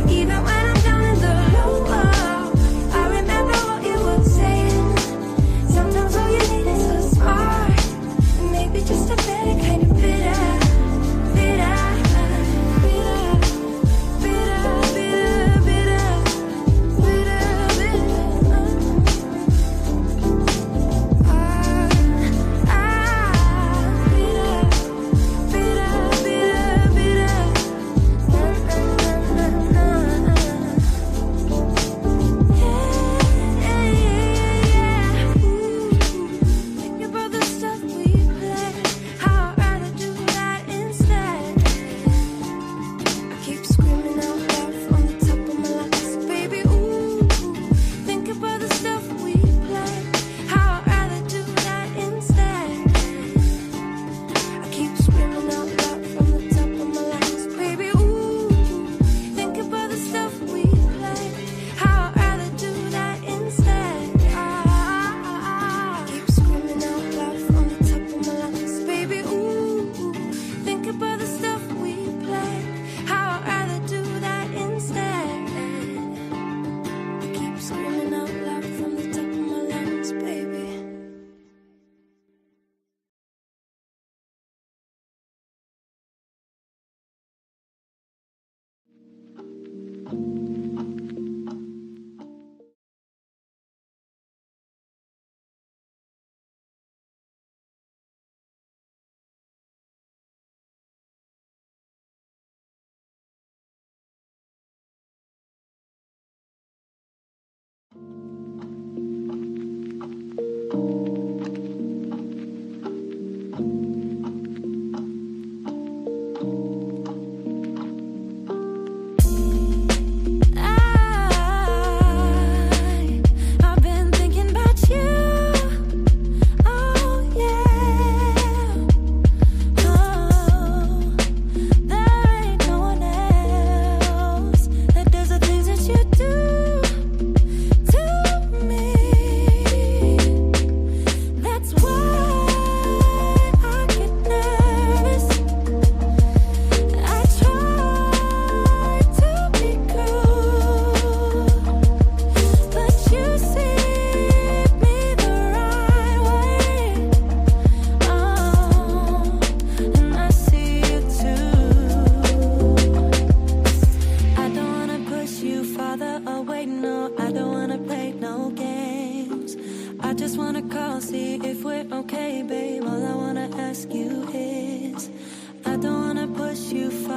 Even when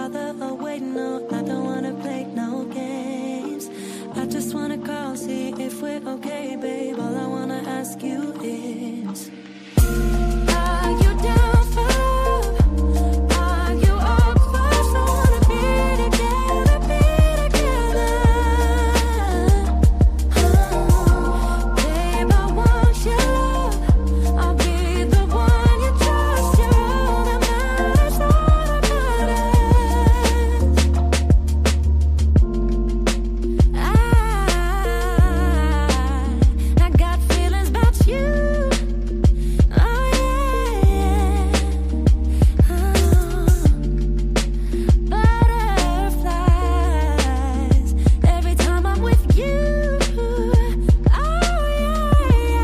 farther away. No, I don't wanna play no games. I just wanna call, see if we're okay, babe. All I wanna ask you is, are you down for love? Are you up for so wanna be together, be together? Babe, I want your love. I'll be the one you trust. You're all that matters, all that matters. I got feelings about you. Oh yeah, butterflies every time I'm with you. Oh yeah.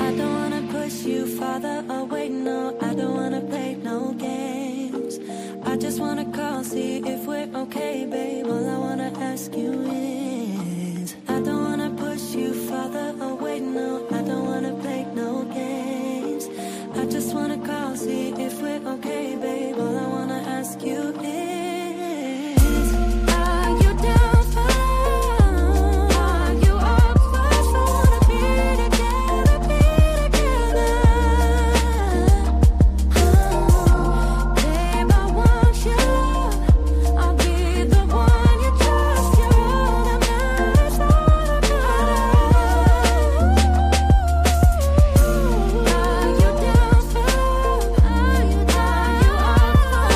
I don't wanna push you farther away. No, I don't wanna play no games. I just wanna call, see if we're okay, babe. All I wanna ask you is, I don't wanna push you farther away. No, I don't wanna play no games. I just wanna call, see if we're okay, babe. All I wanna ask you is, are you down for love? Are you up for so wanna be together, be together? Babe, I want your love. I'll be the one you trust. You're all that matters, all that matters. Are you down for love? Are you up for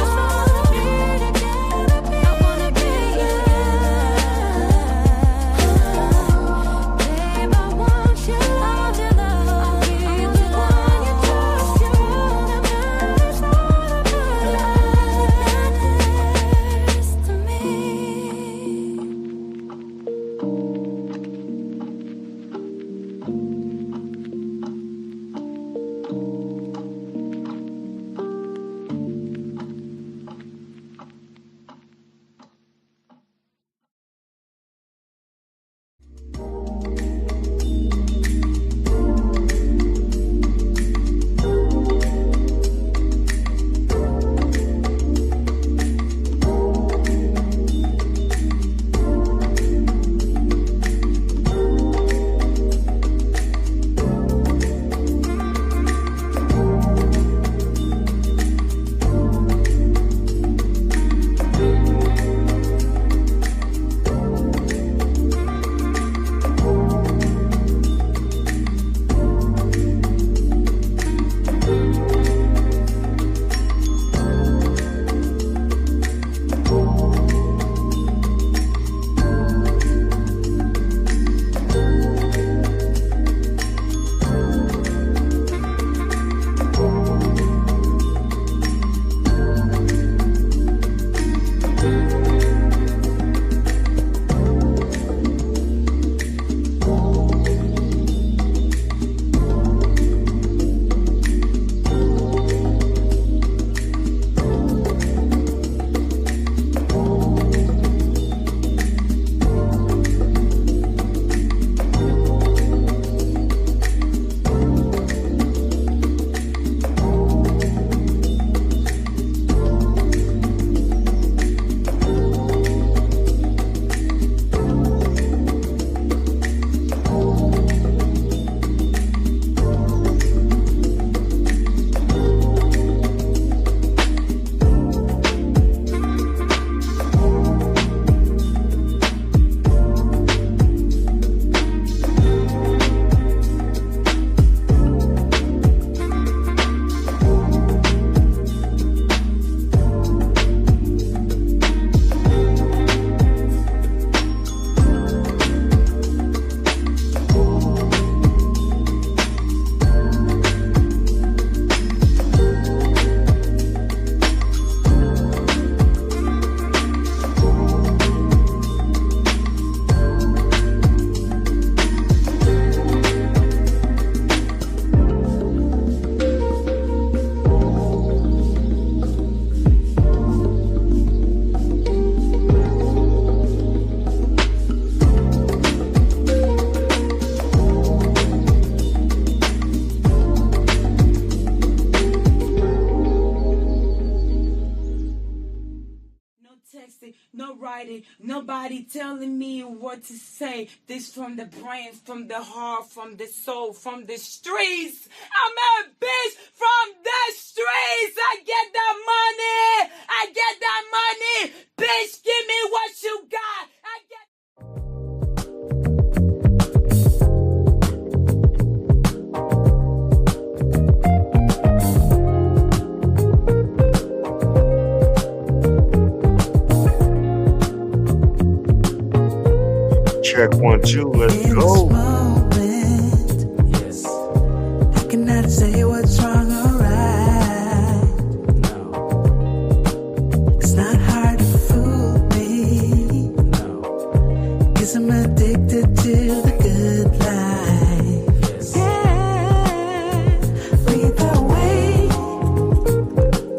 poetry, no writing, nobody telling me what to say. This from the brain, from the heart, from the soul, from the streets. I'm a bitch from the streets. I get that money. I get that money. Bitch, give me what you got. I get. Check 1, 2, let's go. Yes. I cannot say what's wrong or right. No. It's not hard to fool me. No. 'Cause I'm addicted to the good life. Yes. Yeah. Lead the way.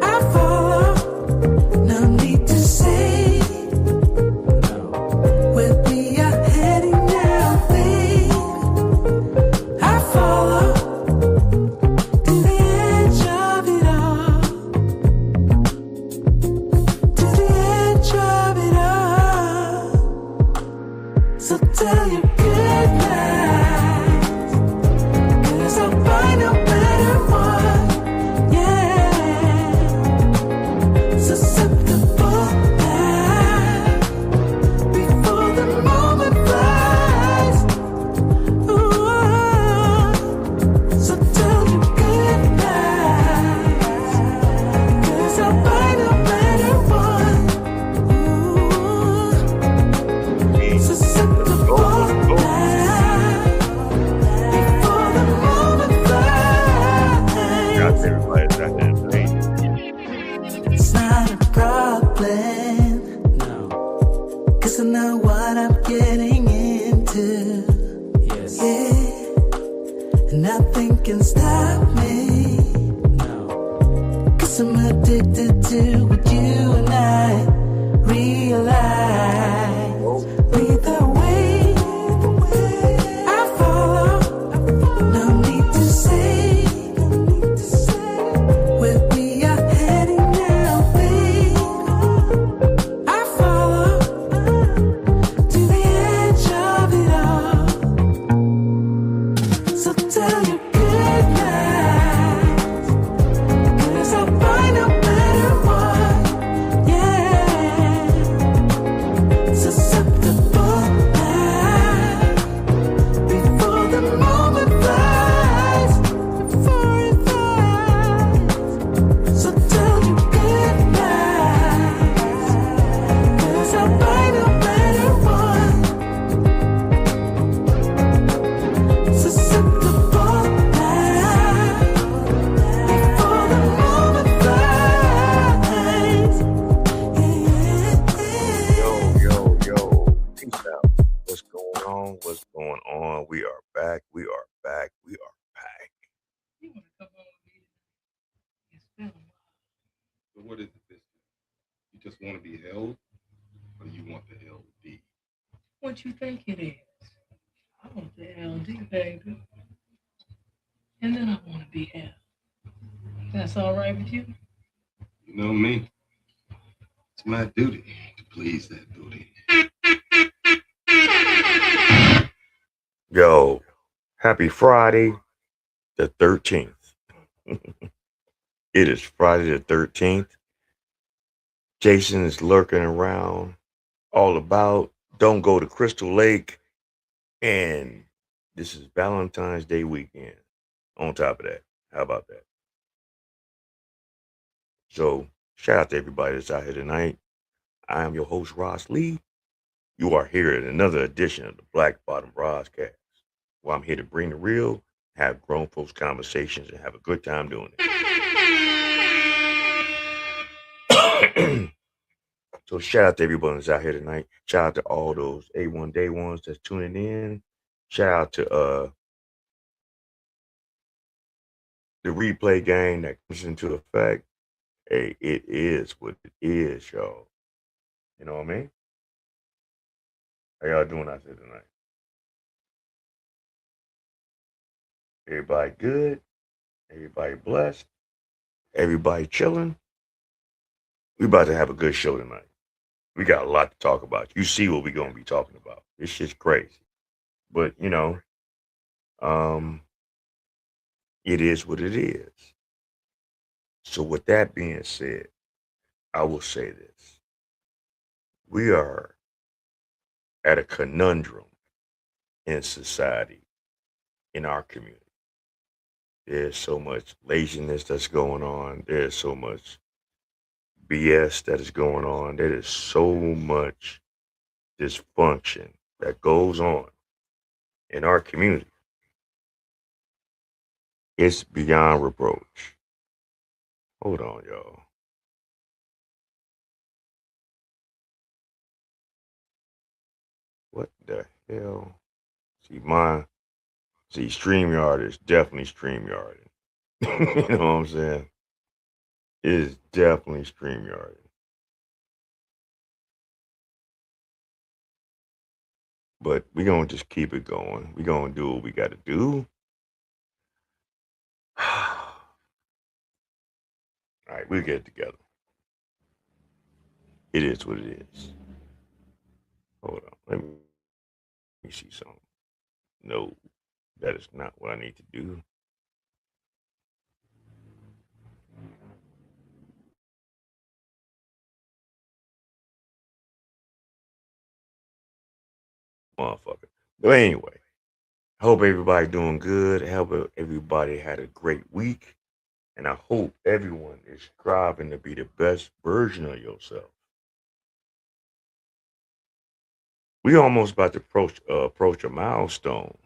I follow. No need to say. No. Where we are heading now, babe. I follow to the edge of it all. To the edge of it all. So tell your good lies. 'Cause I'll buy no matter what. Yeah. Susceptible now. Before the moment flies. Ooh. So tell your good lies. 'Cause I'll buy no matter what. Ooh. Susceptible now. Before the moment flies. Got everybody that night. It's not a problem. No. 'Cause I know what I'm getting into. Yes. Yeah. And nothing can stop me. No. 'Cause I'm addicted to what you and I realize. Lead the way. I follow. No need to say. Where we are heading now, babe. I follow to the edge of it all. So tell your good lies. 'Cause I'll buy no matter what. Yeah. Susceptible now. Before the moment flies. Before it flies. So tell your good lies. 'Cause I'll buy no matter what. Susceptible now. Before the moment flies. Yo. Peace out. What's going on? What's going on? We are back. We are back. We are back. You want to come on with me? It's been a while. So what is it this time? You just want to be held, or you want the LD? What you think it is? I want the LD, baby. And then I want to be held. That's all right with you? You know me. It's my duty to please that booty. Yo, happy Friday the 13th. It is Friday the 13th. Jason is lurking around all about. Don't go to Crystal Lake. And this is Valentine's Day weekend. On top of that, how about that? So, shout out to everybody that's out here tonight. I am your host, Ross Lee. You are here at another edition of the Black Bottom Broadcast, where I'm here to bring the real, have grown folks conversations, and have a good time doing it. So shout out to everyone that's out here tonight. Shout out to all those A1 Day ones that's tuning in. Shout out to the replay gang that comes into effect. Hey, it is what it is, y'all. You know what I mean? How y'all doing out there tonight? Everybody good? Everybody blessed? Everybody chilling? We about to have a good show tonight. We got a lot to talk about. You see what we're gonna be talking about. This shit's crazy. But um, it is what it is. So with that being said, I will say this. We are at a conundrum in society, in our community. There's so much laziness that's going on. There's so much BS that is going on. There is so much dysfunction that goes on in our community. It's beyond reproach. Hold on, y'all. What the hell? See, StreamYard is definitely StreamYard. You know what I'm saying? It is definitely StreamYard. But we're going to just keep it going. We're going to do what we got to do. All right, we'll get it together. It is what it is. Hold on. Let me see something. No, that is not what I need to do. Motherfucker. But anyway, I hope everybody doing good. I hope everybody had a great week. And I hope everyone is striving to be the best version of yourself. We almost about to approach a milestone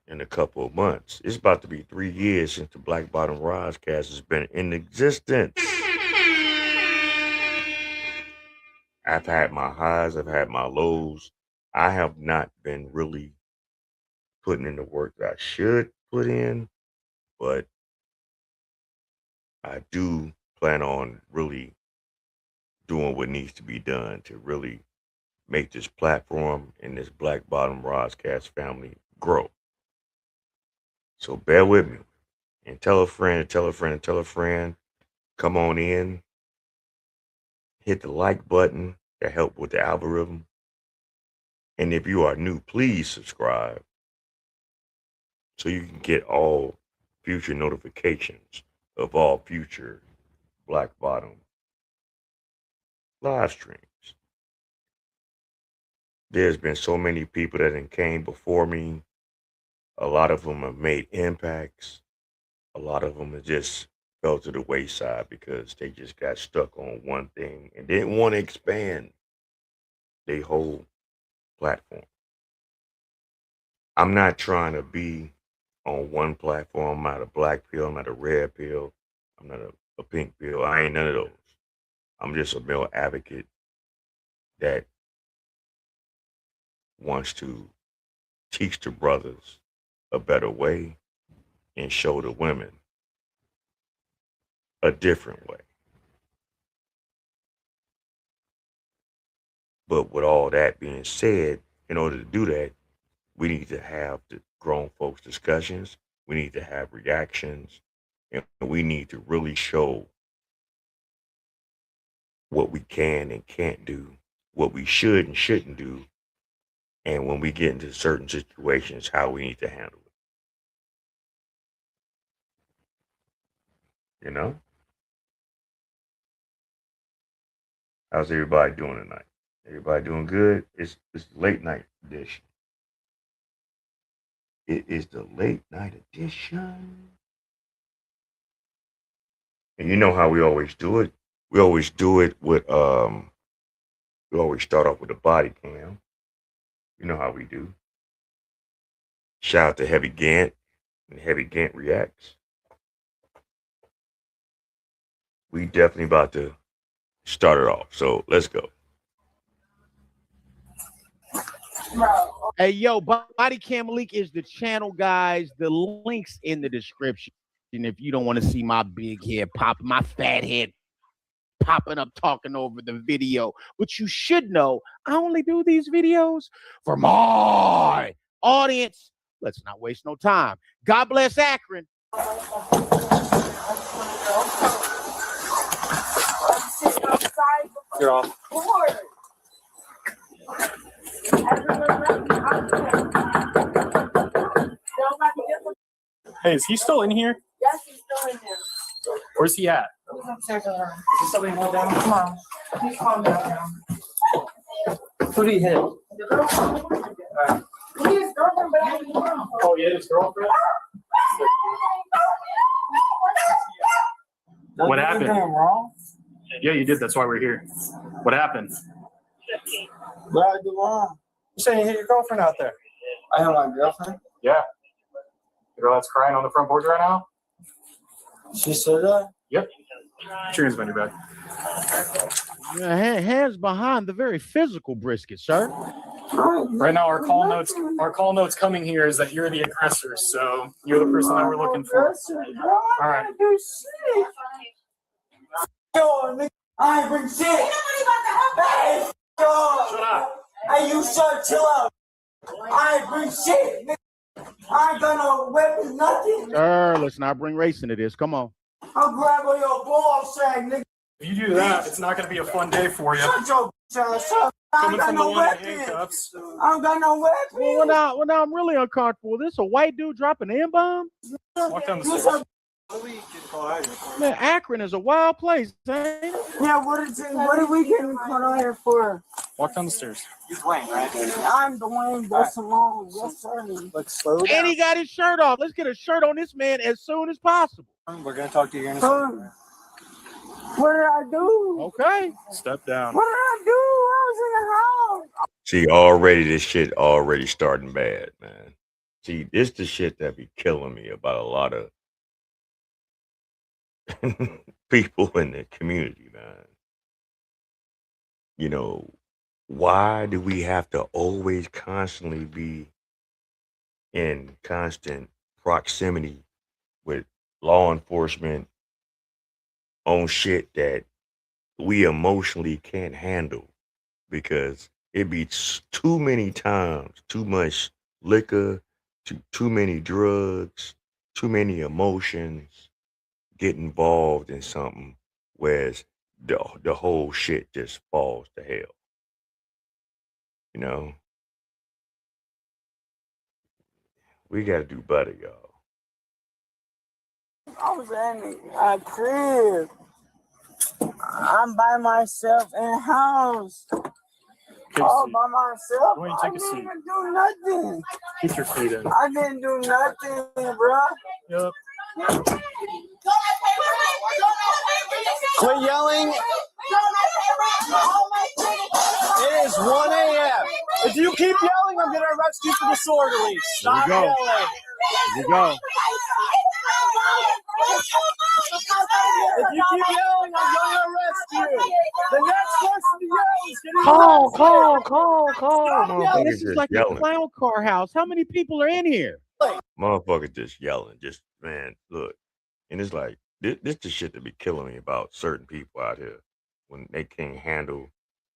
in a couple of months. It's about to be 3 years since the Black Bottom Rodcast has been in existence. I've had my highs, I've had my lows. I have not been really putting in the work that I should put in, but I do plan on really doing what needs to be done to really make this platform and this Black Bottom Rodcast family grow. So bear with me and tell a friend, tell a friend, tell a friend. Come on in, hit the like button to help with the algorithm. And if you are new, please subscribe so you can get all future notifications of all future Black Bottom live streams. There's been so many people that came before me. A lot of them have made impacts. A lot of them have just fell to the wayside because they just got stuck on one thing and didn't want to expand their whole platform. I'm not trying to be on one platform. I'm not a black pill. I'm not a red pill. I'm not a pink pill. I ain't none of those. I'm just a male advocate that wants to teach the brothers a better way and show the women a different way. But with all that being said, in order to do that, we need to have the grown folks discussions. We need to have reactions. And we need to really show what we can and can't do, what we should and shouldn't do, and when we get into certain situations, how we need to handle it. You know? How's everybody doing tonight? Everybody doing good? It's the late night edition. It is the late night edition. And you know how we always do it? We always do it with we always start off with a body cam. You know how we do. Shout out to Heavy Gant and Heavy Gant Reacts. We definitely about to start it off. So let's go. Hey, yo, Body Cam Leak is the channel, guys. The link's in the description. If you don't want to see my big head pop, my fat head popping up, talking over the video. But you should know, I only do these videos for my audience. Let's not waste no time. God bless Akron. You're off. Hey, is he still in here? Yes, he's still in there. Where's he at? He's upstairs over there. Is somebody hold down? Come on. Please calm down now. Who did he hit? The girlfriend. He his girlfriend, but I didn't know. Oh, yeah, his girlfriend? What happened? Wrong? Yeah, you did. That's why we're here. What happened? What I do wrong? You saying you hit your girlfriend out there? I hit my girlfriend? Yeah. The girl that's crying on the front porch right now? She said that? Yep. Transmitter back. Hands behind the very physical brisket, sir. Right now, our call notes coming here is that you're the aggressor, so you're the person that we're looking for. All right. Yo, I ain't bring shit. Hey, yo. Shut up. Hey, you chill out. I ain't bring shit, nigga. I ain't got no weapons, nothing. Sir, let's not bring race into this. Come on. I'll grab on your ball sack, nigga. If you do that, it's not going to be a fun day for you. Shut your ass up. I Coming ain't got from the no one in weapons. handcuffs. I don't got no weapons. Well, now I'm really uncomfortable. This a white dude dropping an M-bomb? Walk down the stairs. Man, Akron is a wild place, ain't it? Yeah, what are we getting caught out here for? Walk down the stairs. He's Dwayne, right? I'm Dwayne. That's Simone. Yes, sir. Let's slow down. And he got his shirt off. Let's get a shirt on this man as soon as possible. We're going to talk to you in a second. What did I do? Okay. Step down. What did I do? I was in the house. See, already this shit already starting bad, man. See, this the shit that be killing me about a lot of people in the community, man. You know, why do we have to always constantly be in constant proximity with law enforcement on shit that we emotionally can't handle? Because it be too many times, too much liquor, too many drugs, too many emotions get involved in something, whereas the whole shit just falls to hell. You know, we got to do better, y'all. I was in a crib. I'm by myself in the house. All by myself. Why don't you I take a seat? didn't do nothing. Keep your feet in. I didn't do nothing, bro. Yep. Quit yelling. It is 1 a.m. If you keep yelling, I'm going to arrest you for disorderly. Stop Here we go. yelling. Here we go. If you keep yelling, I'm going to arrest you. The next person to yell is going to Call. Man, Motherfuckers this is just like a yelling. clown car house. How many people are in here? Motherfuckers just yelling. Just, man, look. And it's like, this the shit that be killing me about certain people out here. When they can't handle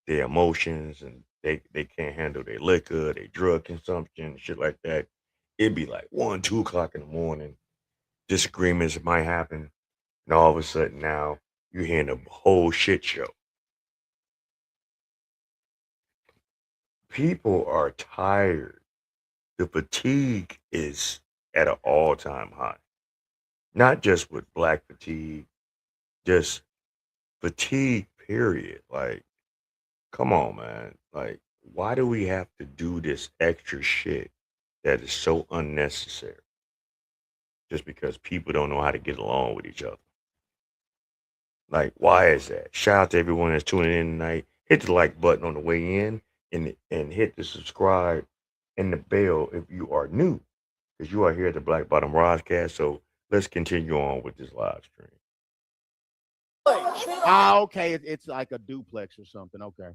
their emotions and they can't handle their liquor, their drug consumption, shit like that. It'd be like 1, 2 o'clock in the morning. Disagreements might happen. And all of a sudden now, you're hearing a whole shit show. People are tired. The fatigue is at an all-time high. Not just with black fatigue, just fatigue, period. Like, come on, man. Like, why do we have to do this extra shit that is so unnecessary? Just because people don't know how to get along with each other. Like, why is that? Shout out to everyone that's tuning in tonight. Hit the like button on the way in and hit the subscribe and the bell if you are new. Because you are here at the Black Bottom Rodcast. So let's continue on with this live stream. Ah, okay. It's like a duplex or something. Okay.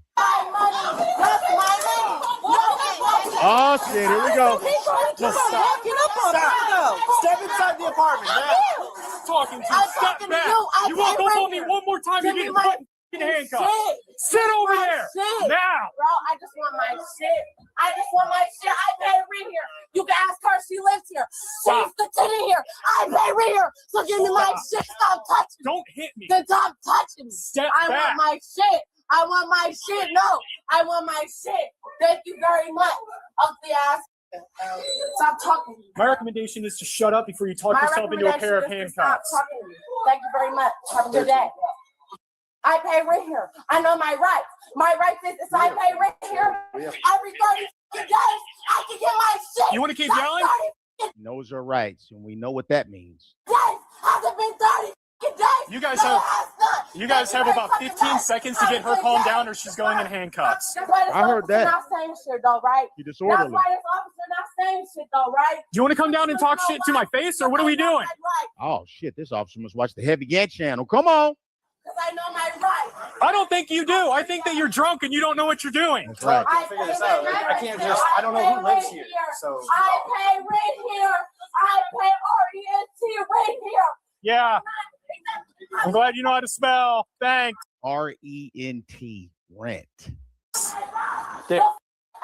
Oh, shit. Here we go. Stop. Step inside the apartment now. Talking to you. Step back. You walk up on me one more time, you get put in handcuffs. Sit over there. Now. Bro, I just want my shit. I pay rent here. You can ask her. She lives here. She's the tenant here. I pay rent here. So give me my shit. Stop touching me. Don't hit me. Then stop touching me. Step I back. want my shit. I want my shit. No, I want my shit. Thank you very much. Ugly ass. Stop talking to me. My recommendation is to shut up before you talk yourself into a pair of handcuffs. Stop talking to me. Thank you very much. Have a good day. I pay rent here. I know my rights. My rights is I pay rent here. Every 30 days, I can get my shit. You want to keep yelling? Knows her rights, and we know what that means. Yes, hasn't been 30 days. You guys have about 15 seconds to get her calmed down, or she's going in handcuffs. I heard that. Not saying shit though, right? You disorderly. That's why this officer not saying shit though, right? Do you want to come down and talk shit to my face, or what are we doing? Oh shit! This officer must watch the Heavy Gant channel. Come on. Because I know my rights. I don't think you do. I think that you're drunk and you don't know what you're doing. That's right. I figure this out. I can't just. I don't know who lives here. So I pay rent here. I pay RENT rent here. yeah. I'm glad you know how to spell. Thanks. RENT, rent. There.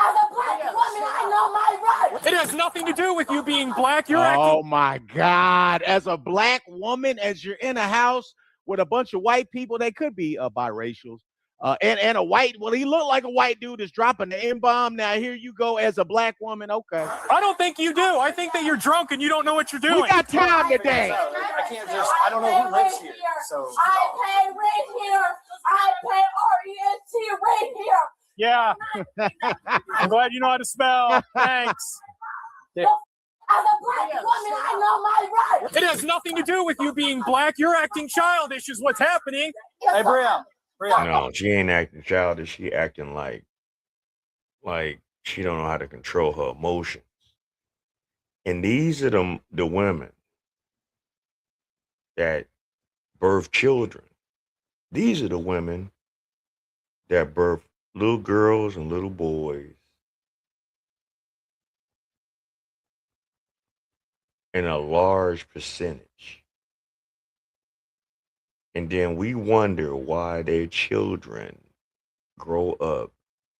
As a black woman, I know my rights. It has nothing to do with you being black. You're Oh acting. my God! As a black woman, as you're in a house with a bunch of white people, they could be biracials, and a white. Well, he looked like a white dude is dropping the N-bomb. Now here you go as a black woman. Okay. I don't think you do. I think that you're drunk and you don't know what you're doing. We got time today. I can't just. I don't know who lives here. So I pay rent here. I pay RENT rent here. yeah. I'm glad you know how to spell. Thanks. There. As a black woman, I know my rights. It has nothing to do with you being black. You're acting childish is what's happening. Hey, Bria. No, she ain't acting childish. She acting like she don't know how to control her emotions. And these are the women that birth children. These are the women that birth little girls and little boys. In a large percentage. And then we wonder why their children grow up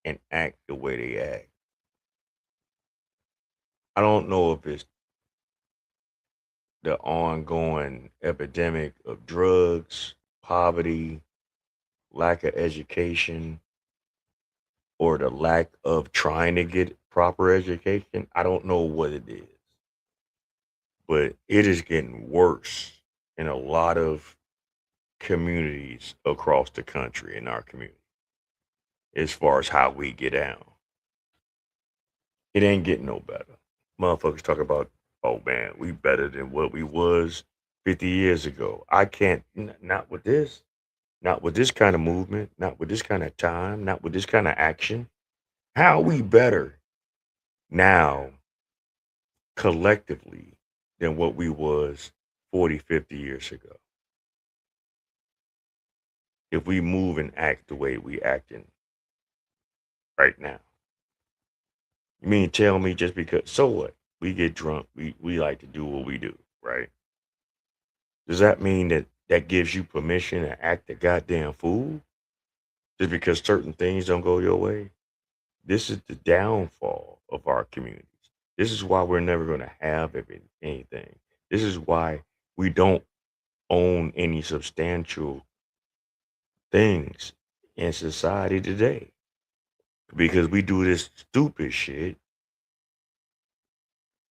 and act the way they act. I don't know if it's the ongoing epidemic of drugs, poverty, lack of education, or the lack of trying to get proper education. I don't know what it is. But it is getting worse in a lot of communities across the country, in our community, as far as how we get down. It ain't getting no better. Motherfuckers talk about, oh man, we better than what we was 50 years ago. I can't, not with this, not with this kind of movement, not with this kind of time, not with this kind of action. How are we better now collectively than what we was 40, 50 years ago? If we move and act the way we acting right now. You mean tell me just because, so what? We get drunk, we like to do what we do, right? Does that mean that that gives you permission to act a goddamn fool? Just because certain things don't go your way? This is the downfall of our communities. This is why we're never going to have anything. This is why we don't own any substantial things in society today. Because we do this stupid shit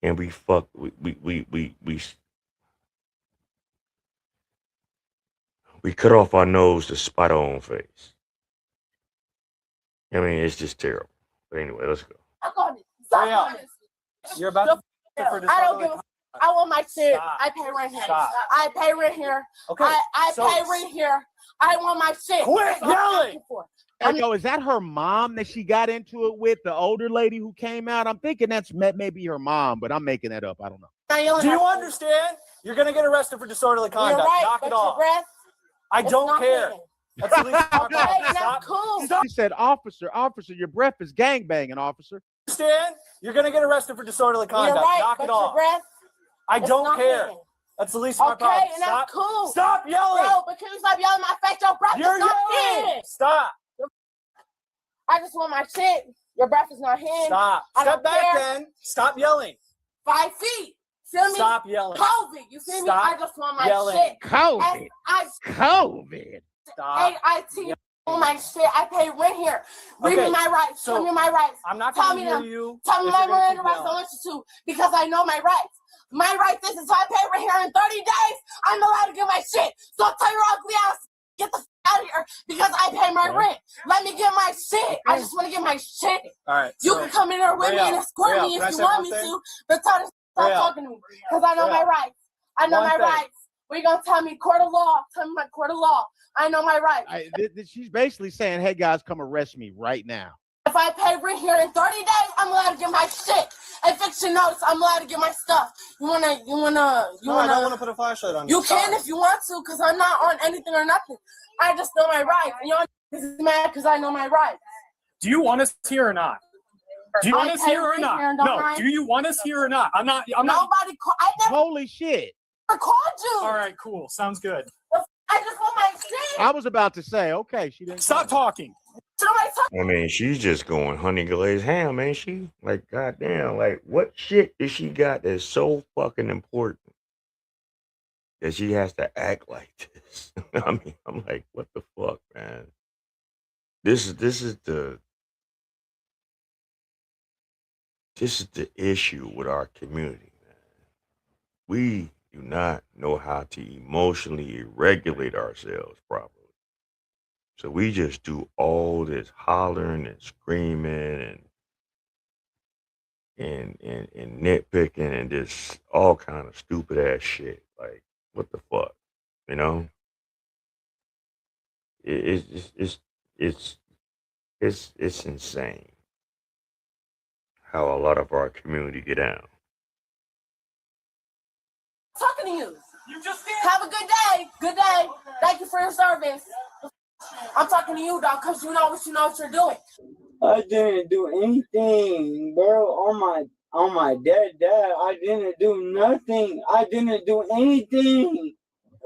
and we cut off our nose to spite our own face. I mean, it's just terrible. But anyway, let's go. You're about to for I don't give a. I want my shit. Stop. I pay rent here. Stop. I pay rent here. Okay. I pay rent here. I want my shit. Quit yelling. Hey, yo, is that her mom that she got into it with, the older lady who came out? I'm thinking that's maybe her mom, but I'm making that up. I don't know. Do you understand? You're gonna get arrested for disorderly conduct. You're right, Knock it off. Breath, I don't care. Clean. That's the least of my Okay, problem. that's Stop. cool. Stop. She said, officer, your breath is gangbanging, officer. Understand? You're gonna get arrested for disorderly conduct. You're right, Knock but it your off. breath, I it's don't not care. clean. That's the least of my Okay, problem. and Stop. that's cool. Stop yelling. Bro, but can you stop yelling in my face? Your breath You're is not yelling. in. Stop. I just want my shit. Your breath is not in. Stop. I Step don't back care. then. Stop yelling. 5 feet. Feel me? Stop yelling. COVID. You feel me? Stop I just want my yelling. shit. COVID. I COVID. Stop. AIT. my shit. I pay rent here. Read me my rights. Tell me my rights. I'm not Tell going me to them. hear you. Tell me if my you're gonna Miranda keep rights. I yelling. want you to because I know my rights. My rights is if I pay rent here in 30 days, I'm allowed to get my shit. So tell your ugly ass, get the f out of here because I pay my rent. Let me get my shit. I just want to get my shit. All right. You can come in here with me and escort me if you want me to, but tell them stop talking to me because I know my rights. I know my rights. What are you going to tell me? Court of law. Tell me my court of law. I know my rights. She's basically saying, hey, guys, come arrest me right now. If I pay rent here in 30 days, I'm allowed to get my shit. Eviction notice, I'm allowed to get my stuff. No, I don't want to put a flashlight on you. You can if you want to, because I'm not on anything or nothing. I just know my rights. And y'all is mad because I know my rights. Do you want us here or not? Do you want us here or not? No. Do you want us here or not? I'm not. Nobody called. I never Holy shit. called you. All right, cool. Sounds good. I just want my shit. I was about to say, okay, she didn't stop talking. I mean, she's just going honey glazed ham, ain't she? Like, goddamn, like, what shit does she got that's so fucking important that she has to act like this? I mean, I'm like, what the fuck, man? This is the issue with our community, man. We do not know how to emotionally regulate ourselves properly. So we just do all this hollering and screaming and nitpicking and just all kind of stupid ass shit. Like, what the fuck, you know? It's insane how a lot of our community get down. Talking to you. You just did. Have a good day. Good day. Thank you for your service. I'm talking to you, dog, because you know what you're doing. I didn't do anything, bro. On my dad, I didn't do nothing. I didn't do anything.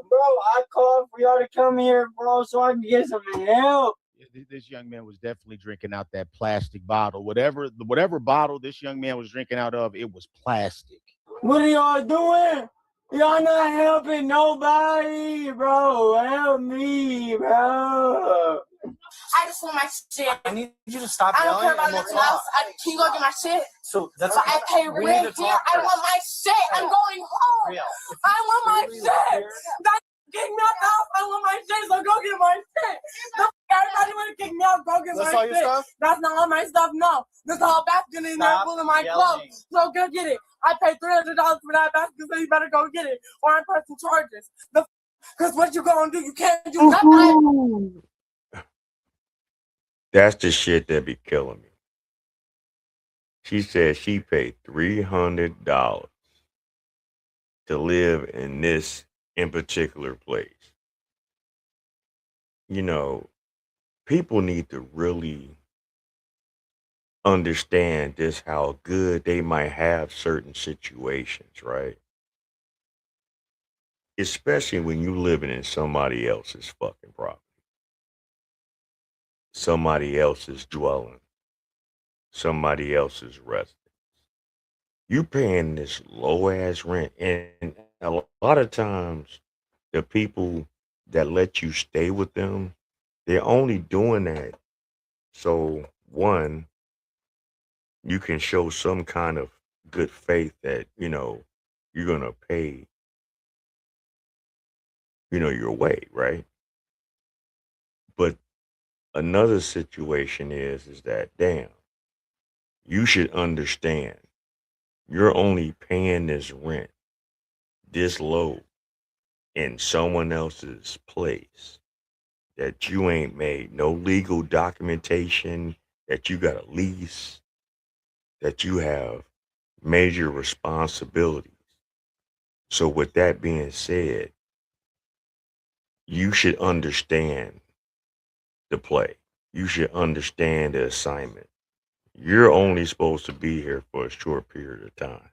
Bro, I called for y'all to come here, bro, so I can get some help. This young man was definitely drinking out that plastic bottle. Whatever bottle this young man was drinking out of, it was plastic. What are y'all doing? Y'all not helping nobody, bro. Help me, bro. I just want my shit. I need you to stop I don't yelling. care about nothing else. Can you go get my shit? So I pay rent here. I want my shit. I'm going home. I want my shit. That's kick me out the house. I want my shit. So go get my shit. Everybody want to kick me out. Go get my all your shit. stuff? That's not all my stuff. No. There's a whole basket in there full of my clothes. So go get it. I paid $300 for that basket, so you better go get it, or I'm pressing charges. Because what you gonna do? You can't do nothing. That's the shit that be killing me. She said she paid $300 to live in this in particular place. You know, people need to really understand just how good they might have certain situations, right? Especially when you living in somebody else's fucking property, somebody else's dwelling, somebody else's residence. You paying this low ass rent, and a lot of times the people that let you stay with them, they're only doing that so one, you can show some kind of good faith that you're gonna pay your way, right? But another situation is that damn, you should understand you're only paying this rent this low in someone else's place, that you ain't made no legal documentation, that you got a lease, that you have major responsibilities. So with that being said, you should understand the play. You should understand the assignment. You're only supposed to be here for a short period of time.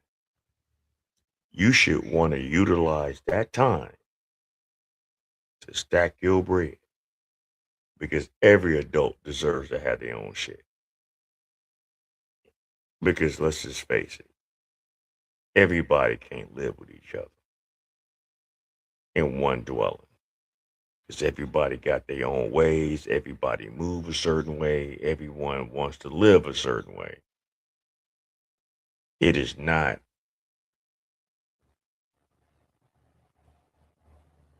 You should want to utilize that time to stack your bread, because every adult deserves to have their own shit. Because let's just face it, everybody can't live with each other in one dwelling. Because everybody got their own ways. Everybody move a certain way. Everyone wants to live a certain way. It is not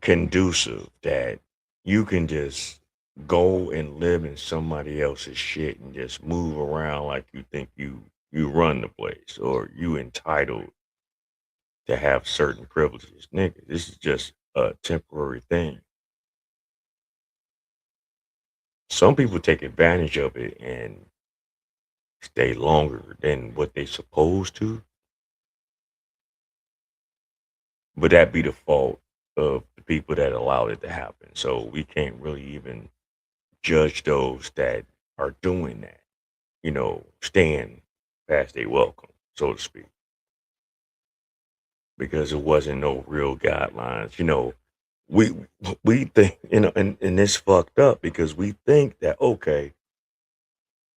conducive that you can just go and live in somebody else's shit and just move around like you think you run the place or you entitled to have certain privileges. Nigga, this is just a temporary thing. Some people take advantage of it and stay longer than what they supposed to, but that be the fault of the people that allowed it to happen. So we can't really even judge those that are doing that, staying past their welcome, so to speak, because it wasn't no real guidelines. We we think, and it's fucked up because we think that, okay,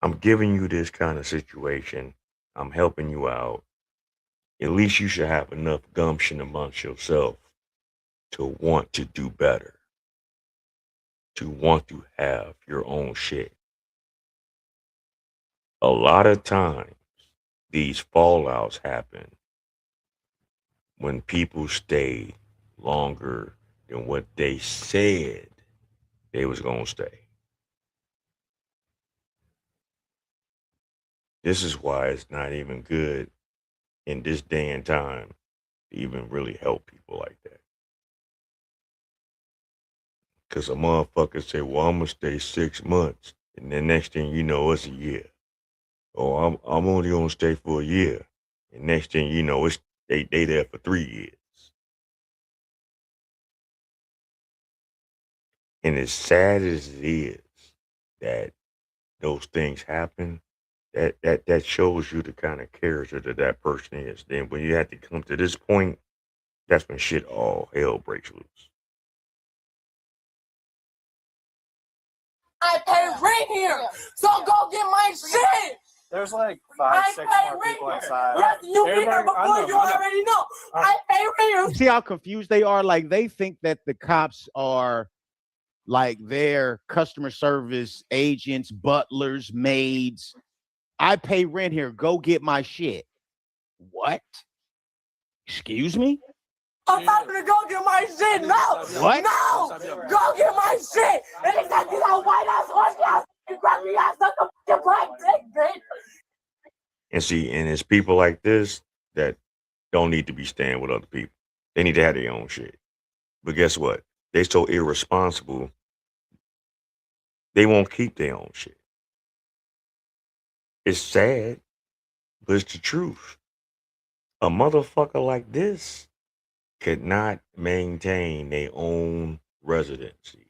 I'm giving you this kind of situation, I'm helping you out. At least you should have enough gumption amongst yourself to want to do better, to want to have your own shit. A lot of times, these fallouts happen when people stay longer than what they said they was gonna stay. This is why it's not even good in this day and time to even really help people like that. Cause a motherfucker say, well, I'm gonna stay 6 months, and then next thing you know, it's a year. Oh, I'm only gonna stay for a year. And next thing you know, it's they there for 3 years. And as sad as it is that those things happen, that shows you the kind of character that person is. Then when you have to come to this point, that's when shit all hell breaks loose. I pay rent here, so go get my shit. There's like 5, 6 more people outside. Yes, you be here before you already know. I pay rent here. See how confused they are? Like they think that the cops are like their customer service agents, butlers, maids. I pay rent here. Go get my shit. What? Excuse me? I'm talking to go get my shit. No. What? No. Go get my shit. And exactly that white ass horse ass. You grab me ass like a fucking black dick, bitch. And see, and it's people like this that don't need to be staying with other people. They need to have their own shit. But guess what? They so irresponsible, they won't keep their own shit. It's sad, but it's the truth. A motherfucker like this could not maintain their own residency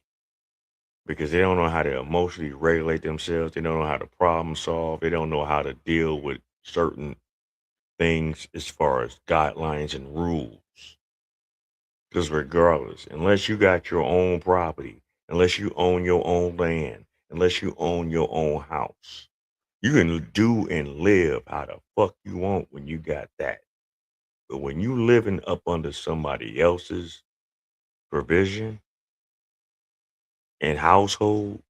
because they don't know how to emotionally regulate themselves. They don't know how to problem solve. They don't know how to deal with certain things as far as guidelines and rules. Because regardless, unless you got your own property, unless you own your own land, unless you own your own house, you can do and live how the fuck you want when you got that. But when you living up under somebody else's provision and household,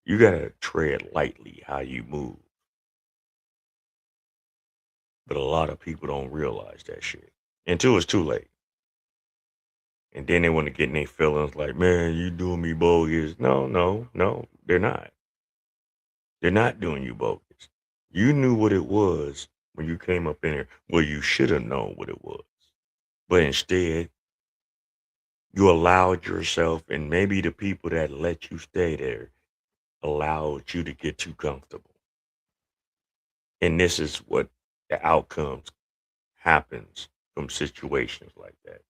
you gotta tread lightly how you move. But a lot of people don't realize that shit until it's too late. And then they want to get in their feelings like, man, you doing me bogus. No, they're not. They're not doing you bogus. You knew what it was when you came up in here. Well, you should have known what it was. But instead, you allowed yourself, and maybe the people that let you stay there allowed you to get too comfortable. And this is what the outcomes happens from situations like that.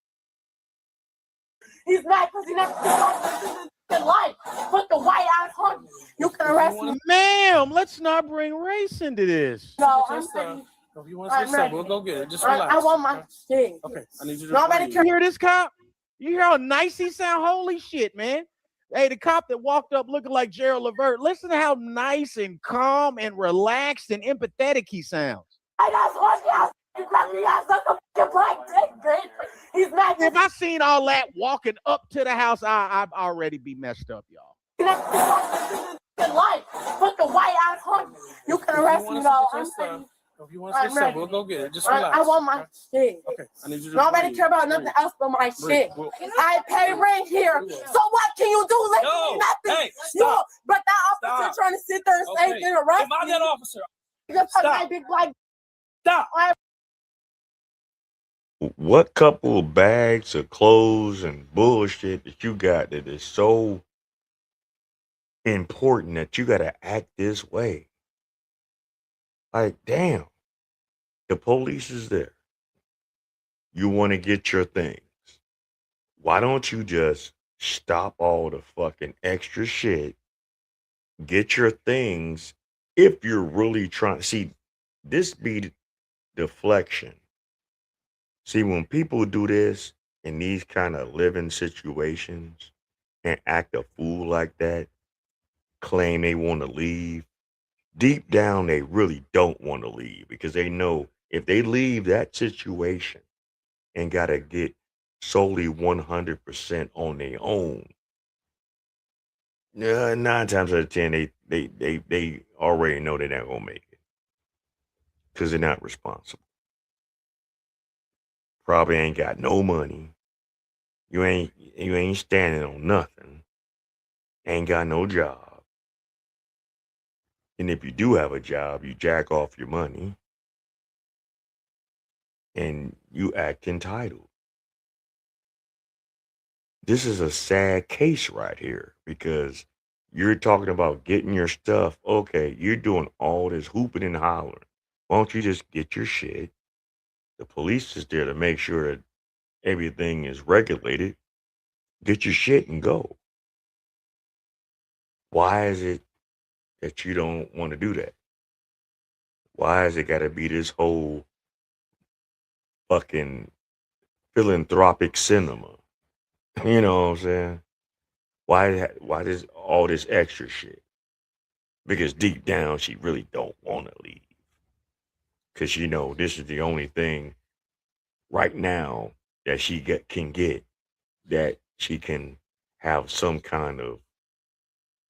He's mad because he never did in life. Put the white ass on. You can arrest me. Ma'am, let's not bring race into this. No, I'm ready. If you want to say something, we'll go get it. Just relax. I want my shit. Okay, I need you to. Nobody You hear this cop? You hear how nice he sound? Holy shit, man. Hey, the cop that walked up looking like Gerald Levert, listen to how nice and calm and relaxed and empathetic he sounds. I got cracking ass like a fucking black dick, bitch. He's mad. If I seen all that walking up to the house, I'd already be messed up, y'all. Life, fucking white ass hunk. You can arrest me though. I'm ready. If you want to get we'll go get it. Just relax. I want my shit. Okay, I need you to Nobody breathe. care about nothing else but my shit. I pay rent here. So what can you do? Literally nothing. Hey, stop. But that officer trying to sit there and say they're arresting me. That officer. Stop. Big black. Stop. What couple of bags of clothes and bullshit that you got that is so important that you got to act this way? Like, damn, the police is there. You want to get your things. Why don't you just stop all the fucking extra shit, get your things if you're really trying? See, this be deflection. See, when people do this in these kind of living situations and act a fool like that, claim they want to leave, deep down they really don't want to leave because they know if they leave that situation and got to get solely 100% on their own, 9 times out of 10 they already know they're not gonna make it because they're not responsible. Probably ain't got no money. You ain't standing on nothing. Ain't got no job. And if you do have a job, you jack off your money and you act entitled. This is a sad case right here because you're talking about getting your stuff. Okay, you're doing all this hooping and hollering. Why don't you just get your shit? The police is there to make sure that everything is regulated. Get your shit and go. Why is it that you don't want to do that? Why has it got to be this whole fucking philanthropic cinema? You know what I'm saying? Why does all this extra shit? Because deep down she really don't want to leave. Because this is the only thing right now that she can get that she can have some kind of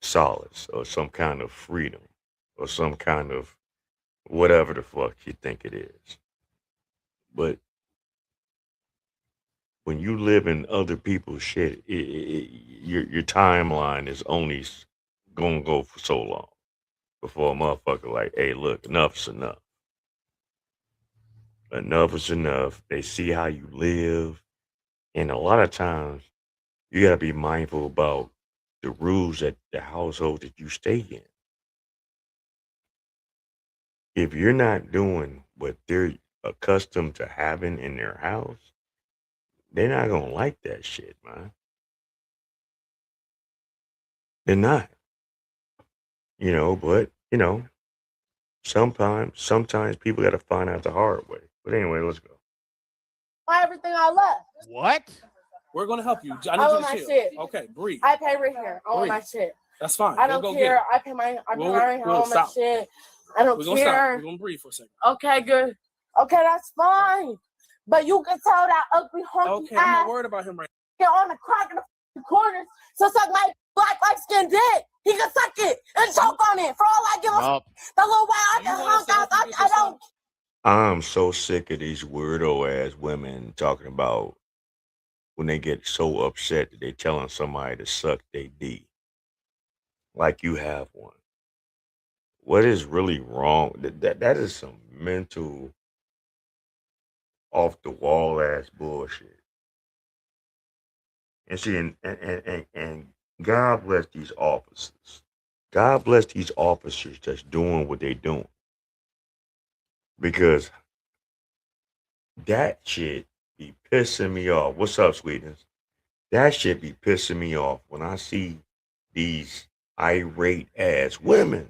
solace or some kind of freedom or some kind of whatever the fuck you think it is. But when you live in other people's shit, your timeline is only gonna go for so long before a motherfucker like, hey, look, enough's enough. Enough is enough. They see how you live, and a lot of times you gotta be mindful about the rules that the household that you stay in. If you're not doing what they're accustomed to having in their house, they're not gonna like that shit, man. They're not. But sometimes people gotta find out the hard way. But anyway, let's go. Everything I left. What? We're gonna help you. I want my shit. Okay, breathe. I pay rent here. I want my shit. That's fine. I don't care. I pay my rent. I want my shit. I don't care. We're gonna breathe for a second. Okay, good. Okay, that's fine. But you can tell that ugly honky ass. I'm not worried about him right now. On the crack in the corners. So suck my black light skin dick. He can suck it and choke on it. For all I give a the little while I can hunk out. I don't. I'm so sick of these weirdo ass women talking about when they get so upset that they telling somebody to suck their D. Like you have one. What is really wrong? That is some mental off the wall ass bullshit. And see, and God bless these officers. God bless these officers that's doing what they doing. Because that shit be pissing me off. What's up, sweetness? That shit be pissing me off when I see these irate ass women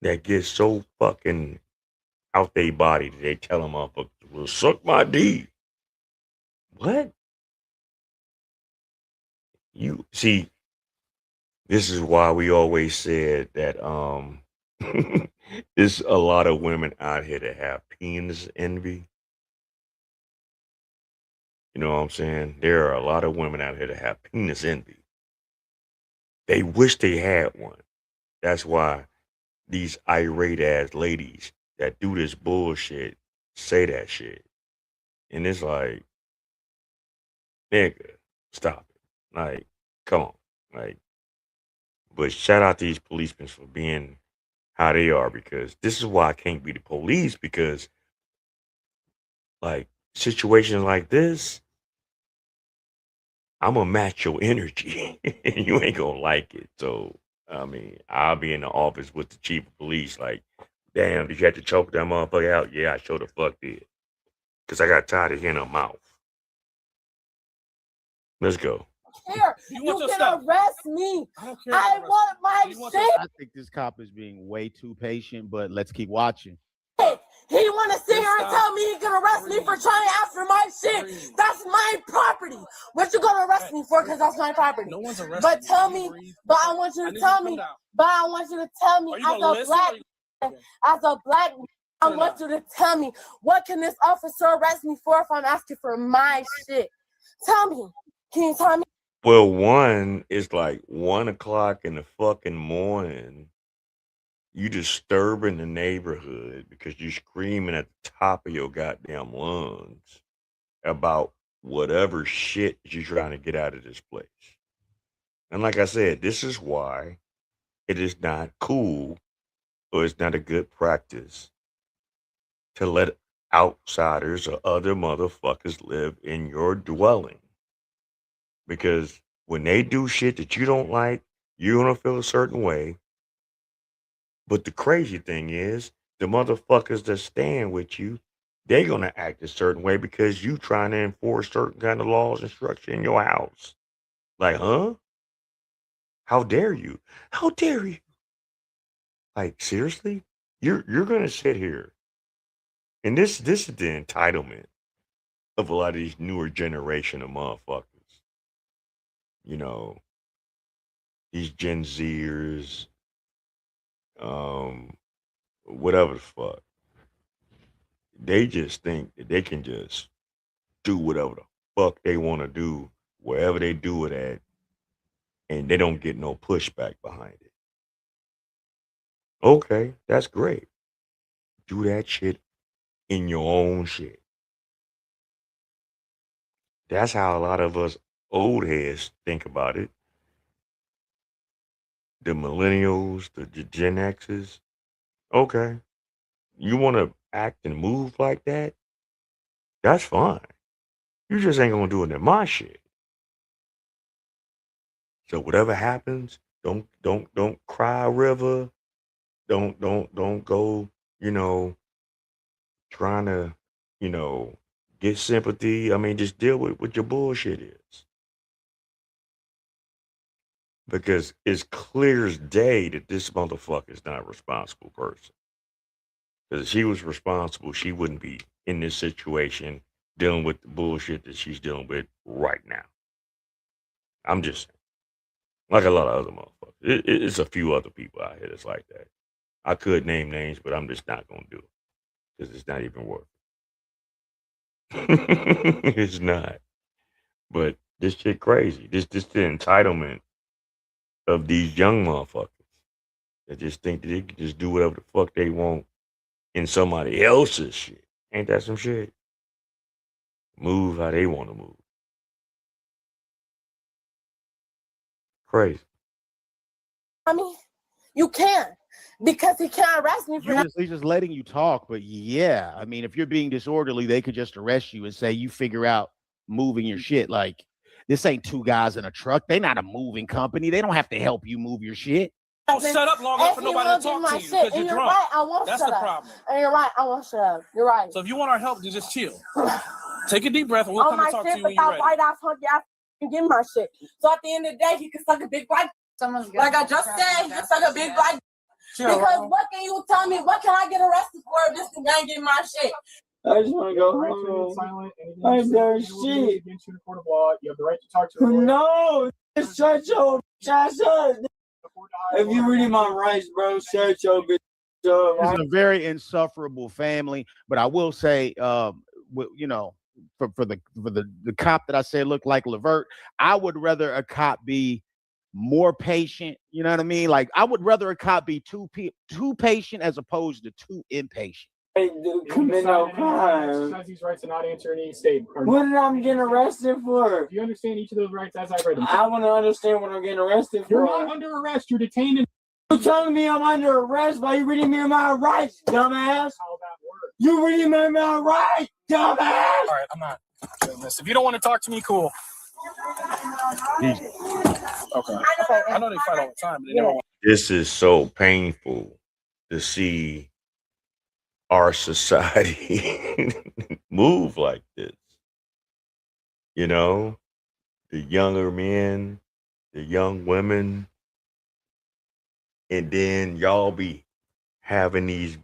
that get so fucking out they body that they tell them motherfuckers, well, suck my D. What? You see, this is why we always said that There's a lot of women out here that have penis envy. You know what I'm saying? There are a lot of women out here that have penis envy. They wish they had one. That's why these irate ass ladies that do this bullshit say that shit. And it's like, nigga, stop it. Like, come on. Like, but shout out to these policemen for being how they are, because this is why I can't be the police, because like situations like this, I'm gonna match your energy and you ain't gonna like it. So I mean, I'll be in the office with the chief of police, like, damn, did you have to choke that motherfucker out? Yeah, I sure the fuck did. Cause I got tired of hearing her mouth. Let's go. Here, you can arrest me. I want my shit. I think this cop is being way too patient, but let's keep watching. He want to sit here and tell me he can arrest me for trying to after my shit. That's my property. What you gonna arrest me for? Because that's my property. No one's arresting. But tell me. But I want you to tell me. But I want you to tell me as a black. I want you to tell me, what can this officer arrest me for if I'm asking for my shit? Tell me. Can you tell me? Well, one is like 1 o'clock in the fucking morning. You disturbing the neighborhood because you're screaming at the top of your goddamn lungs about whatever shit you're trying to get out of this place. And like I said, this is why it is not cool, or it's not a good practice to let outsiders or other motherfuckers live in your dwelling. Because when they do shit that you don't like, you're gonna feel a certain way. But the crazy thing is, the motherfuckers that stand with you, they're gonna act a certain way because you trying to enforce certain kind of laws and structure in your house. Like, huh? How dare you? How dare you? Like, seriously? You're gonna sit here. And this is the entitlement of a lot of these newer generation of motherfuckers. You know, these Gen Zers, whatever the fuck. They just think that they can just do whatever the fuck they want to do wherever they do it at, and they don't get no pushback behind it. Okay, that's great. Do that shit in your own shit. That's how a lot of us old heads think about it. The millennials, the Gen X's. Okay, you want to act and move like that? That's fine. You just ain't gonna do it in my shit. So whatever happens, don't cry a river. Don't go, trying to, you know, get sympathy. I mean, just deal with what your bullshit is. Because it's clear as day that this motherfucker is not a responsible person. Because if she was responsible, she wouldn't be in this situation dealing with the bullshit that she's dealing with right now. I'm just saying. Like a lot of other motherfuckers. It's a few other people out here that's like that. I could name names, but I'm just not going to do it. Because it's not even worth it. It's not. But this shit crazy. This the entitlement of these young motherfuckers that just think that they can just do whatever the fuck they want in somebody else's shit. Ain't that some shit? Move how they want to move. Crazy. I mean, you can't, because he can't arrest me for He's just letting you talk, but yeah, I mean, if you're being disorderly, they could just arrest you and say you figure out moving your shit. Like, this ain't two guys in a truck. They're not a moving company. They don't have to help you move your shit. Don't shut up long enough for nobody to talk to you because you're drunk. Right, I won't That's shut the up. problem. And you're right, I won't shut up. You're right. So if you want our help, then just chill. Take a deep breath and we'll come and talk to you when you're ready. White ass hunky ass and get my shit. So at the end of the day, he can suck a big black. Like I just said, he can suck a big black. Because what can you tell me? What can I get arrested for if this thing ain't getting my shit? I just want to go home. I'm there, shit. Against you in a court of law, you have the right to talk to her. No, it's shut your ass up. If you reading my rights, bro, shut your bitch up. It's a very insufferable family, but I will say, you know, for the cop that I said looked like Levert, I would rather a cop be more patient. You know what I mean? Like I would rather a cop be too patient as opposed to too impatient. Commit no crime. Exercise these rights and not answer any state. What did I get arrested for? Do you understand each of those rights as I read them? I want to understand what I'm getting arrested for. You're not under arrest. You're detained. You're telling me I'm under arrest by you reading me my rights, dumbass. How that works? You reading me my rights, dumbass. All right, I'm not doing this. If you don't want to talk to me, cool. Okay. I know they fight all the time, but they never want. This is so painful to see our society move like this. You know, the younger men, the young women, and then y'all be having these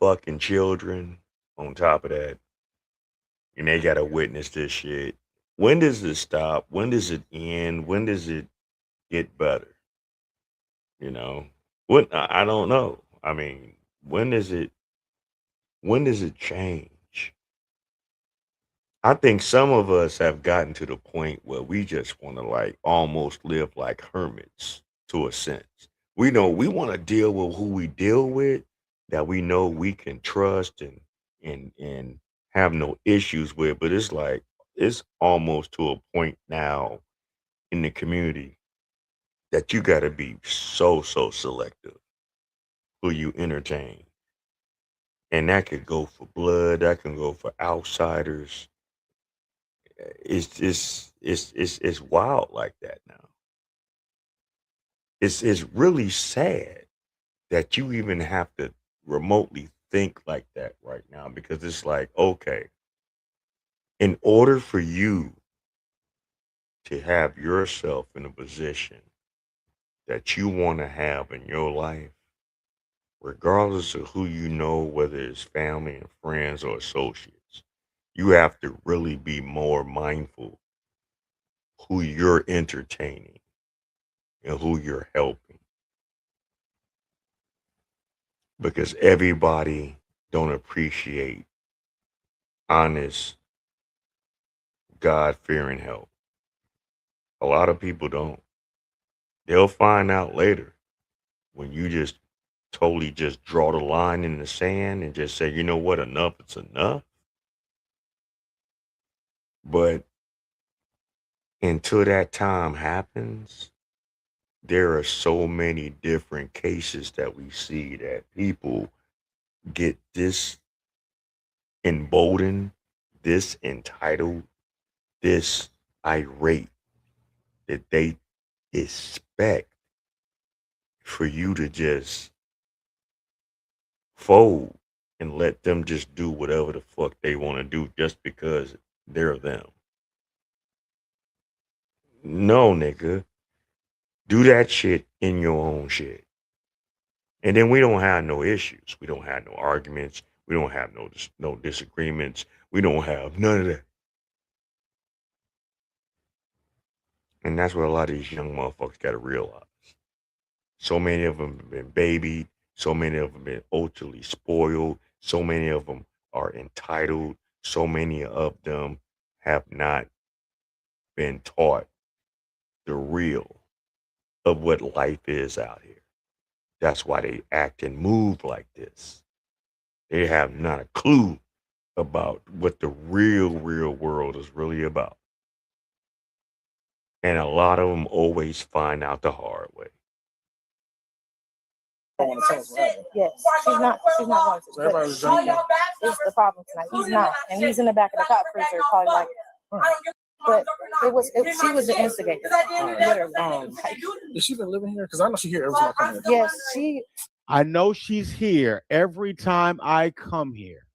fucking children on top of that, and they gotta witness this shit. When does it stop? When does it end? When does it get better? You know, what I don't know. I mean, when does it change? I think some of us have gotten to the point where we just want to like almost live like hermits to a sense. We know we want to deal with who we deal with, that we know we can trust and have no issues with, but it's like it's almost to a point now in the community that you got to be so selective who you entertain. And that could go for blood, that can go for outsiders. It's wild like that now. It's really sad that you even have to remotely think like that right now, because it's like, okay, in order for you to have yourself in a position that you want to have in your life, regardless of who you know, whether it's family and friends or associates, you have to really be more mindful who you're entertaining and who you're helping. Because everybody don't appreciate honest, God-fearing help. A lot of people don't. They'll find out later when you just totally just draw the line in the sand and just say, you know what, enough is enough. But until that time happens, there are so many different cases that we see that people get this emboldened, this entitled, this irate, that they expect for you to just fold and let them just do whatever the fuck they want to do just because they're them. No, nigga. Do that shit in your own shit. And then we don't have no issues. We don't have no arguments. We don't have no disagreements. We don't have none of that. And that's what a lot of these young motherfuckers got to realize. So many of them have been babied. So many of them have been ultimately spoiled. So many of them are entitled. So many of them have not been taught the real of what life is out here. That's why they act and move like this. They have not a clue about what the real world is really about. And a lot of them always find out the hard way. Yes, she's not going to. So everybody was drinking. It's the problem tonight. He's not, and he's in the back of the cop freezer, probably like. But she was the instigator. Literally. Has she been living here? Because I know she's here every time I come here. Yes, I know she's here every time I come here.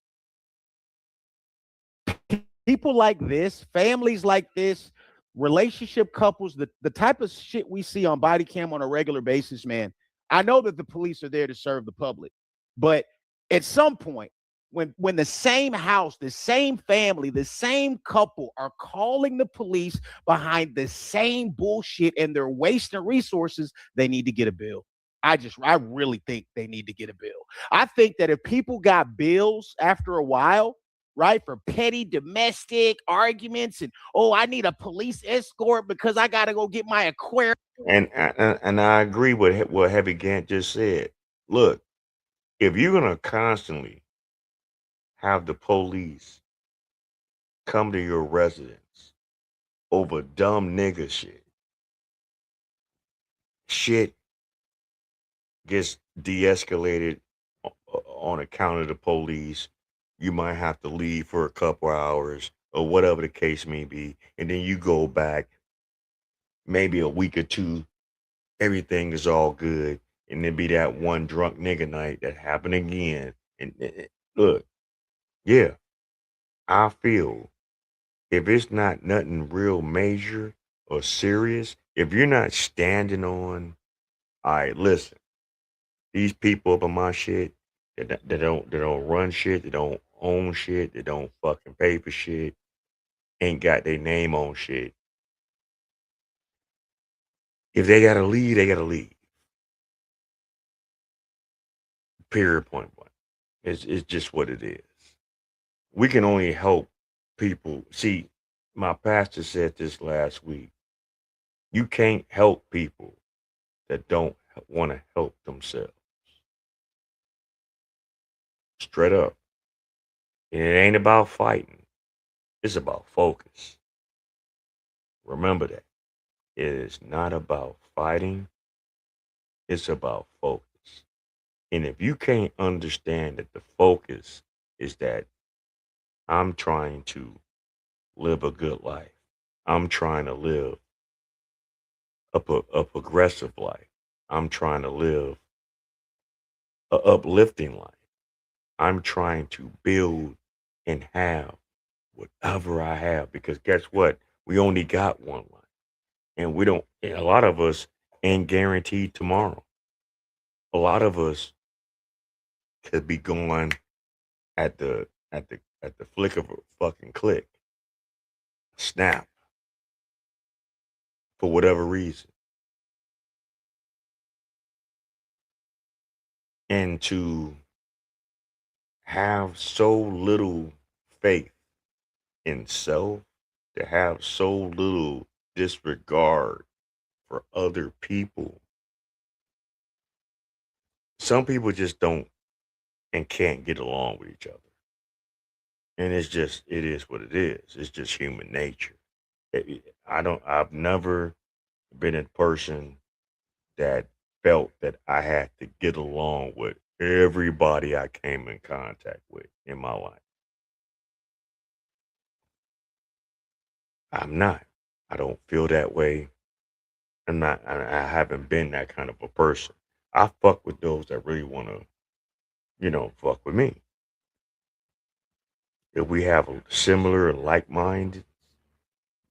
People like this, families like this, relationship couples, the type of shit we see on body cam on a regular basis, man. I know that the police are there to serve the public, but at some point, when the same house, the same family, the same couple are calling the police behind the same bullshit and they're wasting resources, they need to get a bill. I really think they need to get a bill. I think that if people got bills after a while, right, for petty domestic arguments and I need a police escort because I gotta go get my aquarium. And I agree with what Heavy Gant just said. Look, if you're gonna constantly have the police come to your residence over dumb nigga shit gets de-escalated on account of the police. You might have to leave for a couple hours or whatever the case may be, and then you go back maybe a week or two, everything is all good, and then be that one drunk nigga night that happened again. And look, yeah, I feel if it's not nothing real major or serious, if you're not standing on, all right, listen, these people up on my shit, they don't run shit, they don't own shit, they don't fucking pay for shit, ain't got their name on shit. If they gotta leave, they gotta leave. Period. Point blank. It's just what it is. We can only help people. See, my pastor said this last week. You can't help people that don't want to help themselves. Straight up. And it ain't about fighting. It's about focus. Remember that. It is not about fighting. It's about focus. And if you can't understand that the focus is that I'm trying to live a good life. I'm trying to live a progressive life. I'm trying to live a uplifting life. I'm trying to build and have whatever I have because guess what? We only got one life. And we don't and a lot of us ain't guaranteed tomorrow. A lot of us could be going at the flick of a fucking click. Snap for whatever reason. And to have so little faith in self, to have so little disregard for other people. Some people just don't and can't get along with each other. And it is what it is. It's just human nature. I've never been a person that felt that I had to get along with everybody I came in contact with in my life. I'm not. I don't feel that way. I haven't been that kind of a person. I fuck with those that really want to, fuck with me. If we have a similar and like mind,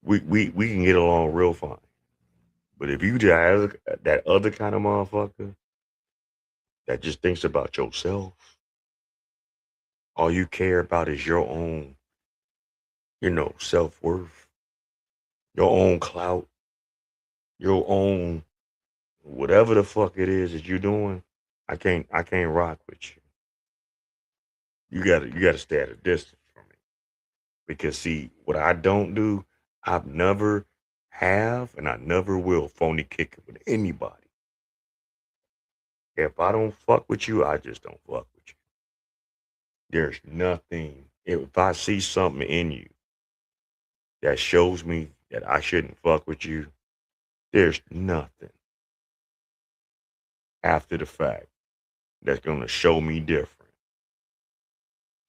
we can get along real fine. But if you that other kind of motherfucker that just thinks about yourself, all you care about is your own, self worth, your own clout, your own whatever the fuck it is that you're doing. I can't rock with you. You gotta stay at a distance from me. Because see, what I don't do, I've never have and I never will phony kick it with anybody. If I don't fuck with you, I just don't fuck with you. There's nothing. If I see something in you that shows me that I shouldn't fuck with you, there's nothing after the fact that's gonna show me different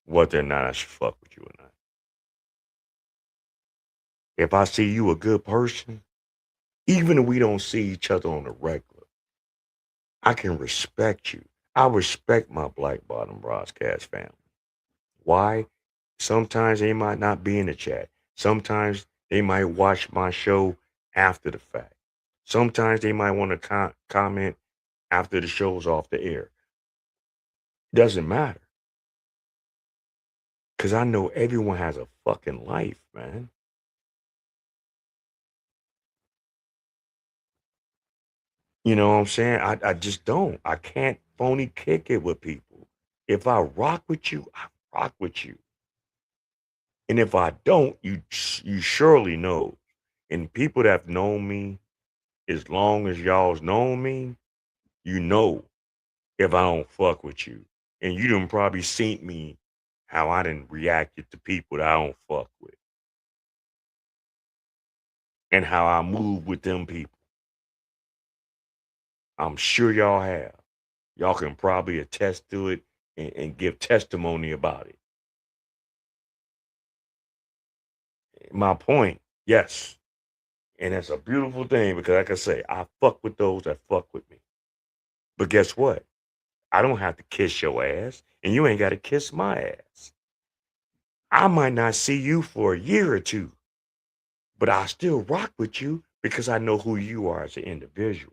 whether or not I should fuck with you or not. If I see you a good person, even if we don't see each other on the regular, I can respect you. I respect my Black Bottom Broadcast family. Why? Sometimes they might not be in the chat. Sometimes they might watch my show after the fact. Sometimes they might want to comment after the show's off the air. Doesn't matter. Because I know everyone has a fucking life, man. You know what I'm saying? I just don't. I can't phony kick it with people. If I rock with you, I rock with you. And if I don't, you surely know. And people that have known me as long as y'all's known me, you know if I don't fuck with you. And you done probably seen me how I done reacted to people that I don't fuck with. And how I move with them people. I'm sure y'all have. Y'all can probably attest to it and give testimony about it. My point, yes. And that's a beautiful thing because, like I say, I fuck with those that fuck with me. But guess what? I don't have to kiss your ass, and you ain't got to kiss my ass. I might not see you for a year or two, but I still rock with you because I know who you are as an individual.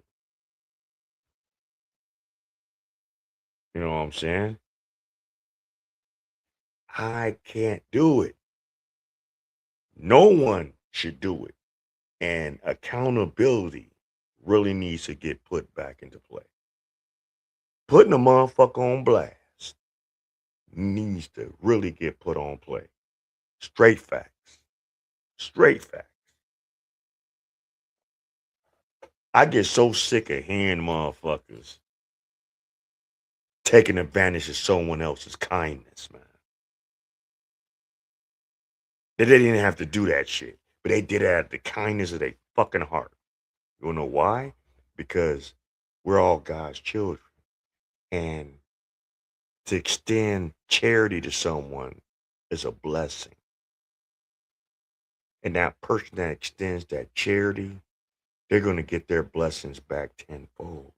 You know what I'm saying? I can't do it. No one should do it. And accountability really needs to get put back into play. Putting a motherfucker on blast needs to really get put on play. Straight facts. Straight facts. I get so sick of hearing motherfuckers taking advantage of someone else's kindness, man. They didn't have to do that shit, but they did it out of the kindness of their fucking heart. You wanna know why? Because we're all God's children. And to extend charity to someone is a blessing. And that person that extends that charity, they're going to get their blessings back tenfold.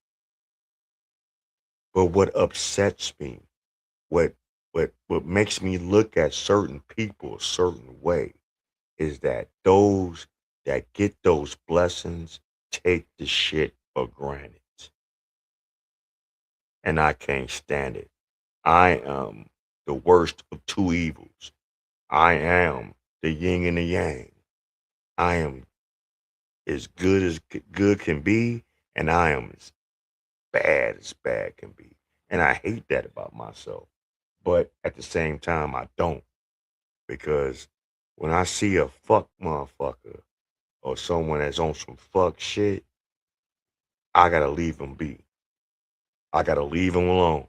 But what upsets me, what makes me look at certain people a certain way is that those that get those blessings take the shit for granted. And I can't stand it. I am the worst of two evils. I am the yin and the yang. I am as good can be, and I am as bad can be. And I hate that about myself. But at the same time, I don't. Because when I see a fuck motherfucker or someone that's on some fuck shit, I gotta leave them be. I gotta leave them alone.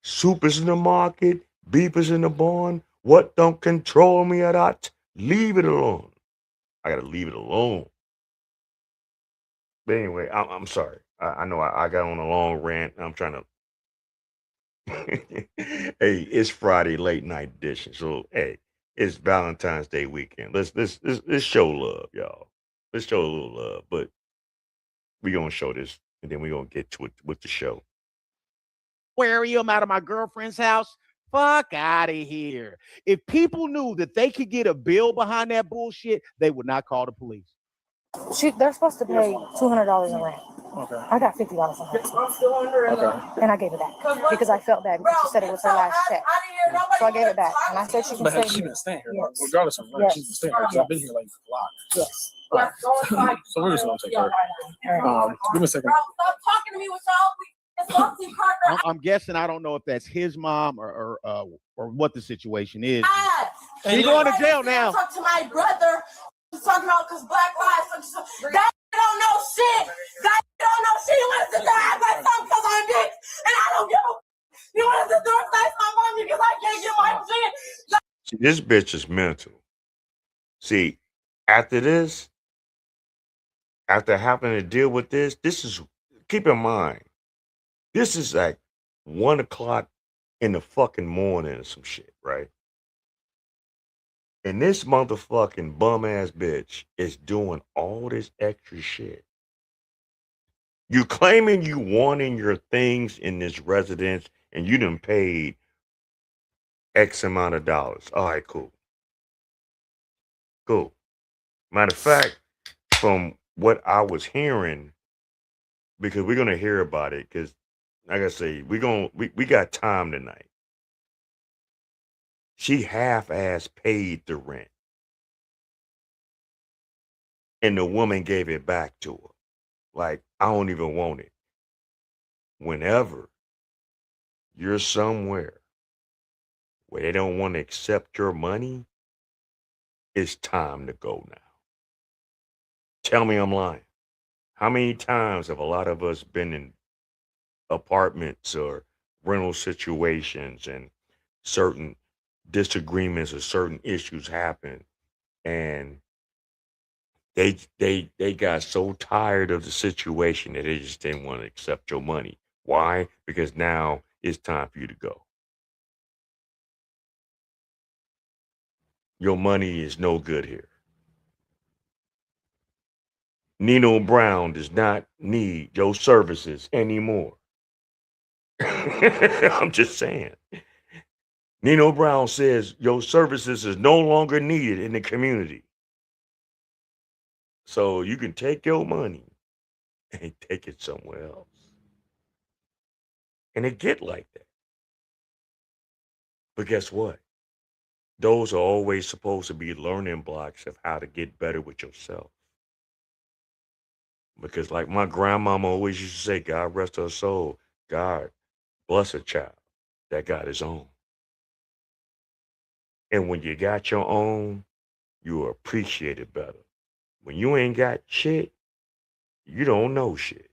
Soup is in the market, beef is in the barn. What don't control me at that? Leave it alone. I gotta leave it alone. But anyway, I'm sorry. I know I got on a long rant. I'm trying to. Hey, it's Friday late night edition. So hey, it's Valentine's Day weekend. Let's show love, y'all. Let's show a little love. But we gonna show this, and then we gonna get to it with the show. Aquarium out of my girlfriend's house. Fuck out of here. If people knew that they could get a bill behind that bullshit, they would not call the police. They're supposed to pay $200 in rent. Okay. I got $50 in rent. Okay. And I gave it back because I felt bad because she said it was her last check. So I gave it back. And I said she can But stay has she here. been staying here? Yes. Regardless of rent, Yes. she's been staying here because I've been here like a lot. Yes. All right. So we're just gonna take her. Give me a second. Stop talking to me with y'all. I'm guessing I don't know if that's his mom or what the situation is. She's going to jail now. Talk to my brother. He's talking about because Black Lives. That don't know shit. That don't know shit. He wants to die by something because I'm rich, and I don't give a. He wants to do my mom because I can't get my shit. See, this bitch is mental. See, after this, after having to deal with this is, keep in mind, this is like 1 o'clock in the fucking morning or some shit, right? And this motherfucking bum ass bitch is doing all this extra shit. You claiming you wanting your things in this residence and you done paid X amount of dollars. All right, cool. Cool. Matter of fact, from what I was hearing, because we're gonna hear about it, because like I say, we got time tonight. She half-ass paid the rent, and the woman gave it back to her. Like, I don't even want it. Whenever you're somewhere where they don't want to accept your money, it's time to go now. Tell me I'm lying. How many times have a lot of us been in apartments or rental situations and certain disagreements or certain issues happen, and they got so tired of the situation that they just didn't want to accept your money. Why? Because now it's time for you to go. Your money is no good here. Nino Brown does not need your services anymore. I'm just saying. Nino Brown says your services is no longer needed in the community. So you can take your money and take it somewhere else. And it get like that. But guess what? Those are always supposed to be learning blocks of how to get better with yourself. Because like my grandmama always used to say, God rest her soul. God bless a child that got his own. And when you got your own, you appreciate it better. When you ain't got shit, you don't know shit.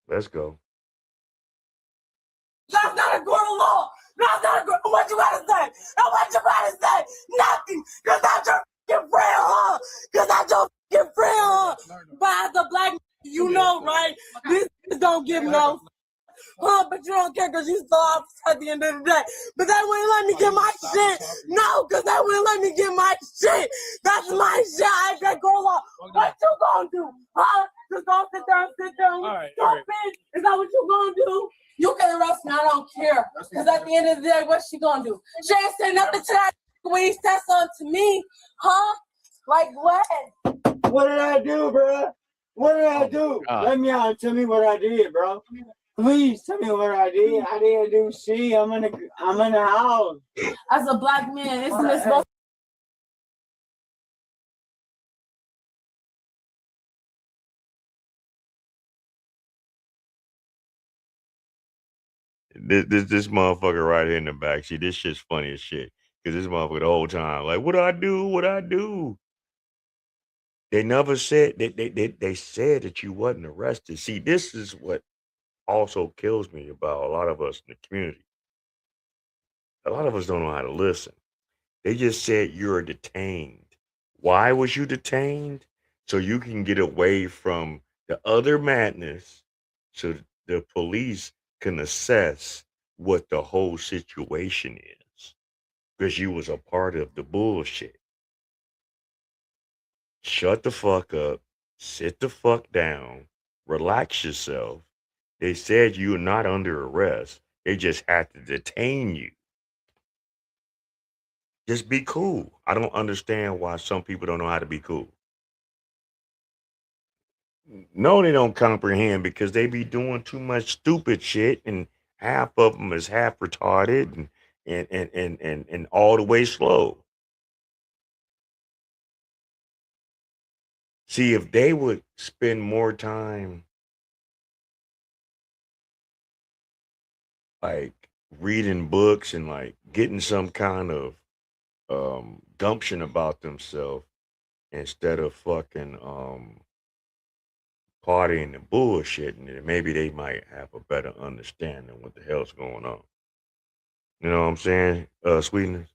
Let's go. That's not a court of law. That's not a court. What you gotta say? And what you gotta say? Nothing. Cause that's your fucking friend, huh? Cause that's your fucking friend, huh? But as a black man, you know, right? These don't give no. Huh, but you don't care because you saw officer at the end of the day. But they wouldn't let me get my shit. No, because they wouldn't let me get my shit. That's my shit. I ain't that girl off. What you gonna do? Huh? Just go sit there and sit there. All right. Is that what you gonna do? You can arrest me. I don't care. Because at the end of the day, what's she gonna do? She ain't saying nothing to that when he said something to me. Huh? Like what? What did I do, bro? What did I do? Let me out and tell me what I did, bro. Please tell me what I did. I didn't do shit. I'm in the house. As a black man, isn't it supposed This motherfucker right here in the back. See, this shit's funny as shit. Cause this motherfucker the whole time, like, what I do? What I do? They never said they said that you wasn't arrested. See, this is what also kills me about a lot of us in the community. A lot of us don't know how to listen. They just said you're detained. Why was you detained? So you can get away from the other madness so the police can assess what the whole situation is. Because you was a part of the bullshit. Shut the fuck up, sit the fuck down, relax yourself. They said you're not under arrest. They just had to detain you. Just be cool. I don't understand why some people don't know how to be cool. No, they don't comprehend because they be doing too much stupid shit, and half of them is half retarded and all the way slow. See, if they would spend more time like reading books and like getting some kind of gumption about themselves instead of fucking partying and bullshitting, and maybe they might have a better understanding what the hell's going on. You know what I'm saying, sweetness?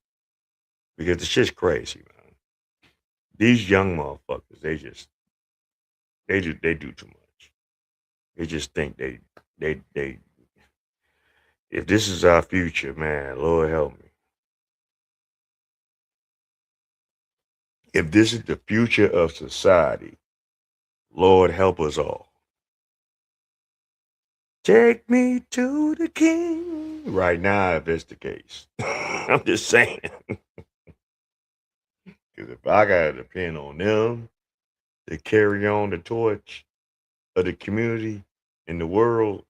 Because the shit's crazy, man. These young motherfuckers, they do too much. They just think they if this is our future, man, Lord help me. If this is the future of society, Lord help us all. Take me to the king. Right now, if that's the case. I'm just saying. Because if I got to depend on them to carry on the torch of the community and the world,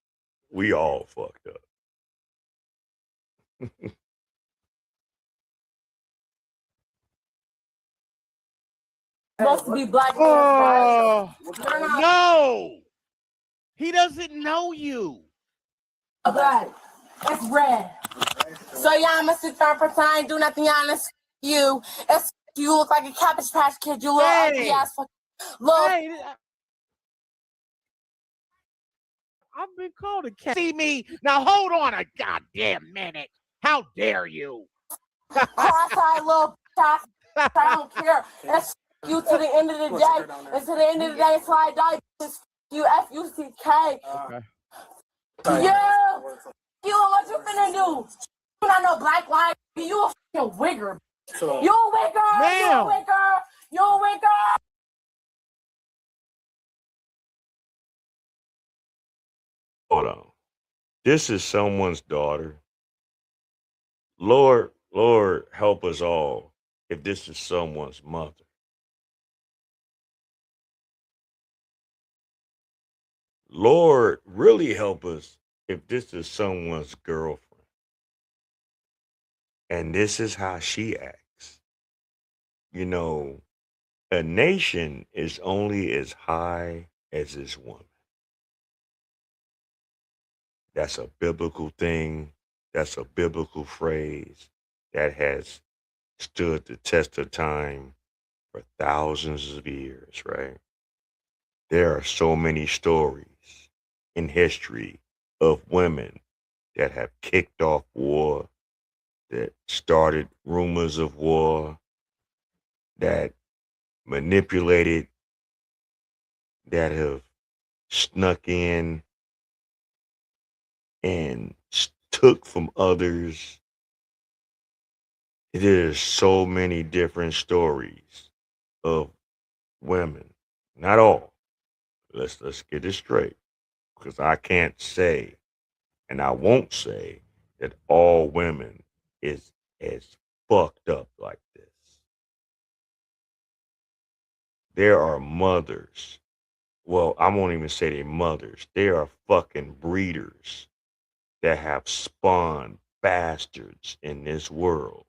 we all fucked up. Supposed to be black. Oh, no. He doesn't know you. Black. It's red. So yeah, I'ma sit there and pretend I ain't do nothing honest. You. It's you look like a Cabbage Patch Kid. You little ugly ass fucking little. Hey, I've been called a cat. See me now. Hold on a goddamn minute. How dare you? Cross-eyed little ass. I don't care. That's you to the end of the day. And to the end of the day, until I die, it's you F-U-C-K. Yeah. You, what you finna do? You not no black light. You a fucking wigger. You a wigger. You a wigger. You a wigger. Hold on. This is someone's daughter. Lord, Lord, help us all if this is someone's mother. Lord, really help us if this is someone's girlfriend. And this is how she acts. You know, a nation is only as high as its woman. That's a biblical thing. That's a biblical phrase that has stood the test of time for thousands of years, right? There are so many stories in history of women that have kicked off war, that started rumors of war, that manipulated, that have snuck in and took from others. There's so many different stories of women. Not all. Let's get it straight. Because I can't say, and I won't say, that all women is as fucked up like this. There are mothers. Well, I won't even say they're mothers. There are fucking breeders that have spawned bastards in this world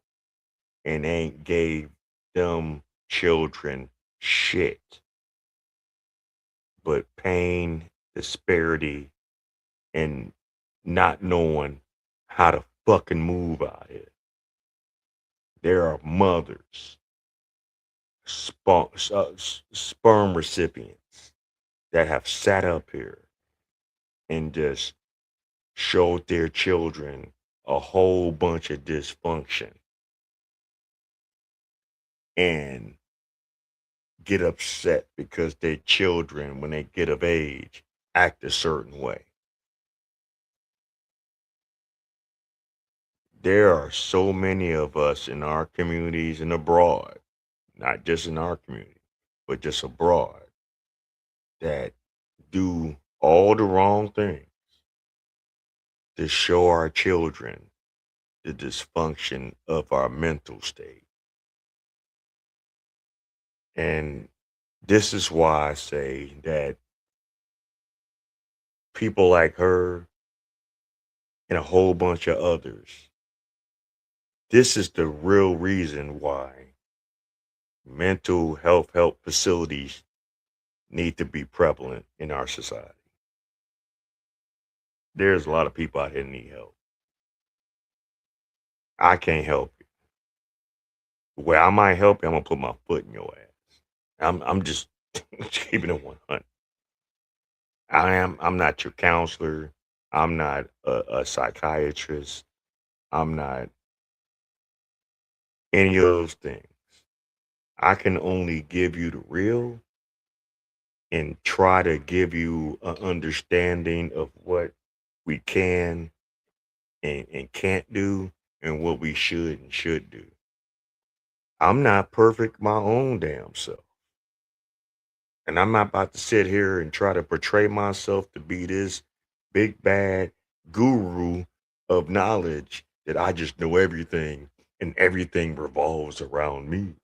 and ain't gave them children shit but pain, disparity, and not knowing how to fucking move out here. There are mothers, sperm recipients that have sat up here and just showed their children a whole bunch of dysfunction and get upset because their children, when they get of age, act a certain way. There are so many of us in our communities and abroad, not just in our community, but just abroad, that do all the wrong things to show our children the dysfunction of our mental state. And this is why I say that people like her and a whole bunch of others, this is the real reason why mental health help facilities need to be prevalent in our society. There's a lot of people out here that need help. I can't help you. Where I might help you, I'm gonna put my foot in your ass. I'm just keeping it 100. I'm not your counselor. I'm not a psychiatrist. I'm not any of those things. I can only give you the real and try to give you an understanding of what we can and can't do and what we should and should do. I'm not perfect my own damn self. And I'm not about to sit here and try to portray myself to be this big bad guru of knowledge that I just know everything and everything revolves around me.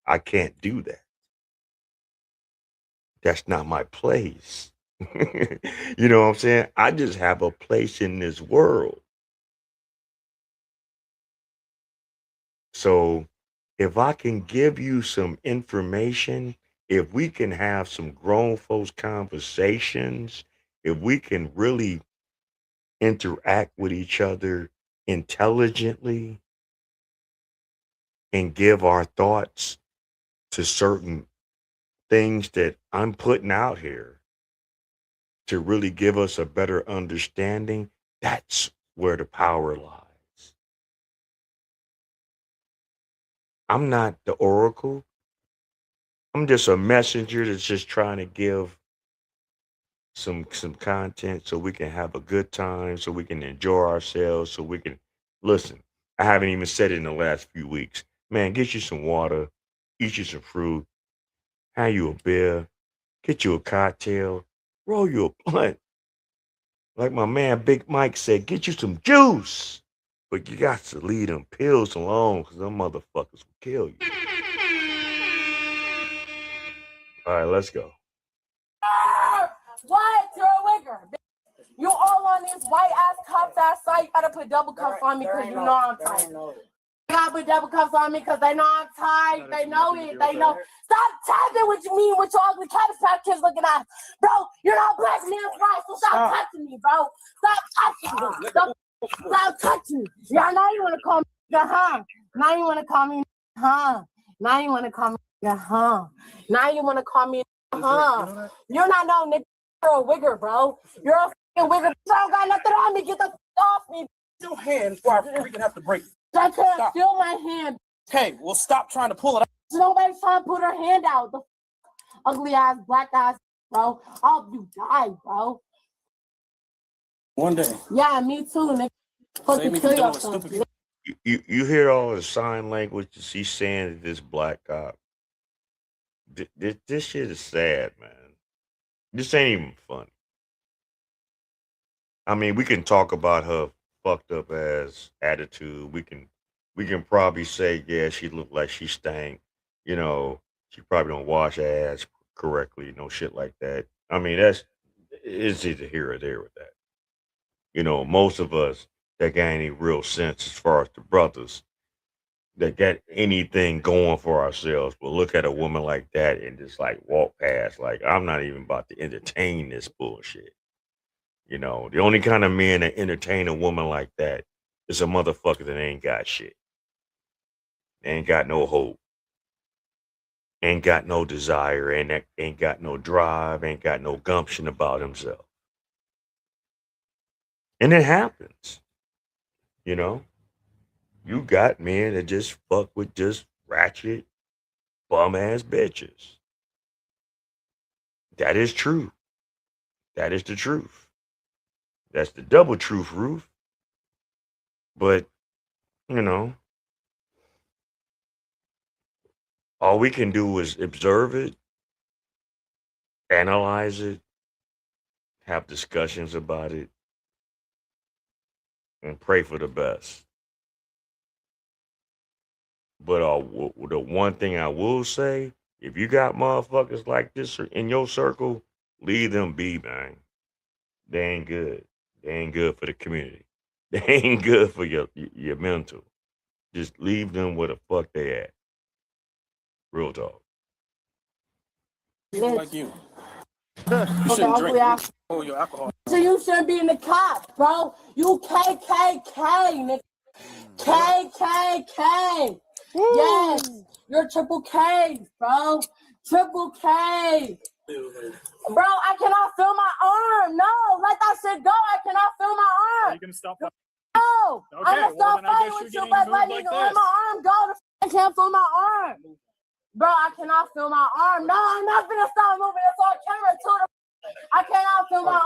I can't do that. That's not my place. You know what I'm saying? I just have a place in this world. So if I can give you some information if we can have some grown folks conversations, if we can really interact with each other intelligently and give our thoughts to certain things that I'm putting out here to really give us a better understanding, that's where the power lies. I'm not the oracle. I'm just a messenger that's just trying to give some content so we can have a good time, so we can enjoy ourselves, so we can listen. I haven't even said it in the last few weeks. Man, get you some water, eat you some fruit, have you a beer, get you a cocktail, roll you a blunt. Like my man Big Mike said, get you some juice. But you got to leave them pills alone because them motherfuckers will kill you. All right, let's go. What? You're a wigger. You all on this white ass cuffs ass site. You gotta put double cuffs on me because you know I'm tight. You gotta put double cuffs on me because they know I'm tight. They know it. They know. Stop tapping what you mean with your ugly Cabbage Patch Kids looking at. Bro, you're not black man's right, so stop touching me, bro. Stop touching me. Stop touching me. Yeah, now you want to call me huh? Now you want to call me huh? Now you want to call me huh? Now you want to call me huh? You're not no nigga. You're a wigger, bro. You're a fucking wigger. You don't got nothing on me. Get the off me. Your hand before I freaking have to break. I can't feel my hand. Okay, well stop trying to pull it out. Nobody's trying to put her hand out. The ugly ass, black ass, bro. I hope you die, bro. One day. Yeah, me too, nigga. Fucking kill yourself. You hear all the sign language she's saying to this black cop. This shit is sad, man. This ain't even funny. I mean, we can talk about her fucked up ass attitude. We can probably say, yeah, she looked like she stank. You know, she probably don't wash her ass correctly, no shit like that. I mean, it's either here or there with that. You know, most of us that got any real sense as far as the brothers that got anything going for ourselves will look at a woman like that and just like walk past. Like, I'm not even about to entertain this bullshit. You know, the only kind of men that entertain a woman like that is a motherfucker that ain't got shit. Ain't got no hope. Ain't got no desire. Ain't got no drive. Ain't got no gumption about himself. And it happens. You know? You got men that just fuck with just ratchet, bum ass bitches. That is true. That is the truth. That's the double truth, Ruth. But, you know, all we can do is observe it, analyze it, have discussions about it, and pray for the best. But the one thing I will say, if you got motherfuckers like this in your circle, leave them be, man. They ain't good. They ain't good for the community. They ain't good for your mental. Just leave them where the fuck they at. Real talk. People like you. You shouldn't drink. Oh, your alcohol. So you shouldn't be in the cops, bro. You KKK, nigga. KKK. Yes, you're triple K, bro. Triple K. Bro, I cannot feel my arm. No, let that shit go. I cannot feel my arm. Are you gonna stop that? No, Okay, I'm gonna stop well, fighting with you, but let me let my arm go. I can't feel my arm. Bro, I cannot feel my arm. No, I'm not gonna stop moving. It's on camera too. I cannot feel my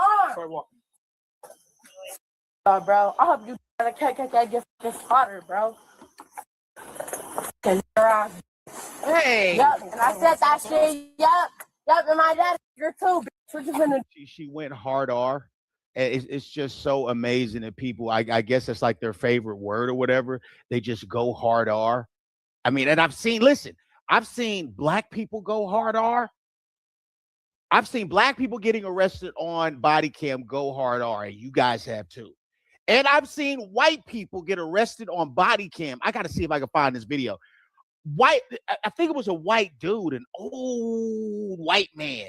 arm. Bro, I hope you the KKK gets hotter, bro. Hey. Yep, and I said that shit. Yep, and my dad, you're too. What you gonna do? She went hard R. And it's just so amazing that people, I guess it's like their favorite word or whatever. They just go hard R. I mean, and I've seen black people go hard R. I've seen black people getting arrested on body cam go hard R, and you guys have too. And I've seen white people get arrested on body cam. I got to see if I can find this video. white, I think it was a white dude, an old white man,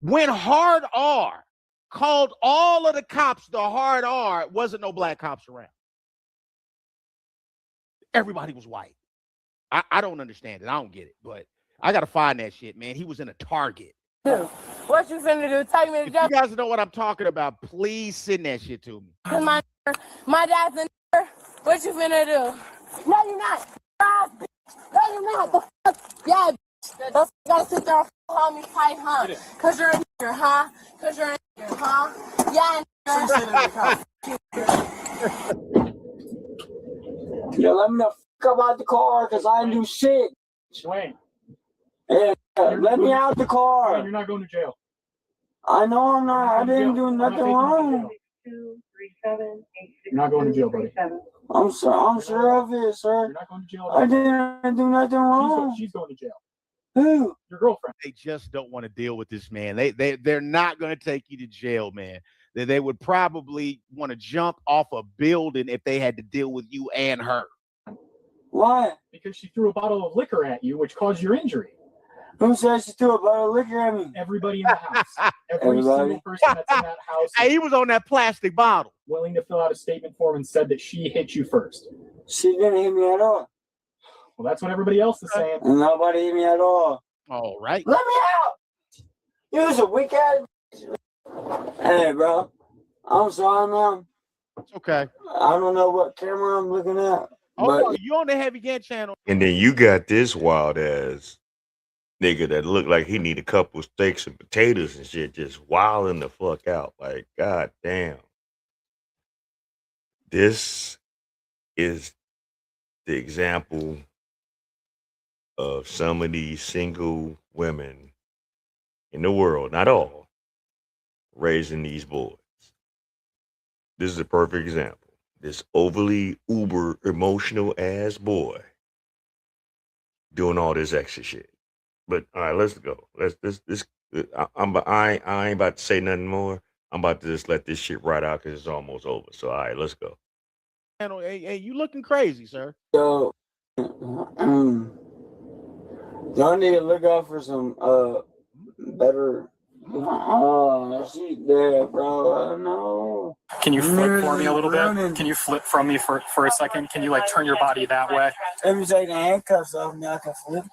went hard R, called all of the cops the hard R. Wasn't no black cops around. Everybody was white. I don't understand it. I don't get it, but I gotta find that shit, man. He was in a Target. What you finna do? Take me to If jail? you guys know what I'm talking about, please send that shit to me. Cause my dad's in there. What you finna do? No, you're not. No, you're not. The fuck? Yeah, bitch. You gotta sit there and call me tight, huh? Cause you're a nigger, huh? Cause you're a nigger, huh? Yeah, Yeah, let me the fuck about the car because I didn't do shit. Dwayne. Yeah, let me out the car. Dwayne, you're not going to jail. I know I'm not. I didn't do nothing wrong. You're not going to jail, buddy. I'm sure of it, sir. You're not going to jail. I didn't do nothing wrong. She's going to jail. Who? Your girlfriend. They just don't want to deal with this, man. They're not going to take you to jail, man. They would probably want to jump off a building if they had to deal with you and her. Why? Because she threw a bottle of liquor at you, which caused your injury. Who said she threw a bottle of liquor at me? Everybody in the house. Every single person that's in that house. Hey, he was on that plastic bottle. Willing to fill out a statement form and said that she hit you first. She didn't hit me at all. Well, that's what everybody else is saying. And nobody hit me at all. All right. Let me out! You was a weak ass. Hey, bro. I'm sorry, man. It's okay. I don't know what camera I'm looking at. Oh, you on the Heavy Gang channel. And then you got this wild ass nigga that looked like he need a couple steaks and potatoes and shit, just wilding the fuck out. Like, god damn. This is the example of some of these single women in the world, not all, raising these boys. This is a perfect example. This overly uber emotional ass boy doing all this extra shit. But all right, let's go. I ain't about to say nothing more. I'm about to just let this shit ride out because it's almost over. So all right, let's go. Hey, you looking crazy, sir. So, y'all need to look out for some better. Oh, she dead, bro. No. Can you flip for me a little bit? Can you flip from me for a second? Can you like turn your body that way? Let me take the handcuffs off me. I can flip.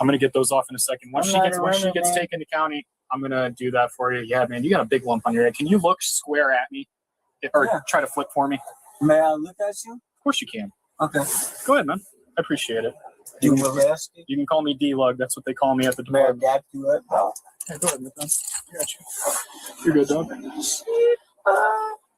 I'm gonna get those off in a second. Once she gets taken to county, I'm gonna do that for you. Yeah, man, you got a big lump on your head. Can you look square at me, or try to flip for me? May I look at you? Of course you can. Okay. Go ahead, man. I appreciate it. You can call me D-Lug. That's what they call me at the May I department. adapt you up, bro? Yeah, go ahead, man. I got you. You're good, dog.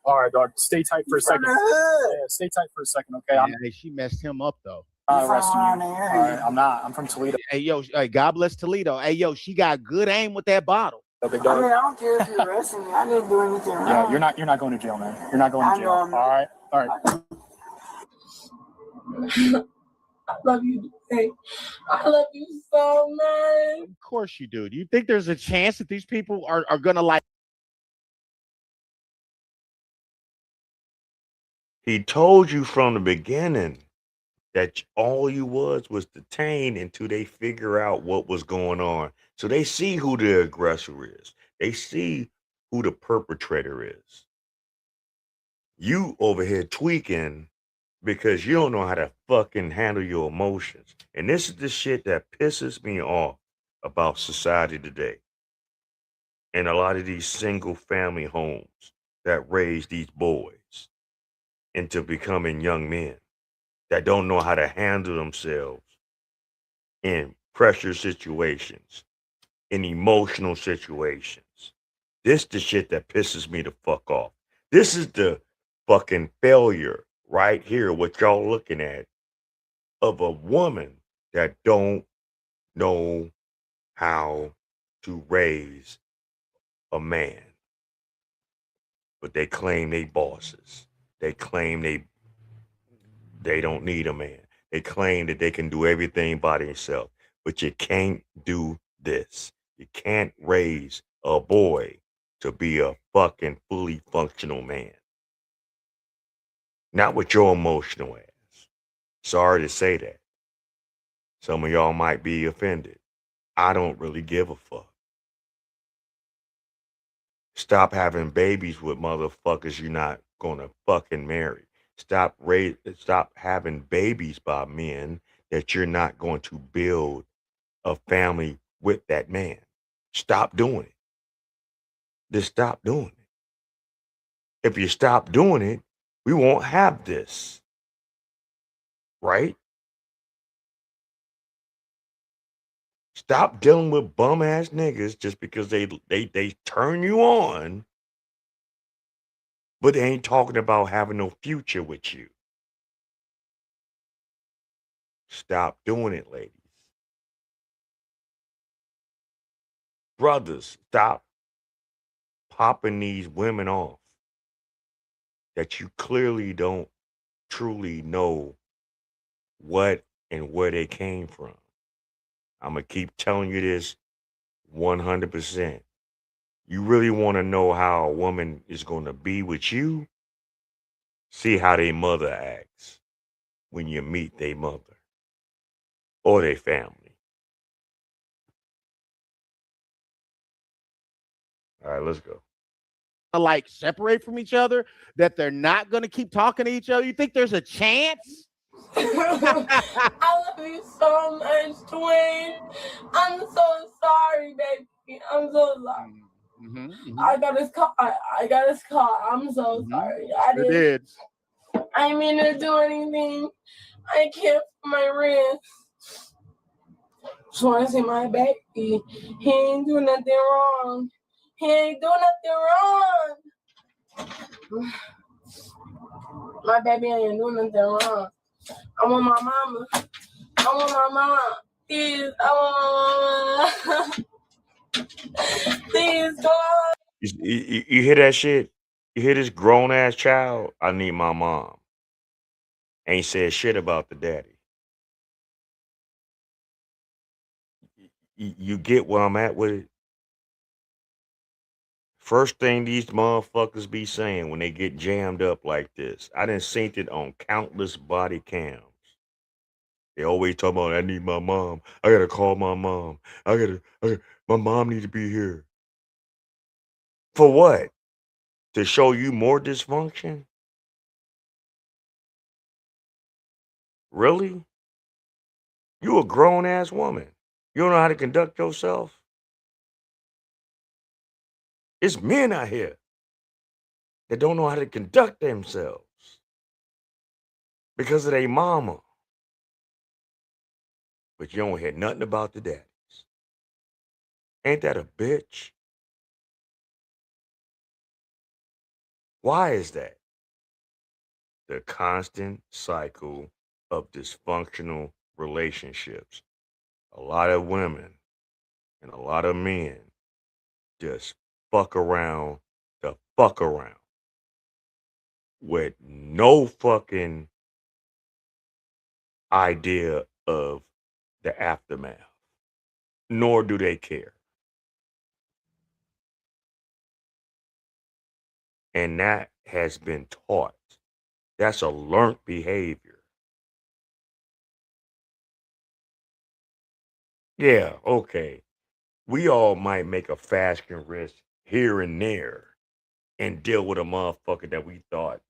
All right, dog. Stay tight for a second. Yeah, stay tight for a second, okay? Hey, she messed him up though. I'm arresting you. All right, I'm not. I'm from Toledo. Hey, yo, hey, God bless Toledo. Hey, yo, she got good aim with that bottle. I mean, I don't care if you're arresting me. I didn't do anything wrong. Yeah, you're not going to jail, man. You're not going to jail. All right. I love you. Hey, I love you so much. Of course you do. Do you think there's a chance that these people are gonna like? He told you from the beginning that all you was detained until they figure out what was going on. So they see who the aggressor is. They see who the perpetrator is. You over here tweaking because you don't know how to fucking handle your emotions. And this is the shit that pisses me off about society today. And a lot of these single family homes that raise these boys into becoming young men that don't know how to handle themselves in pressure situations, in emotional situations. This the shit that pisses me the fuck off. This is the fucking failure right here, what y'all looking at, of a woman that don't know how to raise a man. But they claim they bosses. They claim they don't need a man. They claim that they can do everything by themselves. But you can't do this. You can't raise a boy to be a fucking fully functional man. Not with your emotional ass. Sorry to say that. Some of y'all might be offended. I don't really give a fuck. Stop having babies with motherfuckers you're not gonna fucking marry. Stop having babies by men that you're not going to build a family with that man. Stop doing it. Just stop doing it. If you stop doing it, we won't have this. Right? Stop dealing with bum ass niggas just because they turn you on, but they ain't talking about having no future with you. Stop doing it, ladies. Brothers, stop popping these women off that you clearly don't truly know what and where they came from. I'm going to keep telling you this 100%. You really want to know how a woman is going to be with you? See how their mother acts when you meet their mother or their family. All right, let's go. Like separate from each other, that they're not going to keep talking to each other? You think there's a chance? I love you so much, twin. I'm so sorry, baby. I'm so sorry. I got his car. I got his car. I'm so sorry. I didn't mean to do anything. I can't for my wrist. Just want to see my baby. He ain't do nothing wrong. He ain't do nothing wrong. My baby ain't do nothing wrong. I want my mama. I want my mama. Please, I want my mama. Please, God. You hear that shit? You hear this grown ass child? I need my mom. Ain't said shit about the daddy. You get where I'm at with it? First thing these motherfuckers be saying when they get jammed up like this. I done seen it on countless body cams. They always talk about, I need my mom. I gotta call my mom. My mom need to be here. For what? To show you more dysfunction? Really? You a grown ass woman. You don't know how to conduct yourself? It's men out here that don't know how to conduct themselves because of their mama. But you don't hear nothing about the daddies. Ain't that a bitch? Why is that? The constant cycle of dysfunctional relationships. A lot of women and a lot of men just fuck around to fuck around with no fucking idea of the aftermath, nor do they care. And that has been taught. That's a learned behavior. Yeah, okay. We all might make a fashion risk here and there and deal with a motherfucker that we thought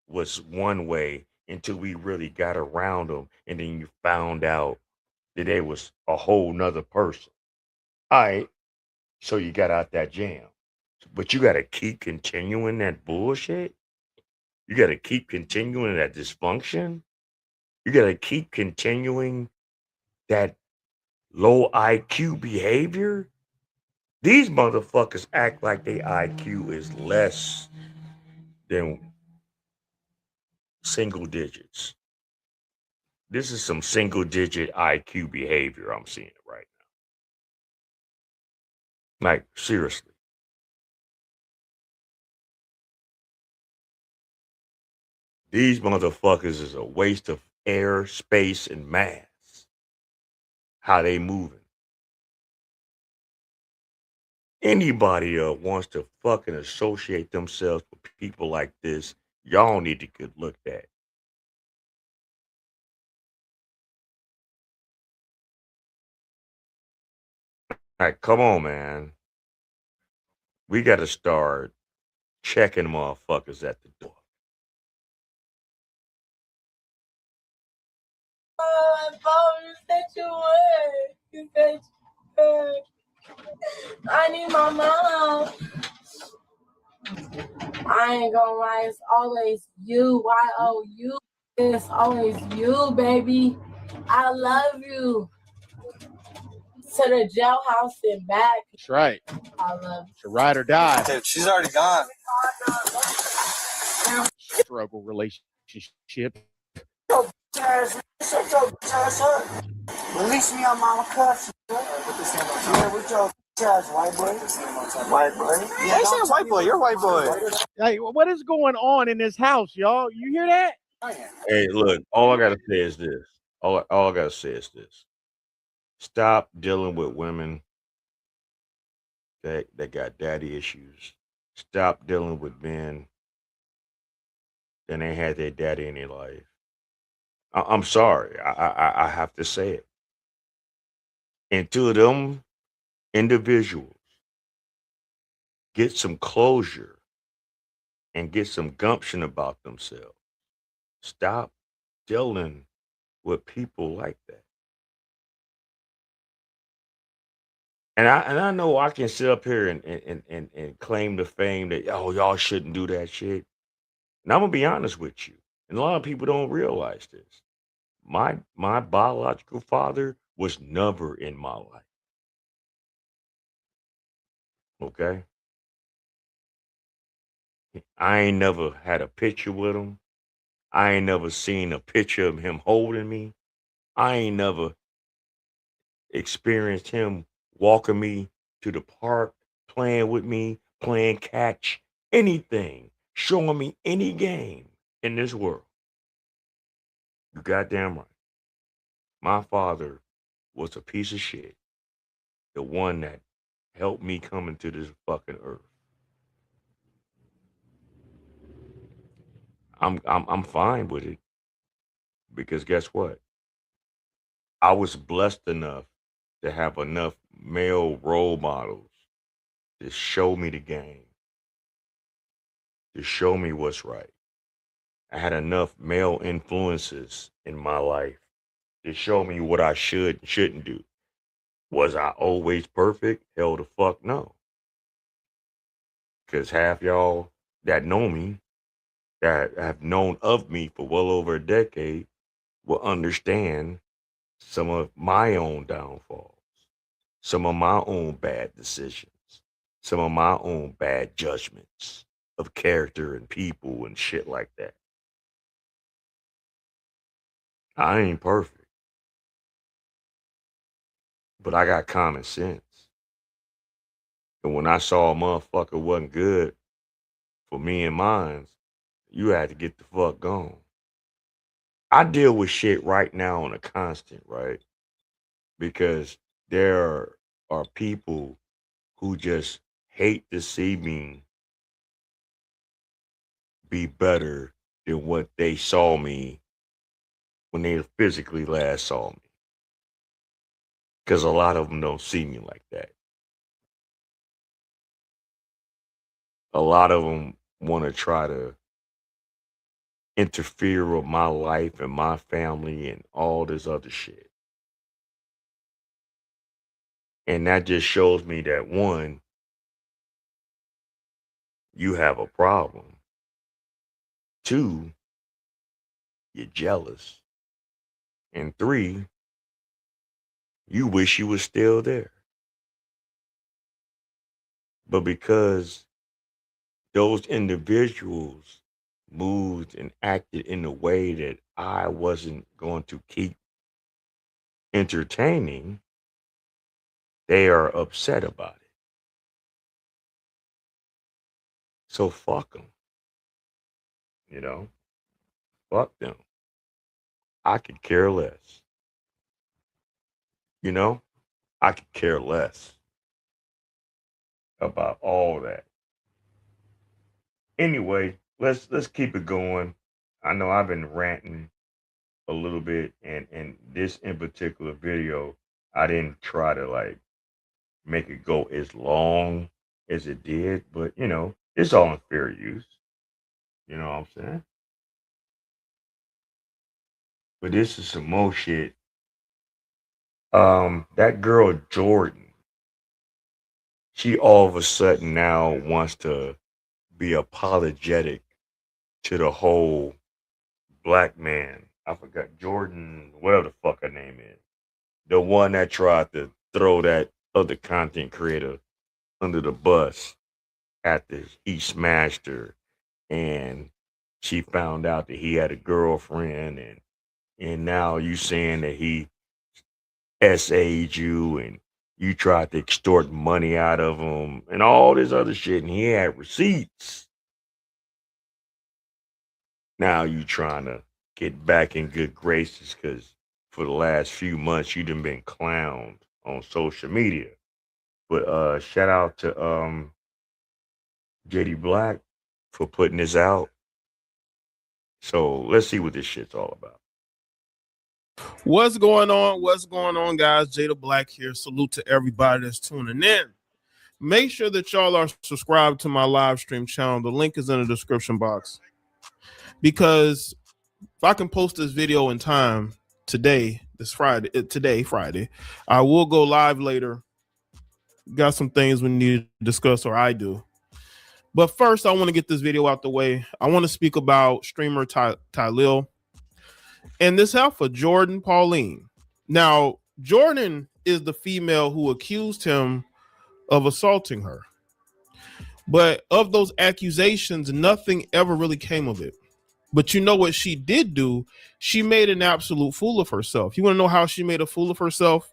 was one way until we really got around them and then you found out that they was a whole nother person. All right, so you got out that jam. But you got to keep continuing that bullshit. You got to keep continuing that dysfunction. You got to keep continuing that low IQ behavior. These motherfuckers act like their IQ is less than single digits. This is some single digit IQ behavior I'm seeing right now. Like, seriously. These motherfuckers is a waste of air, space, and mass. How they moving. Anybody wants to fucking associate themselves with people like this, y'all need to get looked at. Like, come on, man. We got to start checking motherfuckers at the door. You said you would. You said you would. I need my mom. I ain't gonna lie, it's always you. Y-O-U. It's always you, baby. I love you. To the jailhouse and back. That's right. I love you. To ride or die. Dude, she's already gone. Struggle relationship. Release me on mama cuss. Yeah, with your ass, white boy. White boy. Yeah, say white boy. You're a white boy. Hey, what is going on in this house, y'all? You hear that? Hey, look, all I got to say is this. All I got to say is this. Stop dealing with women that got daddy issues. Stop dealing with men that ain't had their daddy in their life. I'm sorry. I have to say it. And two of them individuals get some closure and get some gumption about themselves. Stop dealing with people like that. And I know I can sit up here and claim the fame that y'all shouldn't do that shit. And I'm gonna be honest with you. And a lot of people don't realize this. My biological father was never in my life. Okay? I ain't never had a picture with him. I ain't never seen a picture of him holding me. I ain't never experienced him walking me to the park, playing with me, playing catch, anything, showing me any game in this world. You goddamn right. My father was a piece of shit. The one that helped me come into this fucking earth. I'm fine with it because guess what? I was blessed enough to have enough male role models to show me the game, to show me what's right. I had enough male influences in my life to show me what I should and shouldn't do. Was I always perfect? Hell the fuck no. Because half y'all that know me, that have known of me for well over a decade, will understand some of my own downfalls, some of my own bad decisions, some of my own bad judgments of character and people and shit like that. I ain't perfect, but I got common sense. And when I saw a motherfucker wasn't good for me and mine, you had to get the fuck gone. I deal with shit right now on a constant, right? Because there are people who just hate to see me be better than what they saw me when they physically last saw me. Because a lot of them don't see me like that. A lot of them want to try to interfere with my life and my family and all this other shit. And that just shows me that one, you have a problem. Two, you're jealous. And three, you wish you was still there. But because those individuals moved and acted in a way that I wasn't going to keep entertaining, they are upset about it. So fuck them. You know, fuck them. I could care less. You know, I could care less about all that. Anyway, let's keep it going. I know I've been ranting a little bit, and this in particular video, I didn't try to like make it go as long as it did, but you know, it's all in fair use. You know what I'm saying? But this is some more shit. That girl Jordan, she all of a sudden now wants to be apologetic to the whole black man. I forgot Jordan, whatever the fuck her name is. The one that tried to throw that other content creator under the bus after he smashed her, and she found out that he had a girlfriend, and now you saying that he SA'd you and you tried to extort money out of him and all this other shit, and he had receipts. Now you trying to get back in good graces because for the last few months you done been clowned on social media. But shout out to JD Black for putting this out. So let's see what this shit's all about. What's going on? What's going on, guys? Jada Black here. Salute to everybody that's tuning in. Make sure that y'all are subscribed to my live stream channel. The link is in the description box. Because if I can post this video in time today, Friday, I will go live later. Got some things we need to discuss, or I do. But first, I want to get this video out the way. I want to speak about streamer Tylil and this heifer, Jordan Pauline. Now, Jordan is the female who accused him of assaulting her. But of those accusations, nothing ever really came of it. But you know what she did do? She made an absolute fool of herself. You want to know how she made a fool of herself?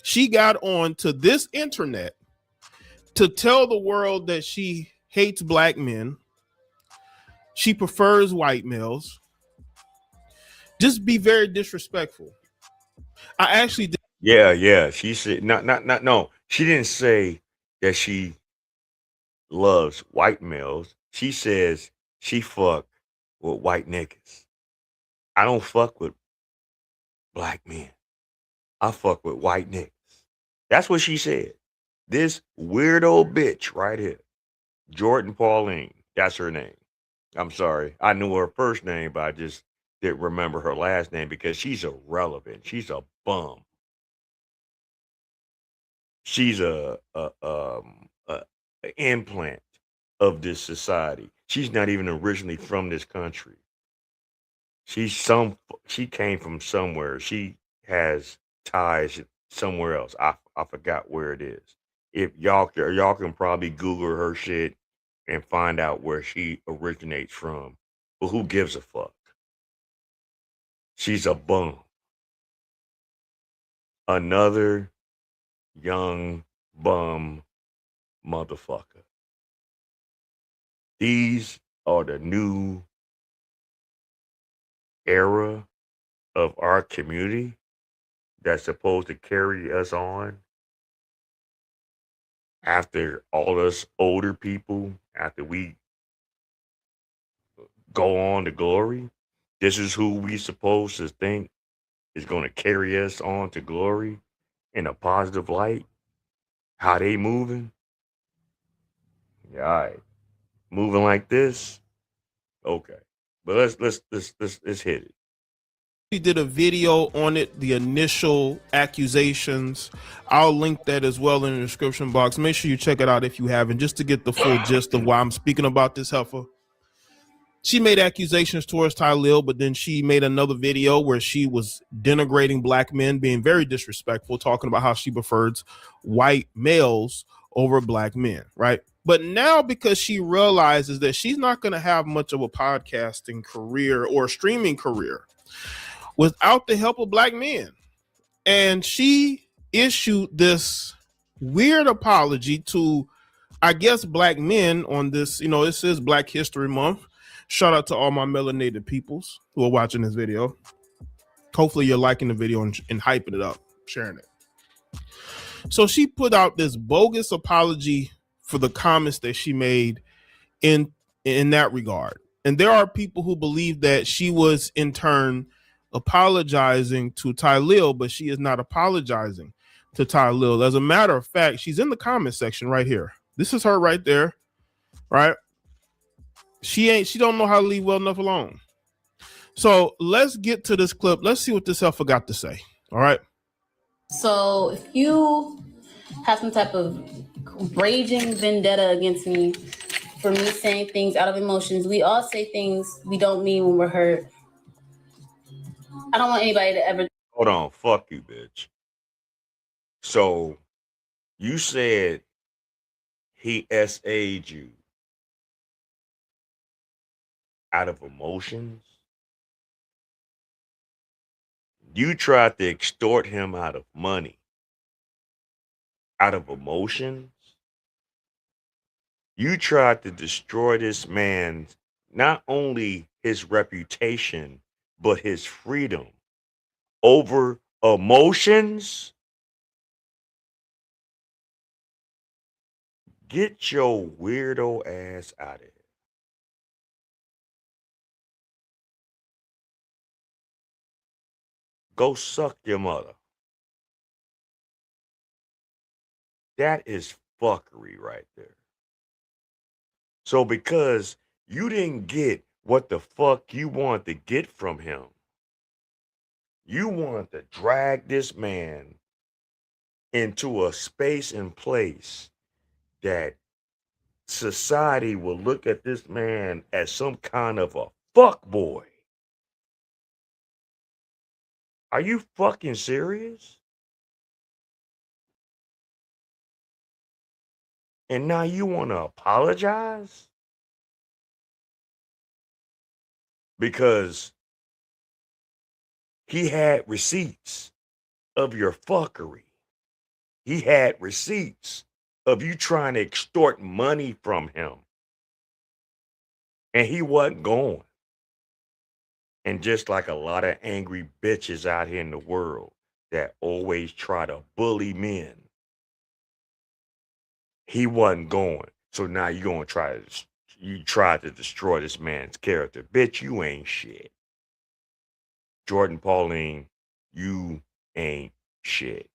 She got on to this internet to tell the world that she hates black men. She prefers white males. Just be very disrespectful. I actually did. Yeah. She said no. She didn't say that she loves white males. She says she fuck with white niggas. I don't fuck with black men. I fuck with white niggas. That's what she said. This weirdo bitch right here, Jordan Pauline. That's her name. I'm sorry. I knew her first name, but I just didn't remember her last name because she's irrelevant. She's a bum. She's a implant of this society. She's not even originally from this country. She came from somewhere. She has ties somewhere else. I forgot where it is. If y'all can probably Google her shit and find out where she originates from. But who gives a fuck? She's a bum. Another young bum motherfucker. These are the new era of our community that's supposed to carry us on after all us older people, after we go on to glory. This is who we supposed to think is going to carry us on to glory in a positive light. How they moving? Yeah, all right. Moving like this? Okay. But let's hit it. He did a video on it, the initial accusations. I'll link that as well in the description box. Make sure you check it out if you haven't, just to get the full gist of why I'm speaking about this heifer. She made accusations towards Tylil, but then she made another video where she was denigrating black men, being very disrespectful, talking about how she prefers white males over black men, right? But now, because she realizes that she's not going to have much of a podcasting career or streaming career without the help of black men, and she issued this weird apology to, I guess, black men on this. You know, it says Black History Month. Shout out to all my melanated peoples who are watching this video. Hopefully you're liking the video and hyping it up, sharing it. So she put out this bogus apology for the comments that she made in that regard. And there are people who believe that she was in turn apologizing to Tylil, but she is not apologizing. to Ty Lil. As a matter of fact, she's in the comment section right here. This is her right there, right? She don't know how to leave well enough alone. So let's get to this clip. Let's see what this heifer got to say. All right. So if you have some type of raging vendetta against me for me saying things out of emotions, we all say things we don't mean when we're hurt. I don't want anybody to ever. Hold on. Fuck you, bitch. So you said he SA'd you out of emotions? You tried to extort him out of money, out of emotions? You tried to destroy this man's, not only his reputation, but his freedom over emotions? Get your weirdo ass out of here. Go suck your mother. That is fuckery right there. So because you didn't get what the fuck you wanted to get from him, you wanted to drag this man into a space and place that society will look at this man as some kind of a fuck boy. Are you fucking serious? And now you want to apologize? Because he had receipts of your fuckery. He had receipts of you trying to extort money from him. And he wasn't going. And just like a lot of angry bitches out here in the world that always try to bully men, he wasn't going. So now you're going to try to destroy this man's character. Bitch, you ain't shit. Jordan Pauline, you ain't shit.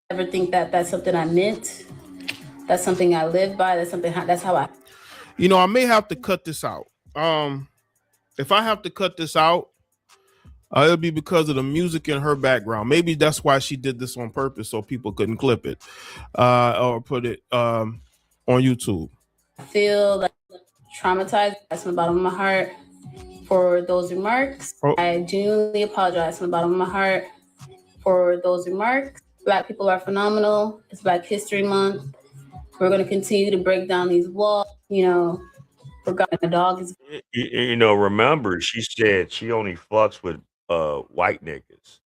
Ever think that that's something I meant? That's something I live by. That's how I. You know, I may have to cut this out. If I have to cut this out, it'll be because of the music in her background. Maybe that's why she did this on purpose, so people couldn't clip it or put it on YouTube. I feel like traumatized. That's from the bottom of my heart for those remarks. I genuinely apologize from the bottom of my heart for those remarks. Black people are phenomenal. It's Black History Month. We're going to continue to break down these walls. You know, forgotten the dog is. You know, remember, she said she only fucks with white niggas.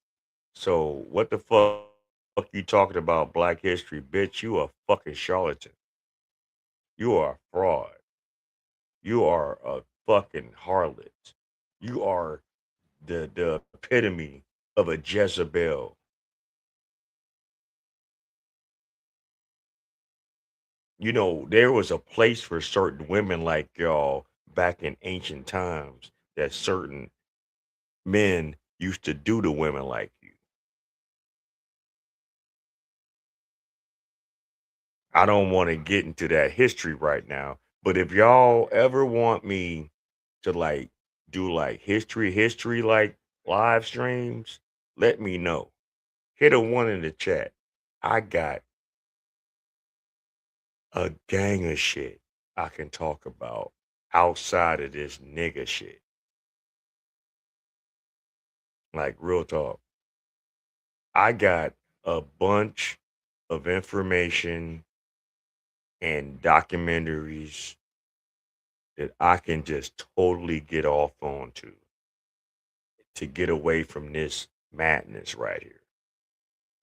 So what the fuck you talking about Black history, bitch? You a fucking charlatan. You are a fraud. You are a fucking harlot. You are the epitome of a Jezebel. You know, there was a place for certain women like y'all back in ancient times that certain men used to do to women like you. I don't want to get into that history right now, but if y'all ever want me to like do like history like live streams, let me know. Hit a one in the chat. I got a gang of shit I can talk about outside of this nigga shit. Like real talk. I got a bunch of information and documentaries that I can just totally get off onto to get away from this madness right here.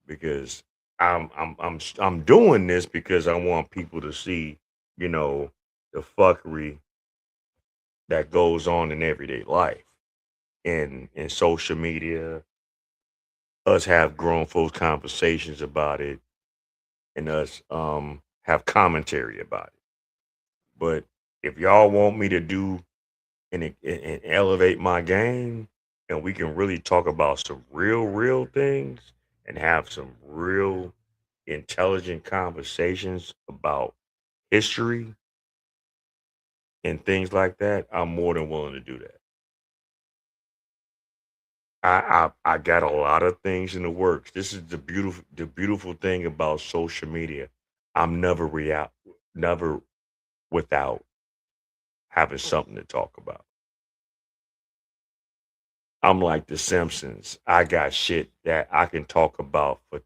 Because I'm doing this because I want people to see, you know, the fuckery that goes on in everyday life and in social media, us have grown folks conversations about it and us have commentary about it. But if y'all want me to do and elevate my game and we can really talk about some real things, and have some real intelligent conversations about history and things like that, I'm more than willing to do that. I got a lot of things in the works. This is the beautiful thing about social media. I'm never without having something to talk about. I'm like the Simpsons. I got shit that I can talk about for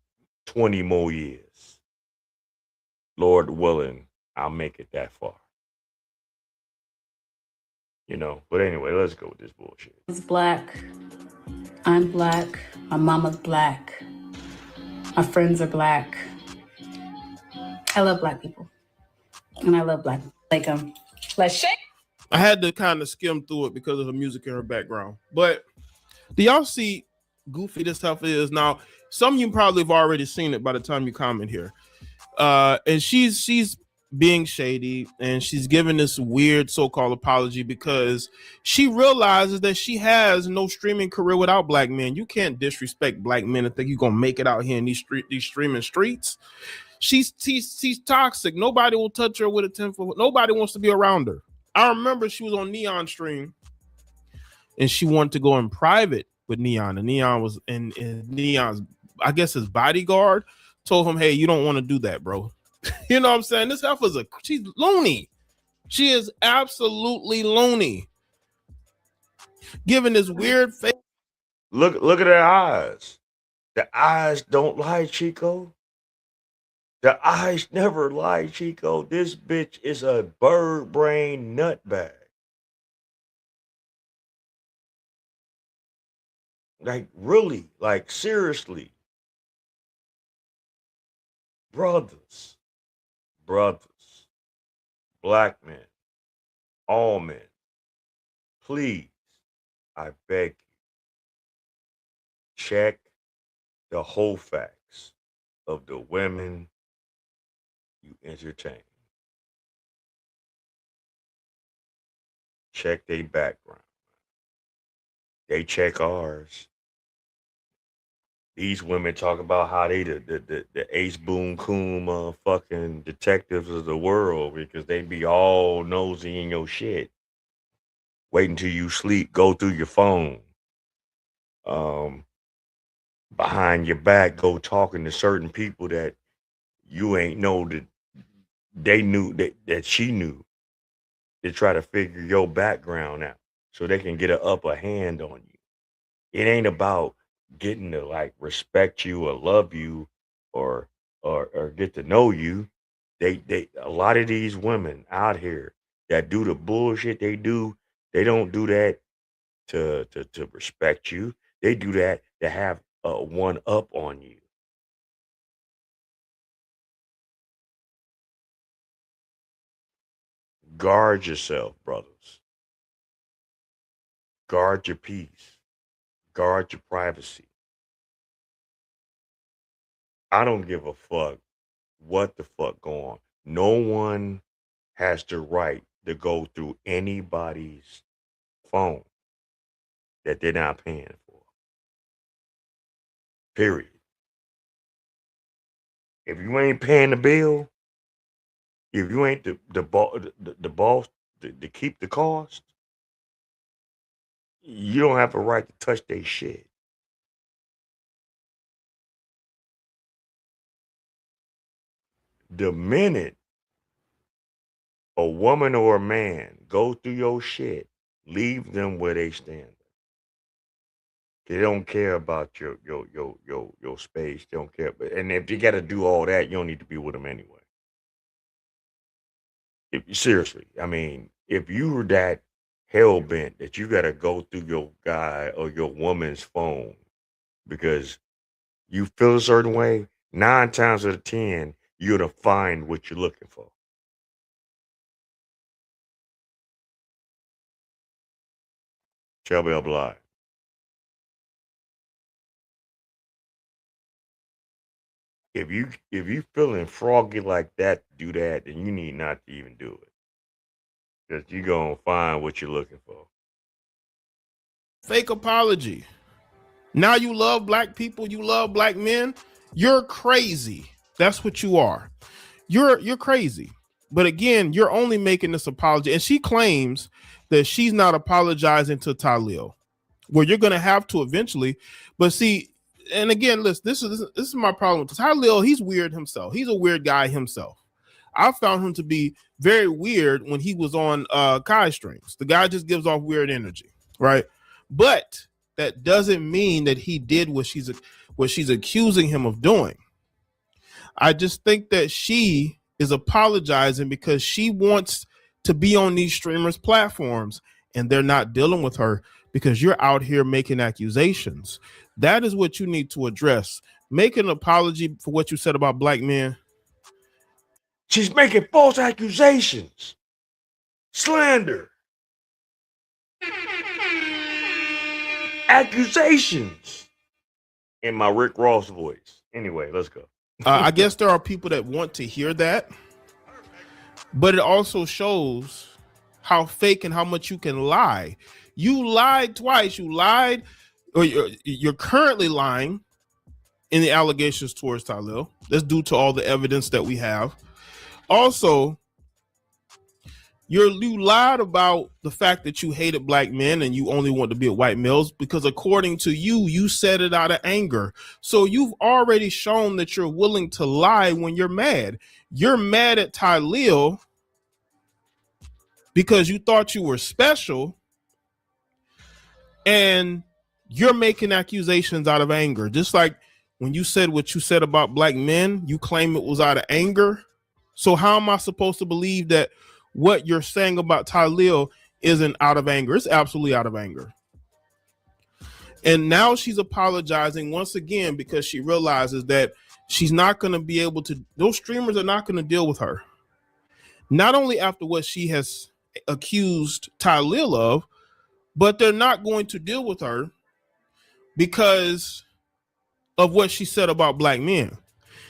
20 more years. Lord willing, I'll make it that far. You know, but anyway, let's go with this bullshit. He's black. I'm black. My mama's black. My friends are black. I love black people. And I love black people. Like, let's shake. I had to kind of skim through it because of the music in her background. But do y'all see goofy this stuff is? Now, some of you probably have already seen it by the time you comment here. And she's being shady, and she's giving this weird so-called apology because she realizes that she has no streaming career without black men. You can't disrespect black men and think you're gonna make it out here in these streaming streets. She's toxic. Nobody will touch her with a 10-foot. Nobody wants to be around her. I remember she was on Neon stream, and she wanted to go in private with Neon, and Neon was in Neon's, I guess, his bodyguard told him, "Hey, you don't want to do that, bro." You know what I'm saying? This heifer's she's loony. She is absolutely loony. Giving this weird face. Look at her eyes. The eyes don't lie, Chico. The eyes never lie, Chico. This bitch is a bird brain nutbag. Like, really, like, seriously. Brothers, black men, all men, please, I beg you, check the whole facts of the women you entertain. Check their background. They check ours. These women talk about how they the ace boom coon fucking detectives of the world because they be all nosy in your shit. Wait until you sleep, go through your phone. Behind your back, go talking to certain people that you ain't know that they knew that she knew, to try to figure your background out so they can get an upper hand on you. It ain't about getting to like respect you or love you or get to know you. They a lot of these women out here that do the bullshit they do, they don't do that to respect you. They do that to have a one up on you. Guard yourself, brothers. Guard your peace. Guard your privacy. I don't give a fuck what the fuck going on. No one has the right to go through anybody's phone that they're not paying for. Period. If you ain't paying the bill, if you ain't the boss to keep the cost, you don't have a right to touch their shit. The minute a woman or a man go through your shit, leave them where they stand. They don't care about your space. They don't care. And if you got to do all that, you don't need to be with them anyway. Seriously, I mean, if you were that hell bent that you got to go through your guy or your woman's phone because you feel a certain way, 9 times out of 10, you're to find what you're looking for. Shelby Obliged. If you feeling froggy like that, do that, then you need not to even do it. Because you're gonna find what you're looking for. Fake apology. Now you love black people, you love black men. You're crazy. That's what you are. You're crazy. But again, you're only making this apology. And she claims that she's not apologizing to Talil. Well, you're gonna have to eventually. But see, and again, listen, this is my problem. Talil, he's weird himself. He's a weird guy himself. I found him to be very weird when he was on Kai Strings. The guy just gives off weird energy, right? But that doesn't mean that he did what she's accusing him of doing. I just think that she is apologizing because she wants to be on these streamers' platforms and they're not dealing with her because you're out here making accusations. That is what you need to address. Make an apology for what you said about black men. She's making false accusations, slander, accusations in my Rick Ross voice. Anyway, let's go. I guess there are people that want to hear that, but it also shows how fake and how much you can lie. You lied twice. You lied, or you're currently lying in the allegations towards Talil. That's due to all the evidence that we have. Also, you lied about the fact that you hated black men and you only want to be with white males because according to you, you said it out of anger. So you've already shown that you're willing to lie when you're mad. You're mad at Talil because you thought you were special and you're making accusations out of anger. Just like when you said what you said about black men, you claim it was out of anger. So how am I supposed to believe that what you're saying about Talil isn't out of anger? It's absolutely out of anger. And now she's apologizing once again because she realizes that she's not going to be able to, those streamers are not going to deal with her. Not only after what she has accused Talil of, but they're not going to deal with her because of what she said about black men.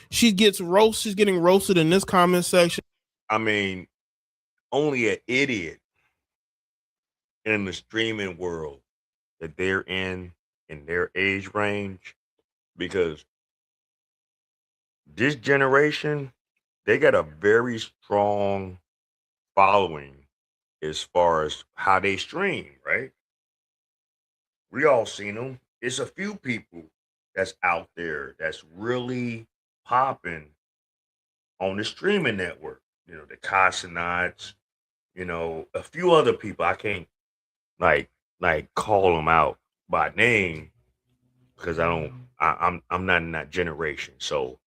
She's getting roasted in this comment section. I mean, only an idiot in the streaming world that they're in their age range, because this generation, they got a very strong following as far as how they stream, right? We all seen them. It's a few people that's out there that's really popping on the streaming network. You know, the Casanats, you know, a few other people. I can't like call them out by name because I'm not in that generation. So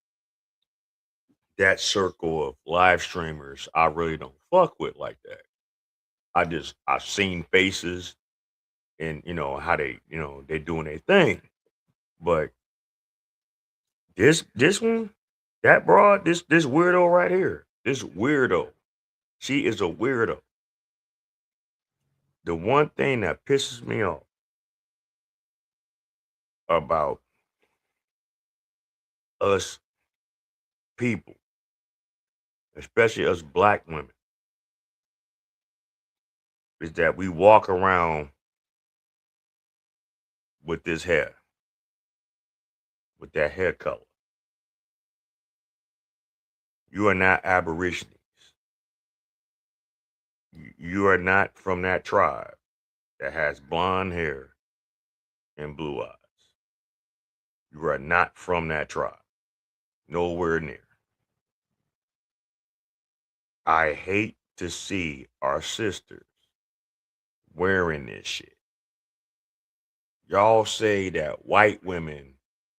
that circle of live streamers I really don't fuck with like that. I've seen faces and you know how they, you know, they're doing their thing. But this one, that broad, this weirdo right here, this weirdo, she is a weirdo. The one thing that pisses me off about us people, especially us black women, is that we walk around with this hair, with that hair color. You are not aborigines. You are not from that tribe that has blonde hair and blue eyes. You are not from that tribe. Nowhere near. I hate to see our sisters wearing this shit. Y'all say that white women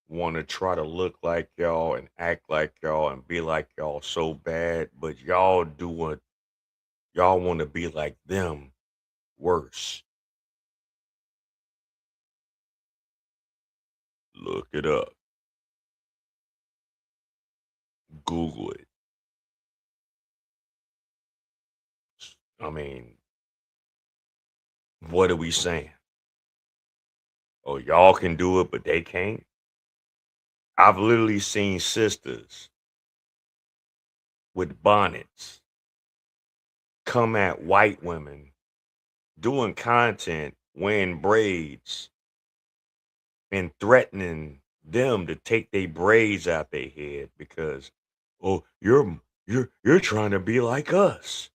want to try to look like y'all and act like y'all and be like y'all so bad, but y'all want to be like them worse. Look it up. Google it. I mean, what are we saying? Oh, y'all can do it, but they can't? I've literally seen sisters with bonnets come at white women doing content, wearing braids, and threatening them to take their braids out their head because, oh, you're trying to be like us.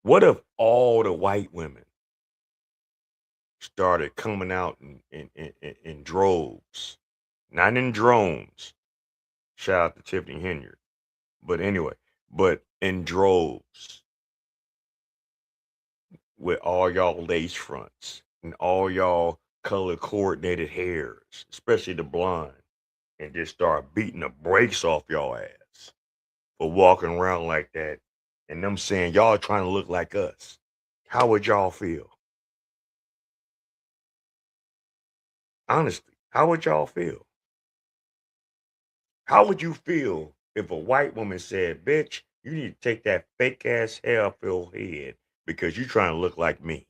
What if all the white women started coming out in droves, not in drones? Shout out to Tiffany Henyard. But anyway, but in droves with all y'all lace fronts and all y'all color coordinated hairs, especially the blonde, and just start beating the brakes off y'all ass for walking around like that, and them saying y'all trying to look like us. How would y'all feel? Honestly, how would y'all feel? How would you feel if a white woman said, bitch, you need to take that fake ass hair off your head because you trying to look like me?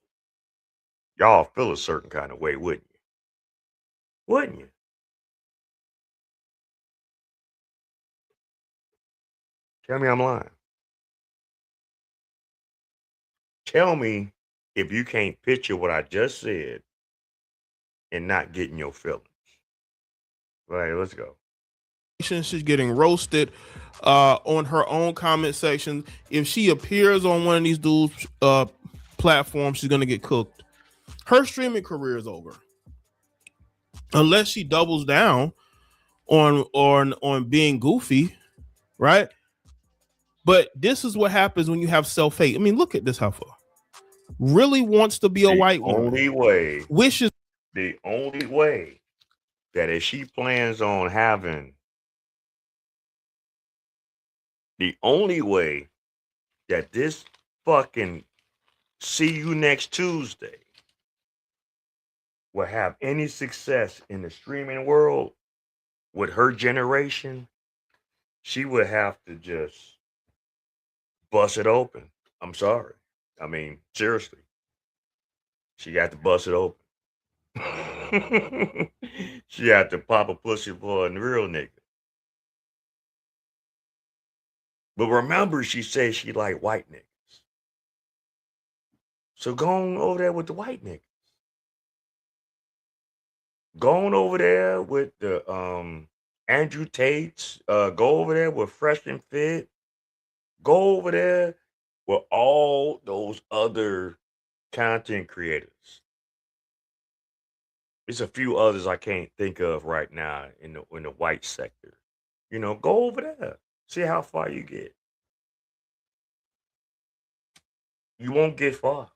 Y'all feel a certain kind of way, wouldn't you? Wouldn't you? Tell me I'm lying. Tell me if you can't picture what I just said and not getting your feelings. Right, let's go. She's getting roasted on her own comment section. If she appears on one of these dudes' platforms, she's gonna get cooked. Her streaming career is over unless she doubles down on being goofy, right? But this is what happens when you have self-hate. I mean, look at this heifer. Really wants to be a white woman. The only way that if she plans on having, the only way that this fucking see you next Tuesday will have any success in the streaming world with her generation, she would have to just bust it open. I'm sorry. I mean, seriously. She got to bust it open. She had to pop a pussy for a real nigga. But remember, she said she like white niggas. So go on over there with the white niggas. Go on over there with the Andrew Tates. Go over there with Fresh and Fit. Go over there with all those other content creators. There's a few others I can't think of right now in the white sector. You know, go over there. See how far you get. You won't get far.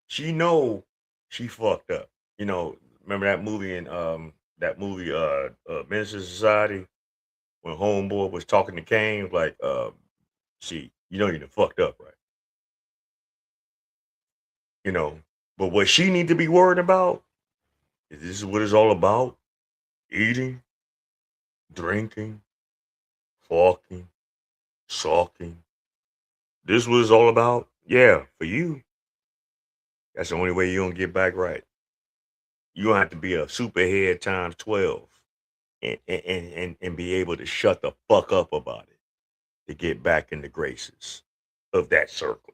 She know she fucked up. You know, remember that movie in Minister Society when Homeboy was talking to Kane, like, see, you know you done fucked up, right? You know, but what she need to be worried about is this is what it's all about. Eating, drinking, fucking, sulking. This was all about, yeah, for you. That's the only way you're gonna get back right. You gonna have to be a superhead times 12 and be able to shut the fuck up about it to get back in the graces of that circle.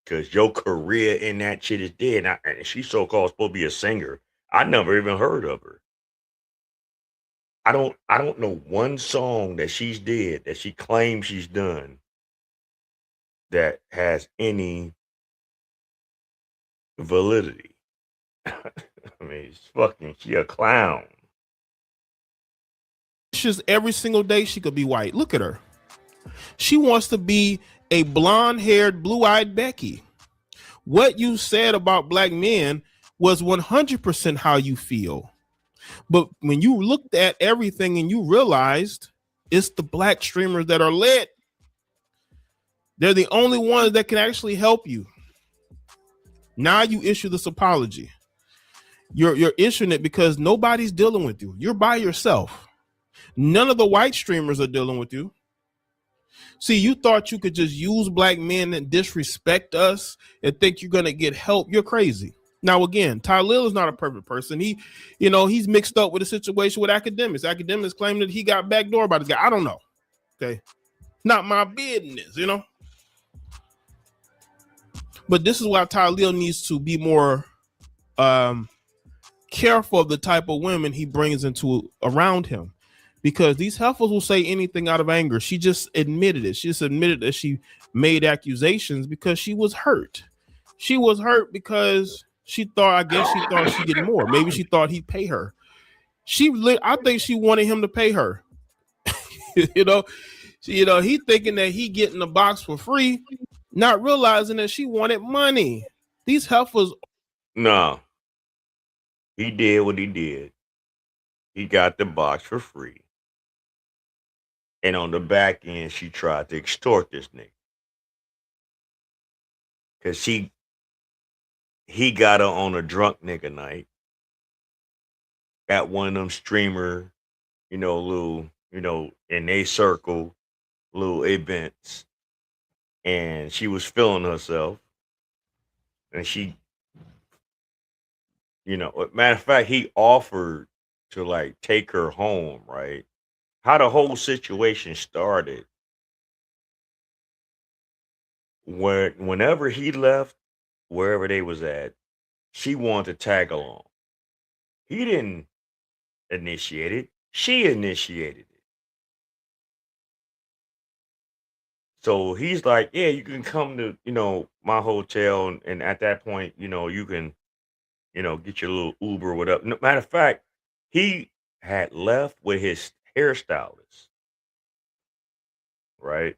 Cause your career in that shit is dead. And she's so-called supposed to be a singer. I never even heard of her. I don't know one song that she's did that she claims she's done that has any validity. I mean, she a clown. Just every single day she could be white. Look at her. She wants to be a blonde-haired, blue-eyed Becky. What you said about black men was 100% how you feel. But when you looked at everything and you realized it's the black streamers that are lit, they're the only ones that can actually help you. Now you issue this apology. You're issuing it because nobody's dealing with you. You're by yourself. None of the white streamers are dealing with you. See, you thought you could just use black men and disrespect us and think you're going to get help. You're crazy. Now, again, Tylil is not a perfect person. He's mixed up with a situation with academics. Academics claim that he got backdoored by this guy. I don't know. Okay. Not my business, But this is why Talil needs to be more careful of the type of women he brings into around him, because these heifers will say anything out of anger. She just admitted it. She just admitted that she made accusations because she was hurt. She was hurt because she thought she'd get more. Maybe she thought he'd pay her. I think she wanted him to pay her. He thinking that he getting the box for free, not realizing that she wanted money. These heifers. No, he did what he did. He got the box for free. And on the back end, she tried to extort this nigga. Because he got her on a drunk nigga night at one of them streamer, little, in they circle, little events. And she was feeling herself. And she, matter of fact, he offered to like take her home, right? How the whole situation started. Whenever he left, wherever they was at, she wanted to tag along. He didn't initiate it. She initiated it. So he's like, yeah, you can come to, my hotel. And at that point, you can, get your little Uber or whatever. No, matter of fact, he had left with his hairstylist, right?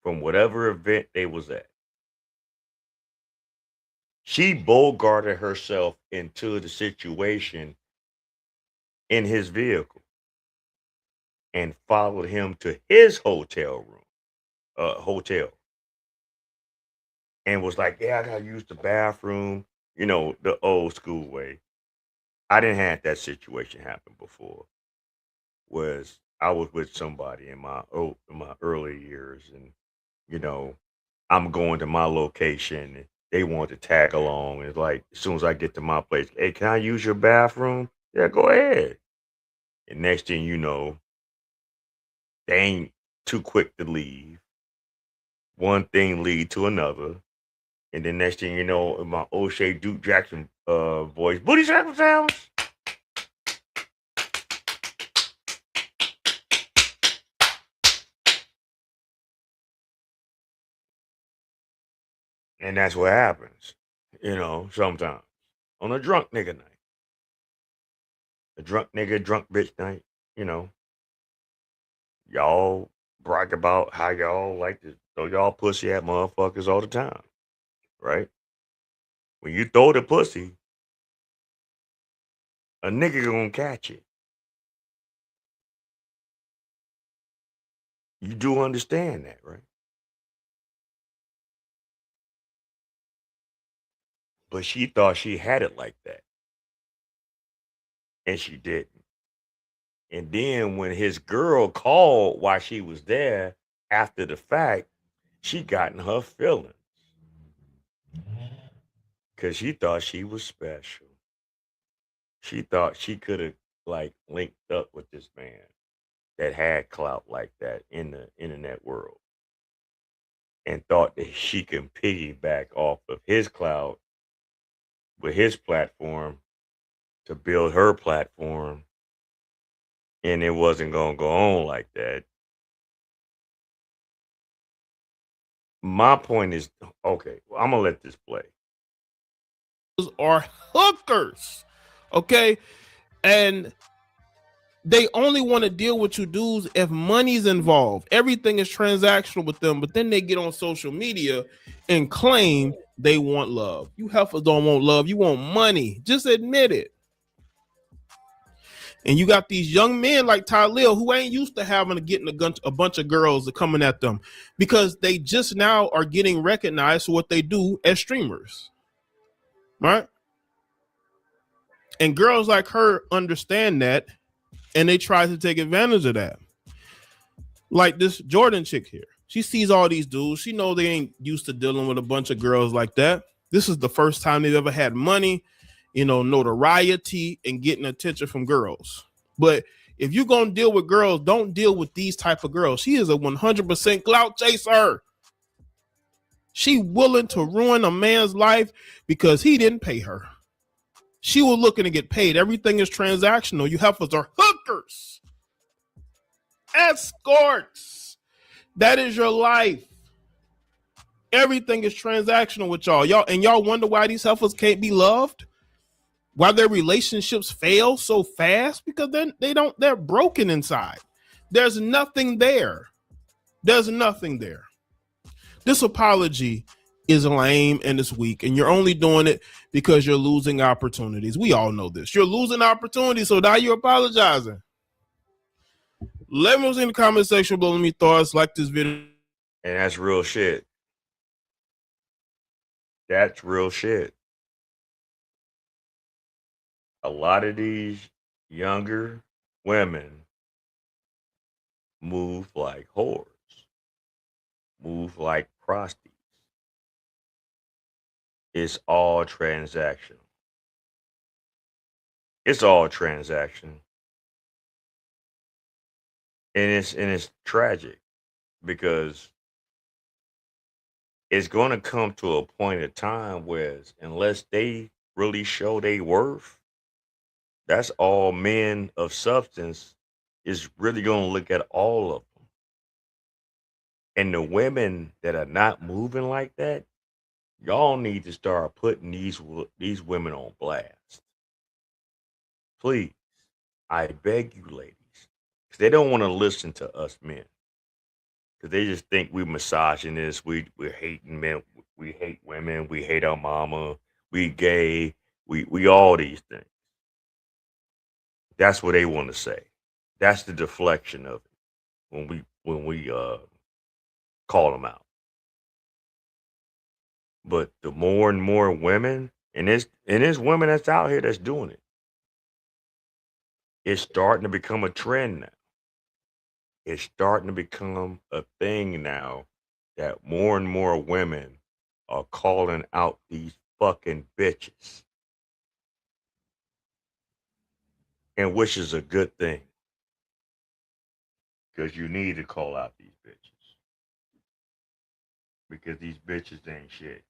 From whatever event they was at. She bogarted herself into the situation in his vehicle and followed him to his hotel, and was like, yeah, I gotta use the bathroom, the old school way. I didn't have that situation happen before. I was with somebody in my early years, and I'm going to my location, and they want to tag along. And it's like, as soon as I get to my place, hey, can I use your bathroom? Yeah, go ahead. And next thing you know, they ain't too quick to leave. One thing lead to another. And then next thing you know, in my O'Shea Duke Jackson voice, booty shackle sounds. And that's what happens, sometimes. On a drunk nigga night. A drunk nigga, drunk bitch night, y'all brag about how y'all like to throw y'all pussy at motherfuckers all the time, right? When you throw the pussy, a nigga gonna catch it. You do understand that, right? But she thought she had it like that. And she didn't. And then when his girl called while she was there after the fact, she got in her feelings. Because she thought she was special. She thought she could have like linked up with this man that had clout like that in the internet world, and thought that she can piggyback off of his clout with his platform to build her platform, and it wasn't gonna go on like that. My point is, okay, I'm gonna let this play. Are hookers, okay? And they only want to deal with you dudes if money's involved. Everything is transactional with them, but then they get on social media and claim they want love. You heifers don't want love, you want money. Just admit it. And you got these young men like Talil who ain't used to having to get a bunch of girls coming at them, because they just now are getting recognized for what they do as streamers, right? And girls like her understand that, and they try to take advantage of that. Like this Jordan chick here. She sees all these dudes. She know they ain't used to dealing with a bunch of girls like that. This is the first time they've ever had money, notoriety, and getting attention from girls. But if you're going to deal with girls, don't deal with these type of girls. She is a 100% clout chaser. She willing to ruin a man's life because he didn't pay her. She was looking to get paid. Everything is transactional. You heifers are hookers, escorts. That is your life. Everything is transactional with y'all. Y'all wonder why these heifers can't be loved? Why their relationships fail so fast? Because they're broken inside. There's nothing there. There's nothing there. This apology is lame and it's weak, and you're only doing it because you're losing opportunities. We all know this. You're losing opportunities, so now you're apologizing. Let me know in the comment section below me thoughts. Like this video. And that's real shit. That's real shit. A lot of these younger women move like whores, move like prostitutes. It's all transactional. It's all transaction. And it's tragic because it's going to come to a point of time where unless they really show their worth, that's all men of substance is really going to look at all of them. And the women that are not moving like that, y'all need to start putting these women on blast. Please, I beg you, ladies, because they don't want to listen to us men. Because they just think we're misogynist, we're hating men, we hate women, we hate our mama, we gay, we all these things. That's what they want to say. That's the deflection of it when we call them out. But the more and more women, and there's women that's out here that's doing it. It's starting to become a trend now. It's starting to become a thing now that more and more women are calling out these fucking bitches. And which is a good thing. Because you need to call out these bitches. Because these bitches ain't shit.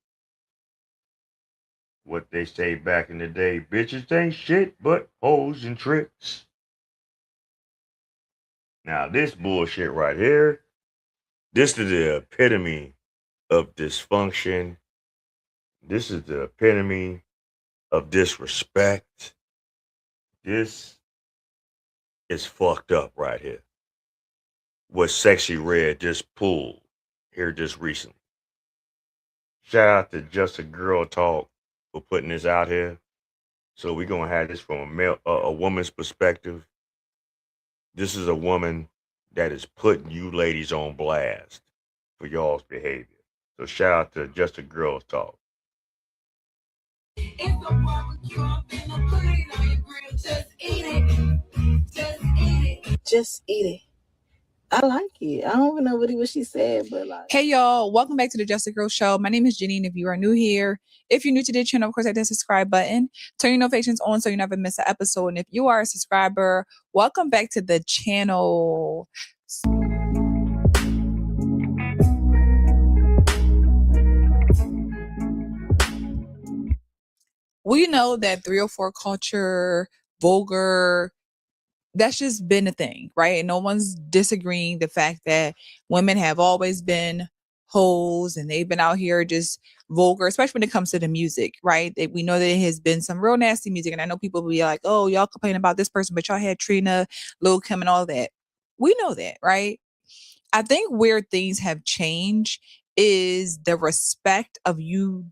What they say back in the day, bitches ain't shit but hoes and tricks. Now this bullshit right here, this is the epitome of dysfunction. This is the epitome of disrespect. This is fucked up right here. What Sexxy Red just pulled here just recently. Shout out to Just a Girl Talk for putting this out here. So we're gonna have this from a woman's perspective. This is a woman that is putting you ladies on blast for y'all's behavior. So shout out to Just a Girl Talk. It's a barbecue, I'm finna put it on your grill. Just eat it. Just eat it. Just eat it. I like it. I don't even know what she said, but like. Hey y'all, welcome back to the Just a Girl Show. My name is Janine. If you are new here, if you're new to the channel, of course, hit the subscribe button. Turn your notifications on so you never miss an episode. And if you are a subscriber, welcome back to the channel. We know that 304 culture, vulgar, that's just been a thing, right? No one's disagreeing the fact that women have always been hoes and they've been out here just vulgar, especially when it comes to the music, right? We know that it has been some real nasty music. And I know people will be like, oh, y'all complain about this person, but y'all had Trina, Lil Kim and all that. We know that, right? I think where things have changed is the respect of you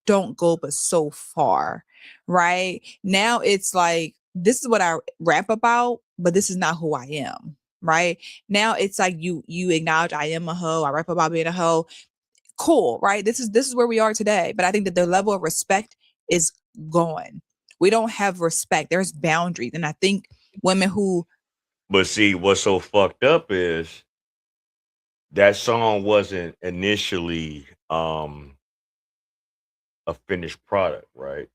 don't go but so far, right? Now it's like, this is what I rap about, but this is not who I am, right? Now it's like you acknowledge I am a hoe, I rap about being a hoe. Cool, right? This is where we are today. But I think that the level of respect is gone. We don't have respect. There's boundaries. And I think women who But see, what's so fucked up is that song wasn't initially a finished product, right?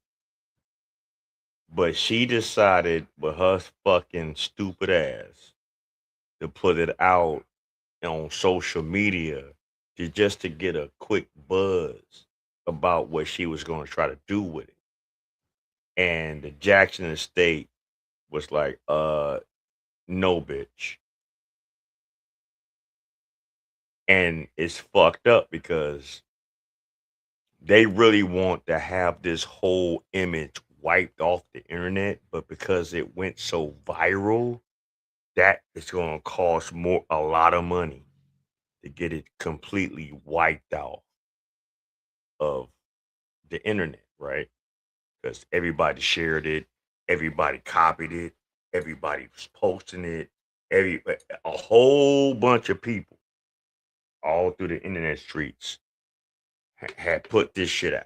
But she decided with her fucking stupid ass to put it out on social media to get a quick buzz about what she was going to try to do with it. And the Jackson estate was like, no, bitch. And it's fucked up because they really want to have this whole image wiped off the internet, but because it went so viral, that is going to cost a lot of money to get it completely wiped out of the internet, right? Because everybody shared it, everybody copied it, everybody was posting it, a whole bunch of people all through the internet streets had put this shit out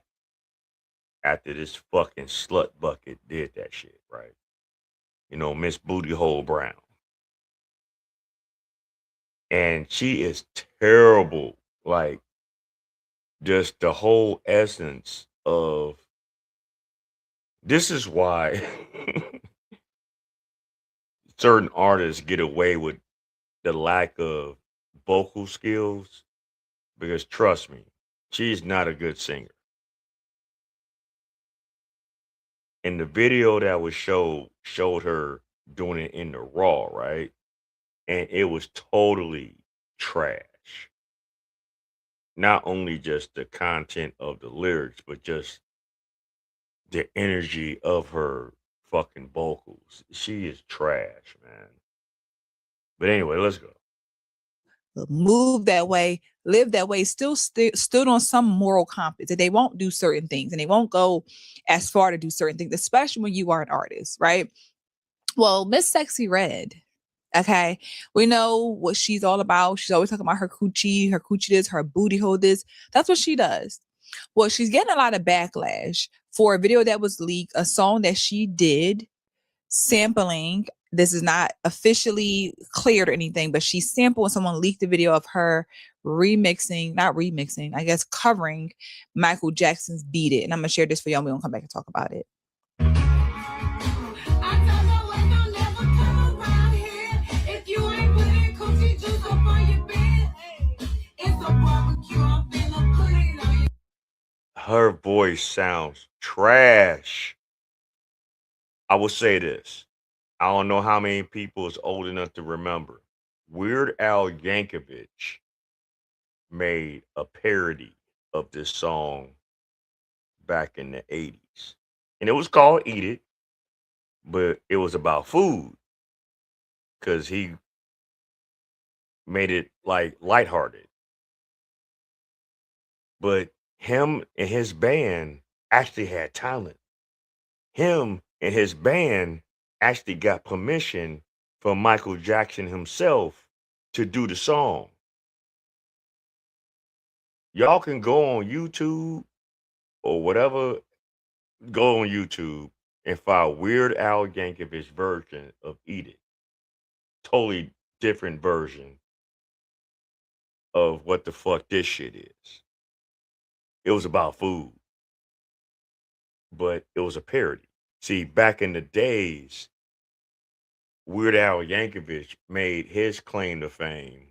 after this fucking slut bucket did that shit, right? You know, Miss Booty Hole Brown. And she is terrible. Like, just the whole essence of this is why certain artists get away with the lack of vocal skills, because trust me, she's not a good singer. And the video that was showed her doing it in the raw, right? And it was totally trash. Not only just the content of the lyrics, but just the energy of her fucking vocals. She is trash, man. But anyway, let's go. Move that way, live that way, still stood on some moral compass that they won't do certain things and they won't go as far to do certain things, especially when you are an artist, right? Well, Miss Sexy Red, okay, we know what she's all about. She's always talking about her coochie this, her booty hole this. That's what she does. Well, she's getting a lot of backlash for a video that was leaked, a song that she did sampling. This is not officially cleared or anything, but she sampled when someone leaked the video of her I guess covering Michael Jackson's Beat It. And I'm going to share this for y'all. We're going to come back and talk about it. Her voice sounds trash. I will say this. I don't know how many people is old enough to remember. Weird Al Yankovic made a parody of this song back in the 80s. And it was called Eat It, but it was about food because he made it like lighthearted. But him and his band actually had talent. Him and his band actually got permission from Michael Jackson himself to do the song. Y'all can go on YouTube or whatever, go on YouTube and find Weird Al Yankovic's version of Eat It. Totally different version of what the fuck this shit is. It was about food, but it was a parody. See, back in the days, Weird Al Yankovic made his claim to fame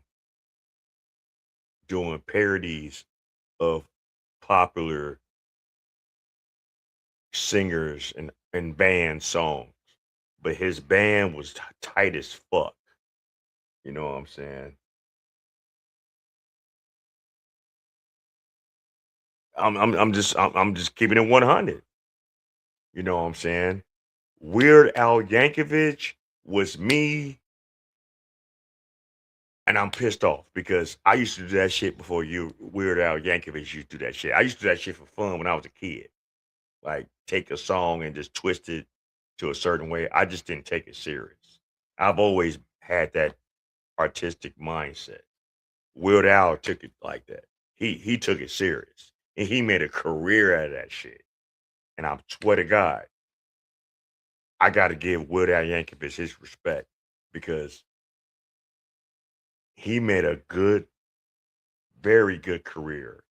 doing parodies of popular singers and band songs. But his band was tight as fuck. You know what I'm saying? I'm just keeping it 100. You know what I'm saying? Weird Al Yankovic was me, and I'm pissed off because I used to do that shit before Weird Al Yankovic used to do that shit. I used to do that shit for fun when I was a kid. Like, take a song and just twist it to a certain way. I just didn't take it serious. I've always had that artistic mindset. Weird Al took it like that. He took it serious, and he made a career out of that shit. And I swear to God, I got to give Weird Al Yankovic his respect because he made a good, very good career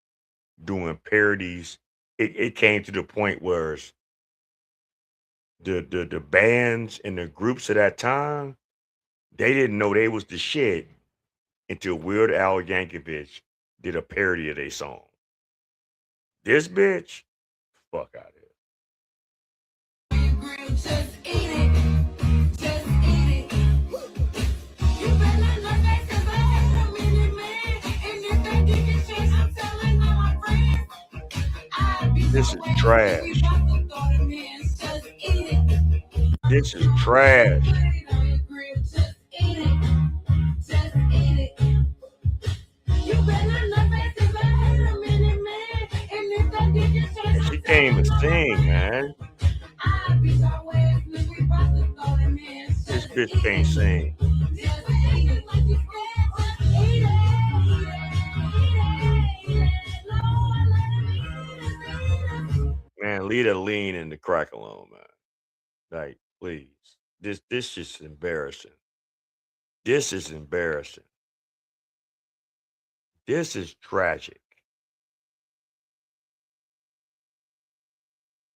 doing parodies. It came to the point where the bands and the groups of that time, they didn't know they was the shit until Weird Al Yankovic did a parody of their song. This bitch, fuck out of here. This is trash. This is trash. And she came to sing, man. This bitch can't sing. Man, leave the lean and the crack alone, man. Like, please. This is embarrassing. This is embarrassing. This is tragic.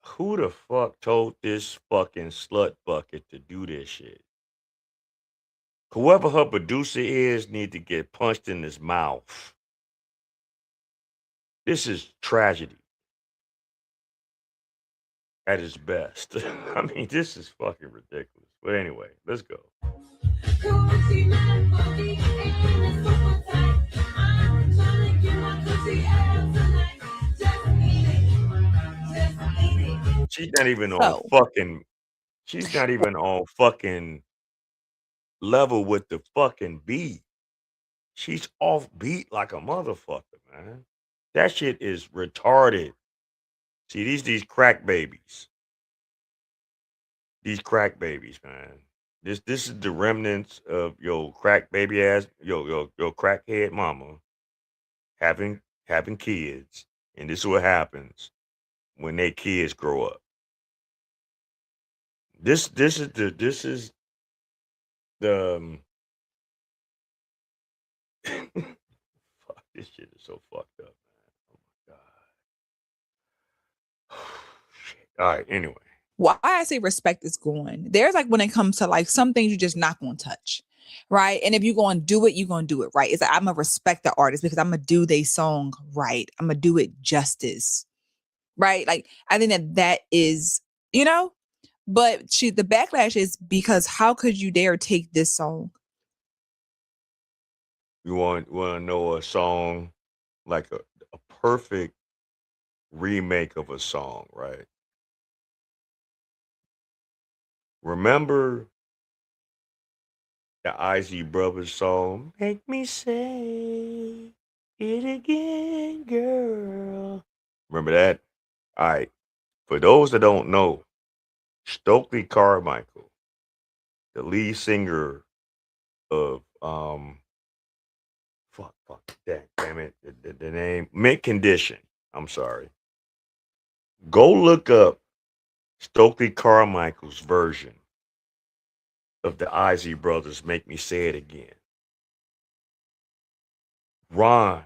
Who the fuck told this fucking slut bucket to do this shit? Whoever her producer is need to get punched in his mouth. This is tragedy at its best. I mean, this is fucking ridiculous. But anyway, let's go. She's not even on fucking. She's not even on fucking level with the fucking beat. She's off beat like a motherfucker, man. That shit is retarded. See, these crack babies. These crack babies, man. This is the remnants of your crack baby ass, your crackhead mama having kids, and this is what happens when they kids grow up. This is the fuck, this shit is so fucked up, man. Oh my god. Shit. All right, anyway. Why I say respect is going. There's like when it comes to like some things you're just not going to touch. Right. And if you're going to do it, you're going to do it right. It's like, I'm going to respect the artist because I'm going to do their song right. I'm going to do it justice. Right. Like, I think that is, you know, but the backlash is because how could you dare take this song? You want to know a song, like a perfect remake of a song, right? Remember the Isley Brothers song, "Make Me Say It Again, Girl"? Remember that? All right. For those that don't know, Stokely Carmichael, the lead singer of damn it, the name Mint Condition. I'm sorry. Go look up Stokely Carmichael's version of the Isley Brothers, "Make Me Say It Again." Ron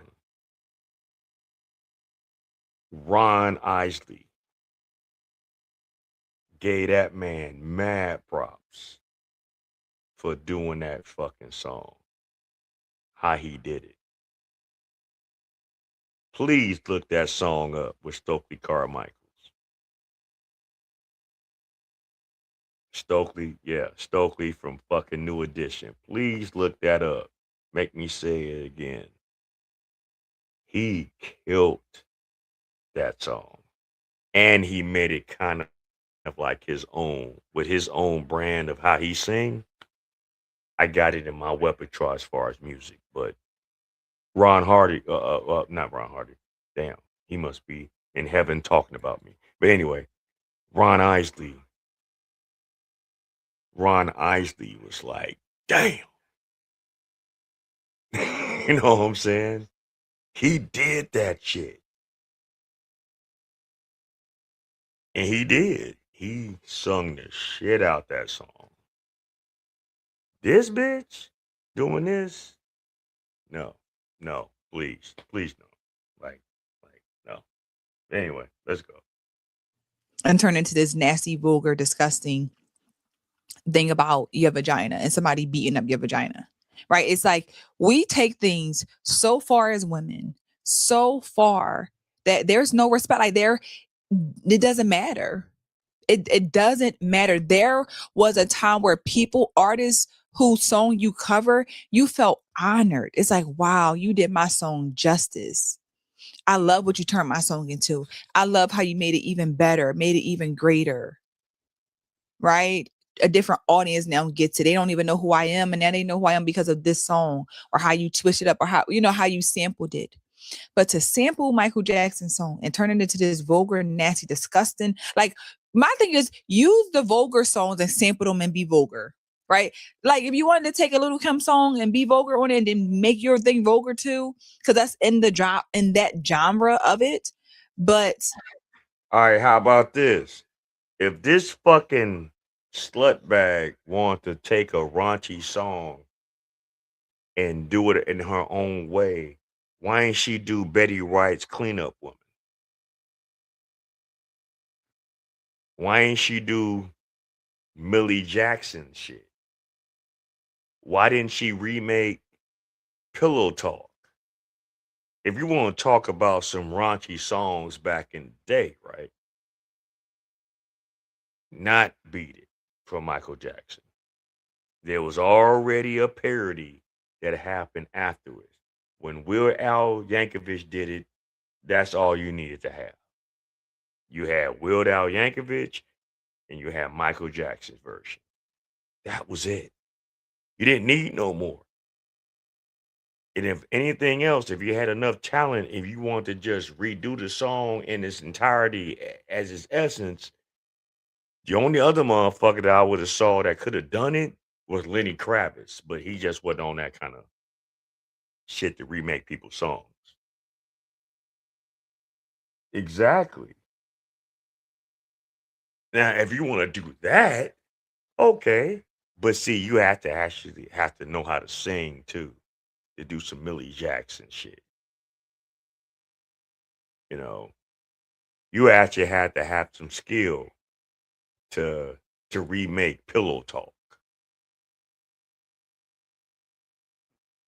Isley gave that man mad props for doing that fucking song. How he did it. Please look that song up with Stokely Carmichael. Stokely from fucking New Edition. Please look that up. Make Me Say It Again. He killed that song. And he made it kind of like his own, with his own brand of how he sing. I got it in my repertoire as far as music, but Ron Hardy, not Ron Hardy. Damn, he must be in heaven talking about me. But anyway, Ron Isley was like, damn. You know what I'm saying? He did that shit. And he did. He sung the shit out that song. This bitch doing this? No, please no. Like, no. Anyway, let's go. And turn into this nasty, vulgar, disgusting thing about your vagina and somebody beating up your vagina. Right? It's like we take things so far as women so far that there's no respect. Like it doesn't matter. It doesn't matter. There was a time where artists whose song you cover, you felt honored. It's like, wow, you did my song justice. I love what you turned my song into. I love how you made it even better, made it even greater. Right? A different audience now gets it. They don't even know who I am, and now they know who I am because of this song or how you twist it up or how you sampled it. But to sample Michael Jackson's song and turn it into this vulgar, nasty, disgusting, like my thing is use the vulgar songs and sample them and be vulgar, right? Like if you wanted to take a Little Kim song and be vulgar on it and then make your thing vulgar too, because that's in that genre of it. But all right, how about this? If this fucking slut bag want to take a raunchy song and do it in her own way, why ain't she do Betty Wright's Cleanup Woman? Why ain't she do Millie Jackson shit? Why didn't she remake Pillow Talk? If you want to talk about some raunchy songs back in the day, right? Not Beat It from Michael Jackson. There was already a parody that happened afterwards. When Weird Al Yankovic did it, that's all you needed to have. You had Weird Al Yankovic and you had Michael Jackson's version. That was it. You didn't need no more. And if anything else, if you had enough talent, if you want to just redo the song in its entirety as its essence, the only other motherfucker that I would have saw that could have done it was Lenny Kravitz, but he just wasn't on that kind of shit to remake people's songs. Exactly. Now, if you want to do that, okay. But see, you have to actually have to know how to sing too, to do some Millie Jackson shit. You know, you actually had to have some skill to remake Pillow Talk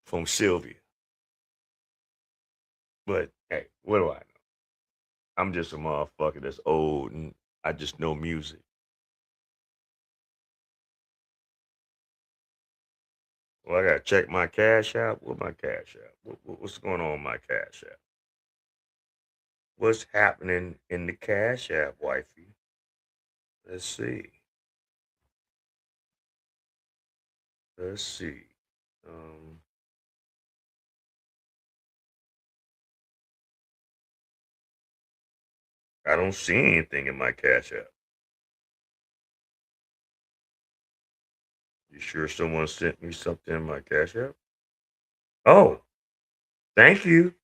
from Sylvia. But hey, what do I know? I'm just a motherfucker that's old and I just know music. Well, I gotta check my Cash App. What my Cash App? What's going on with my Cash App? What's happening in the Cash App, wifey? Let's see. Let's see. I don't see anything in my Cash App. You sure someone sent me something in my Cash App? Oh, thank you.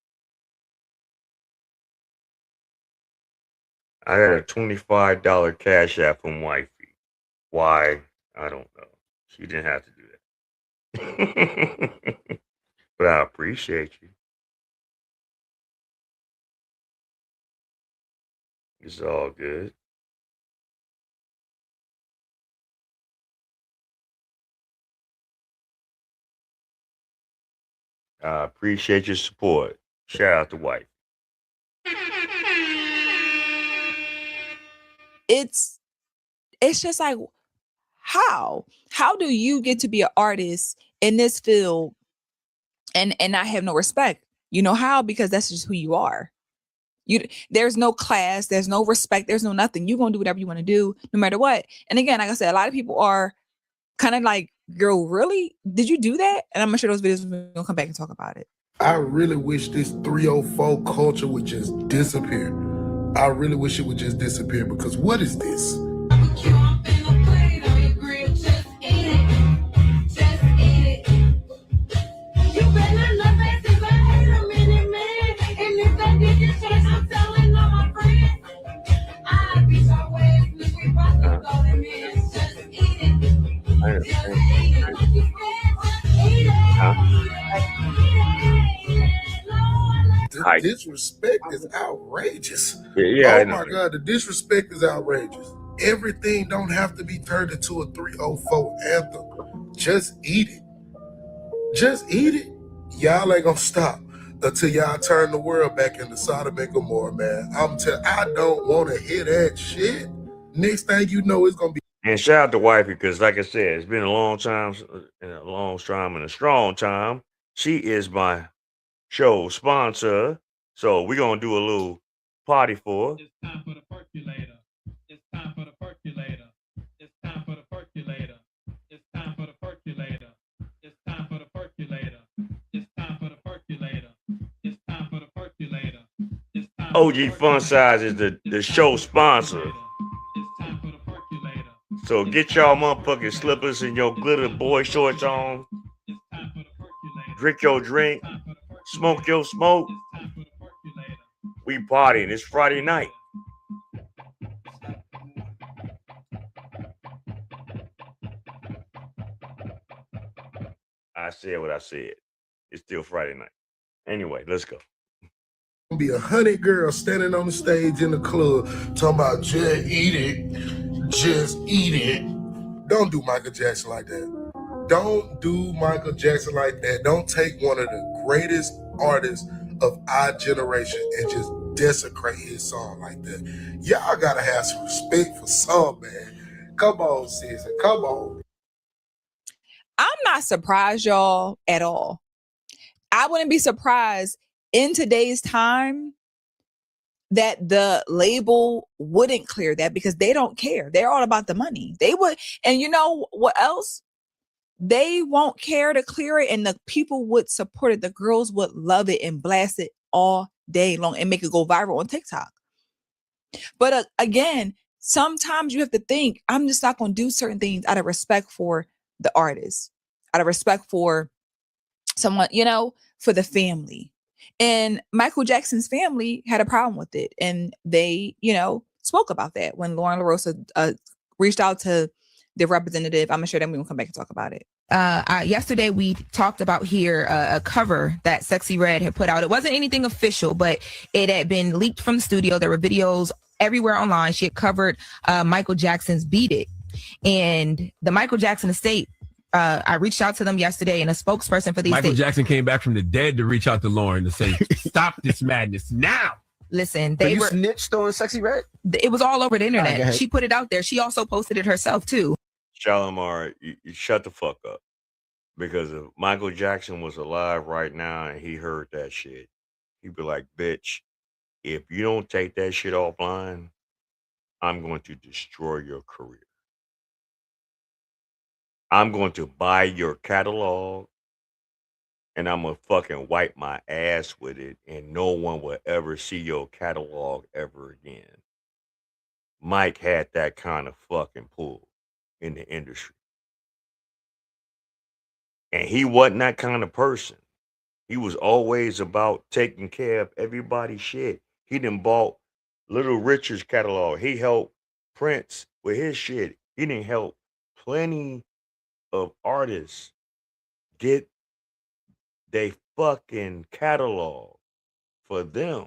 I got a $25 Cash App from wifey. Why? I don't know. She didn't have to do that. But I appreciate you. It's all good. I appreciate your support. Shout out to wife. it's just like, how do you get to be an artist in this field and not have no respect? You know how? Because that's just who you are. There's no class, there's no respect, there's no nothing. You're gonna do whatever you want to do, no matter what. And again, like I said, a lot of people are kind of like, girl, really? Did you do that? And I'm sure those videos we're gonna come back and talk about it. I really wish this 304 culture would just disappear. I really wish it would just disappear, because what is this? The disrespect is outrageous. Yeah, oh my God, the disrespect is outrageous. Everything don't have to be turned into a 304 anthem. Just eat it. Just eat it. Y'all ain't gonna stop until y'all turn the world back into Sodom and Gomorrah, man. I don't want to hear that shit. Next thing you know, it's gonna be. And shout out to Wifey, because like I said, it's been a long time and a strong time. She is my show sponsor. So we're gonna do a little party for her. It's time for the percolator. It's time for the percolator. It's time for the percolator. It's time for the percolator. It's time for the percolator. It's time for the percolator. It's time for the percolator. It's time OG Fun Size is the show sponsor. So get y'all motherfucking slippers and your glitter boy shorts on. Drink your drink. Smoke your smoke. We partying. It's Friday night. I said what I said. It's still Friday night. Anyway, let's go. Be 100 girls standing on the stage in the club talking about just eat it, just eat it. Don't do Michael Jackson like that. Don't do Michael Jackson like that. Don't take one of the greatest artists of our generation and just desecrate his song like that. Y'all gotta have some respect for some, man. Come on, sis. Come on. I'm not surprised, y'all, at all. I wouldn't be surprised in today's time that the label wouldn't clear that because they don't care. They're all about the money. They would, and you know what else? They won't care to clear it, and the people would support it. The girls would love it and blast it all day long and make it go viral on TikTok. But again, sometimes you have to think, I'm just not going to do certain things out of respect for the artist, out of respect for someone, for the family. And Michael Jackson's family had a problem with it. And they, spoke about that when Lauren LaRosa reached out to the representative. I'm sure then we will come back and talk about it. Yesterday we talked about here a cover that Sexxy Red had put out. It wasn't anything official, but it had been leaked from the studio. There were videos everywhere online. She had covered Michael Jackson's Beat It. And the Michael Jackson estate, I reached out to them yesterday, and a spokesperson for the Michael estate. Jackson came back from the dead to reach out to Lauren to say, stop this madness now. Listen, they were snitched on Sexxy Red? It was all over the internet. She put it out there. She also posted it herself too. Shalimar, you shut the fuck up. Because if Michael Jackson was alive right now and he heard that shit, he'd be like, bitch, if you don't take that shit offline, I'm going to destroy your career. I'm going to buy your catalog and I'm going to fucking wipe my ass with it and no one will ever see your catalog ever again. Mike had that kind of fucking pull in the industry. And he wasn't that kind of person. He was always about taking care of everybody's shit. He done bought Little Richard's catalog. He helped Prince with his shit. He didn't help plenty of artists get they fucking catalog for them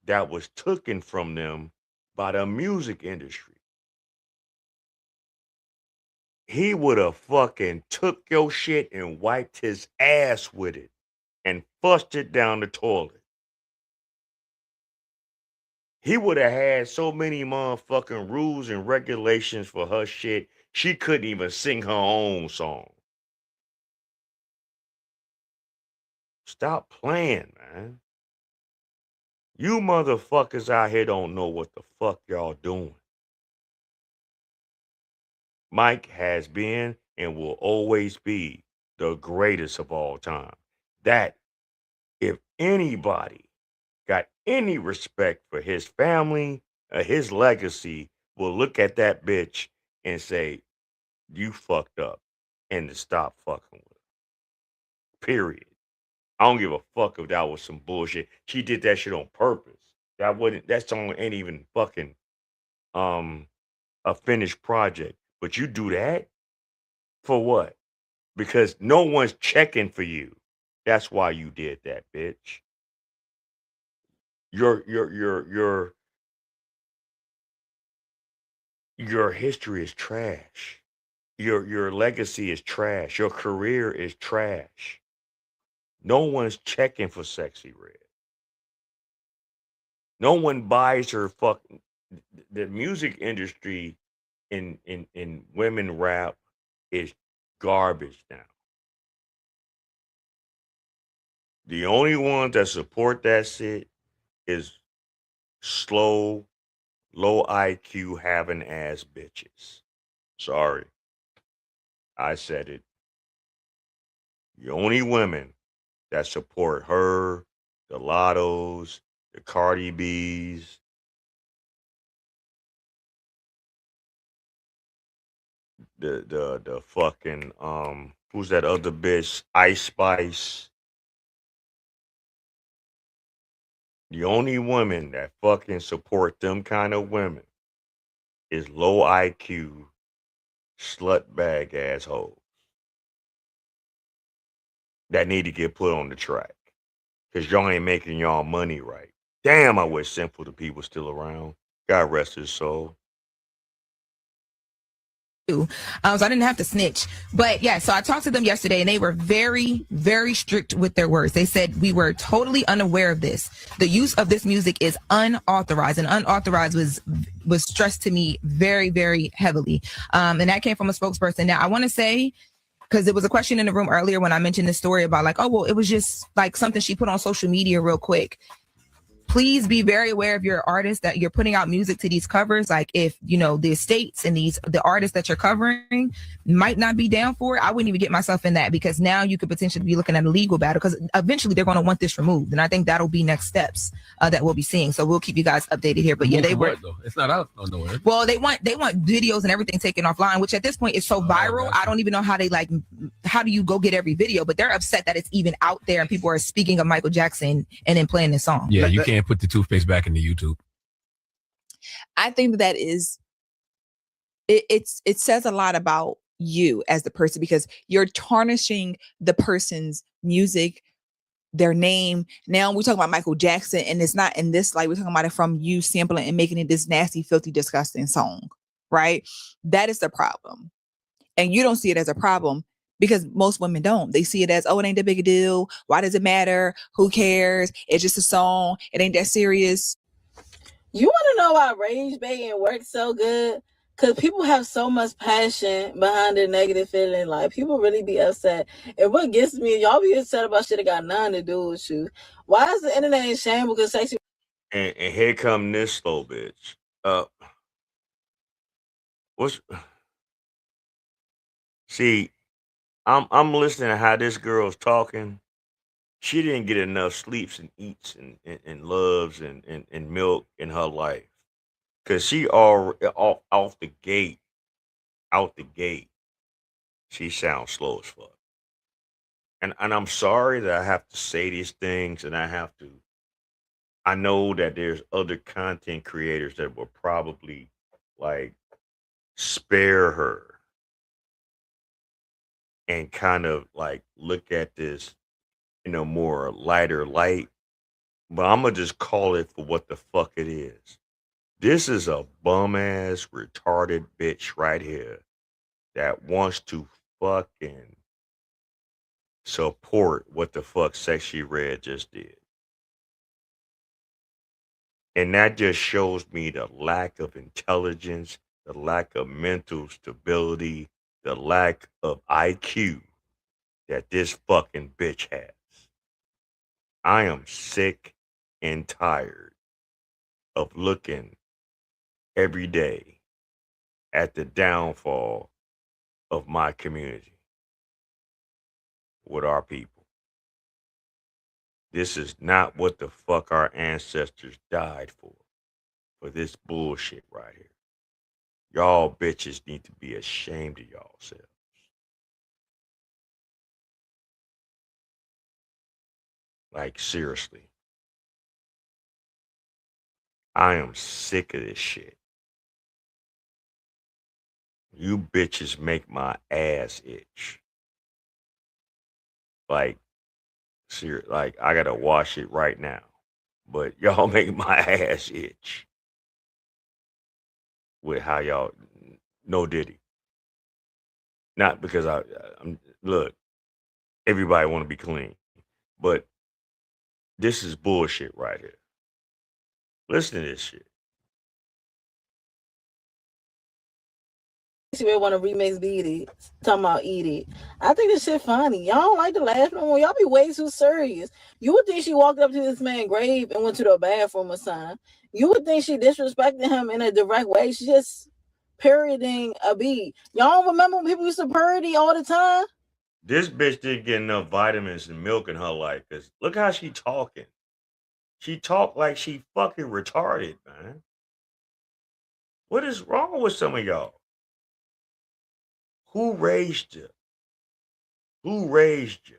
that was taken from them by the music industry. He would have fucking took your shit and wiped his ass with it and flushed it down the toilet. He would have had so many motherfucking rules and regulations for her shit, she couldn't even sing her own song. Stop playing, man. You motherfuckers out here don't know what the fuck y'all doing. Mike has been and will always be the greatest of all time. That, if anybody got any respect for his family or his legacy, will look at that bitch and say, you fucked up, and to stop fucking with her. Period. I don't give a fuck if that was some bullshit. She did that shit on purpose. That song ain't even fucking a finished project. But you do that for what? Because no one's checking for you. That's why you did that, bitch. Your history is trash. Your legacy is trash. Your career is trash. No one's checking for Sexy Red. No one buys her fucking. The music industry in women rap is garbage now. The only ones that support that shit is slow, low IQ having ass bitches. Sorry, I said it. The only women that support her, the Lottos, the Cardi B's, the fucking who's that other bitch? Ice Spice. The only women that fucking support them kind of women is low IQ, slut bag assholes that need to get put on the track. Cause y'all ain't making y'all money right. Damn, I wish Simple the People was still around. God rest his soul. So I didn't have to snitch. But yeah, so I talked to them yesterday and they were very, very strict with their words. They said we were totally unaware of this. The use of this music is unauthorized, and unauthorized was stressed to me very, very heavily. And that came from a spokesperson. Now I want to say, because there was a question in the room earlier when I mentioned this story about like, oh, well, it was just like something she put on social media real quick. Please be very aware of your artists that you're putting out music to these covers. Like if, you know, the estates and the artists that you're covering might not be down for it. I wouldn't even get myself in that, because now you could potentially be looking at a legal battle, because eventually they're going to want this removed. And I think that'll be next steps that we'll be seeing. So we'll keep you guys updated here. But yeah, they were, though. It's not out nowhere. well, they want videos and everything taken offline, which at this point is so viral. I don't even know how how do you go get every video, but they're upset that it's even out there and people are speaking of Michael Jackson and then playing this song. Yeah, you can't put the toothpaste back into YouTube. I think that is it says a lot about you as the person, because you're tarnishing the person's music, their name. Now we're talking about Michael Jackson, and it's not in this light. We're talking about it from you sampling and making it this nasty, filthy, disgusting song, right? That is the problem. And you don't see it as a problem because most women don't. They see it as, oh, it ain't that big a deal. Why does it matter? Who cares? It's just a song. It ain't that serious. You want to know why rage baiting works so good? Because people have so much passion behind their negative feeling. Like, people really be upset. And what gets me, y'all be upset about shit that got nothing to do with you. Why is the internet in shambles? Because Sexy... And here come this slow bitch. See, I'm listening to how this girl's talking. She didn't get enough sleeps and eats and loves and milk in her life. Cause she already out the gate, she sounds slow as fuck. And I'm sorry that I have to say these things, and I know that there's other content creators that will probably like spare her and kind of like look at this in a more lighter light. But I'm gonna just call it for what the fuck it is. This is a bum ass retarded bitch right here that wants to fucking support what the fuck Sexy Red just did. And that just shows me the lack of intelligence, the lack of mental stability, the lack of IQ that this fucking bitch has. I am sick and tired of looking every day at the downfall of my community with our people. This is not what the fuck our ancestors died for this bullshit right here. Y'all bitches need to be ashamed of y'all selves. Like, seriously. I am sick of this shit. You bitches make my ass itch. Like, serious, like I gotta wash it right now. But y'all make my ass itch with how y'all no diddy. Not because I'm look, everybody want to be clean. But this is bullshit right here. Listen to this shit. She may want to remix Beat It. Talking about Eat It. I think this shit funny. Y'all don't like to laugh no more. Y'all be way too serious. You would think she walked up to this man's grave and went to the bathroom or something. You would think she disrespected him in a direct way. She just parodying a beat. Y'all don't remember when people used to parody all the time? This bitch didn't get enough vitamins and milk in her life. Cause look how she talking. She talk like she fucking retarded, man. What is wrong with some of y'all? Who raised you? Who raised you?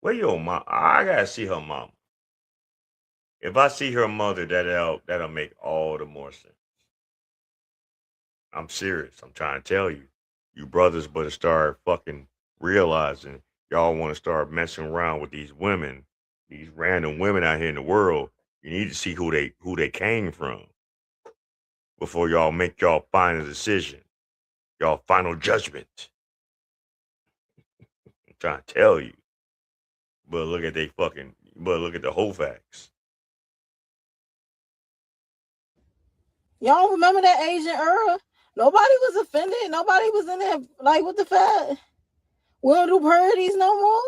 Where your mom? I gotta see her mama. If I see her mother, that'll make all the more sense. I'm serious. I'm trying to tell you. You brothers better start fucking realizing y'all want to start messing around with these women, these random women out here in the world. You need to see who they came from before y'all make y'all final decision, y'all final judgment. I'm trying to tell you. But look at look at the whole facts. Y'all remember that Asian era? Nobody was offended. Nobody was in there like, what the fuck? We don't do parodies no more.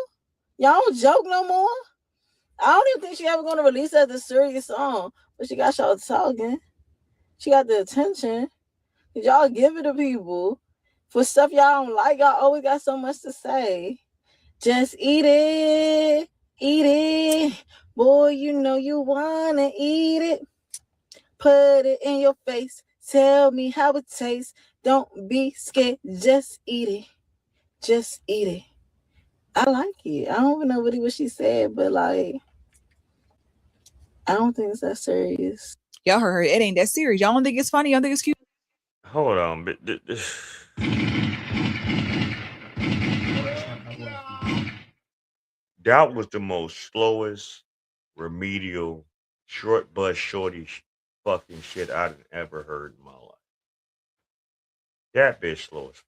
Y'all don't joke no more. I don't even think she ever going to release that as a serious song. But she got y'all talking. She got the attention. Y'all give it to people. For stuff y'all don't like, y'all always got so much to say. Just eat it. Eat it. Boy, you know you want to eat it. Put it in your face. Tell me how it tastes. Don't be scared. Just eat it. Just eat it. I like it. I don't even know what she said, but like, I don't think it's that serious. Y'all heard her. It ain't that serious. Y'all don't think it's funny? Y'all think it's cute? Hold on, but that was the most slowest remedial short bus shorty fucking shit I've ever heard in my life. That bitch slow as fuck.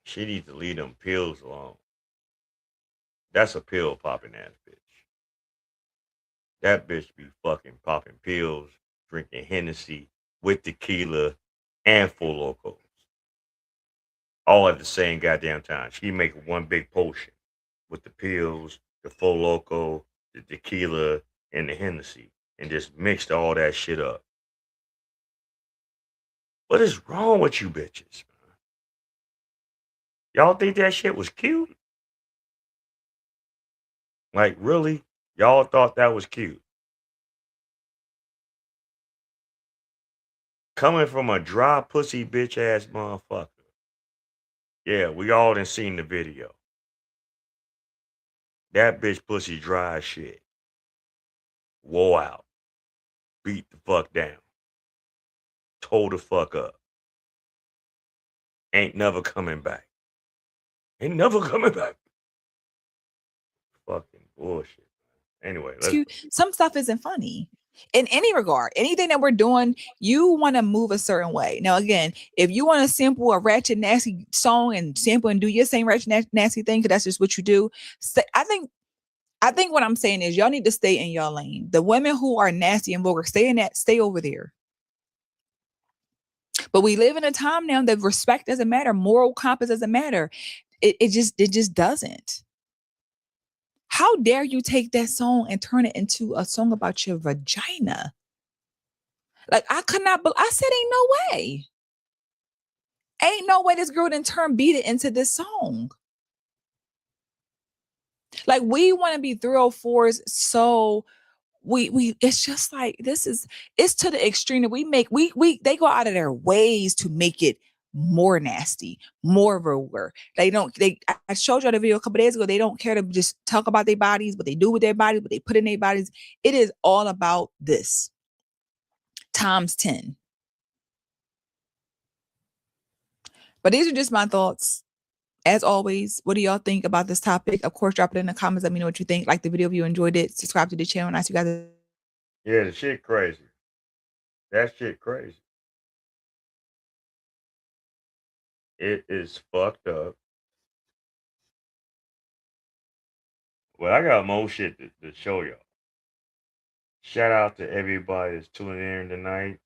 She needs to leave them pills alone. That's a pill popping ass bitch. That bitch be fucking popping pills, drinking Hennessy with tequila and Full Locos. All at the same goddamn time. She make one big potion with the pills, the Full Loco, the tequila, and the Hennessy, and just mixed all that shit up. What is wrong with you bitches, man? Y'all think that shit was cute? Like, really? Y'all thought that was cute? Coming from a dry pussy bitch ass motherfucker. Yeah, we all done seen the video. That bitch pussy dry as shit. Wore out. Beat the fuck down. Tore the fuck up. Ain't never coming back. Ain't never coming back. Fucking bullshit. Anyway, some stuff isn't funny in any regard. Anything that we're doing, you want to move a certain way. Now, again, if you want to sample a ratchet nasty song and sample and do your same ratchet nasty thing, because that's just what you do. So I think what I'm saying is y'all need to stay in your lane. The women who are nasty and vulgar, stay over there. But we live in a time now that respect doesn't matter, moral compass doesn't matter. It just doesn't. How dare you take that song and turn it into a song about your vagina? Like, I could not, but I said, ain't no way. Ain't no way this girl didn't turn Beat It into this song. Like, we want to be 304s, so we it's just like, it's to the extreme that they go out of their ways to make it more nasty, more vulgar. I showed you the video a couple days ago. They don't care to just talk about their bodies, what they do with their bodies, what they put in their bodies. It is all about this times 10. But these are just my thoughts. As always, what do y'all think about this topic? Of course, drop it in the comments. Let me know what you think. Like the video if you enjoyed it. Subscribe to the channel. And I see you guys. Yeah, the shit crazy. That shit crazy. It is fucked up. Well, I got more shit to show y'all. Shout out to everybody that's tuning in tonight.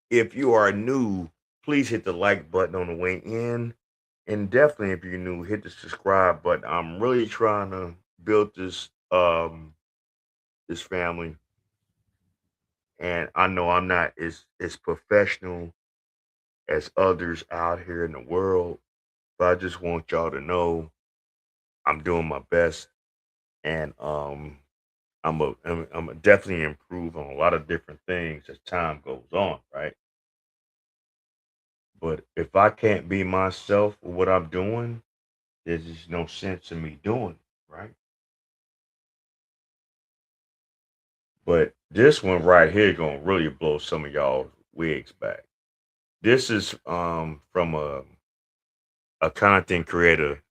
If you are new, please hit the like button on the way in. And definitely if you're new, hit the subscribe button. I'm really trying to build this family. And I know I'm not as professional as others out here in the world, but I just want y'all to know I'm doing my best, and I'm a definitely improve on a lot of different things as time goes on, right? But if I can't be myself with what I'm doing, there's just no sense in me doing it, right? But this one right here gonna really blow some of y'all wigs back. This is from a content creator.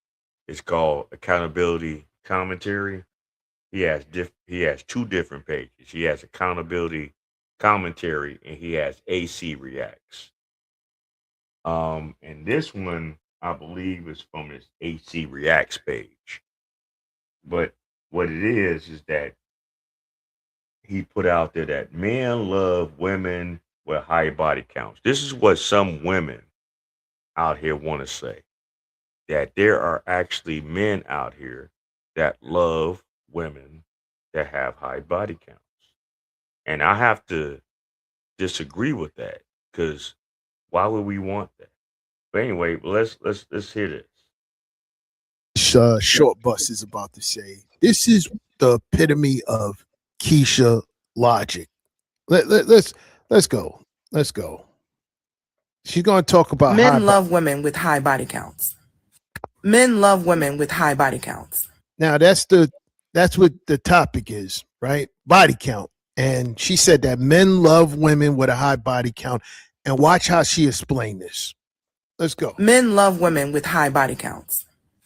It's called Accountability Commentary. He has two different pages. He has Accountability Commentary and he has AC Reacts. And this one I believe is from his AC Reacts page. But what it is that he put out there that men love women with high body counts. This is what some women out here want to say, that there are actually men out here that love women that have high body counts. And I have to disagree with that because why would we want that? But anyway, let's hear this. Short Bus is about to say. This is the epitome of Keisha logic. Let's go. Let's go. She's going to talk about men love women with high body counts. Men love women with high body counts. Now that's what the topic is, right? Body count. And she said that men love women with a high body count. And watch how she explained this. Let's go. Men love women with high body counts.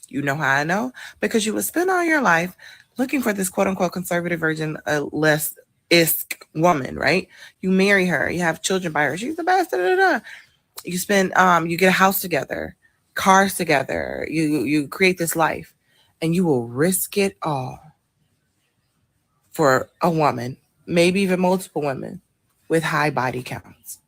You know how I know? Because you would spend all your life looking for this quote unquote conservative version, less isk woman, right? You marry her, you have children by her. She's the best. Da, da, da. You spend, you get a house together, cars together. You create this life, and you will risk it all for a woman, maybe even multiple women with high body counts.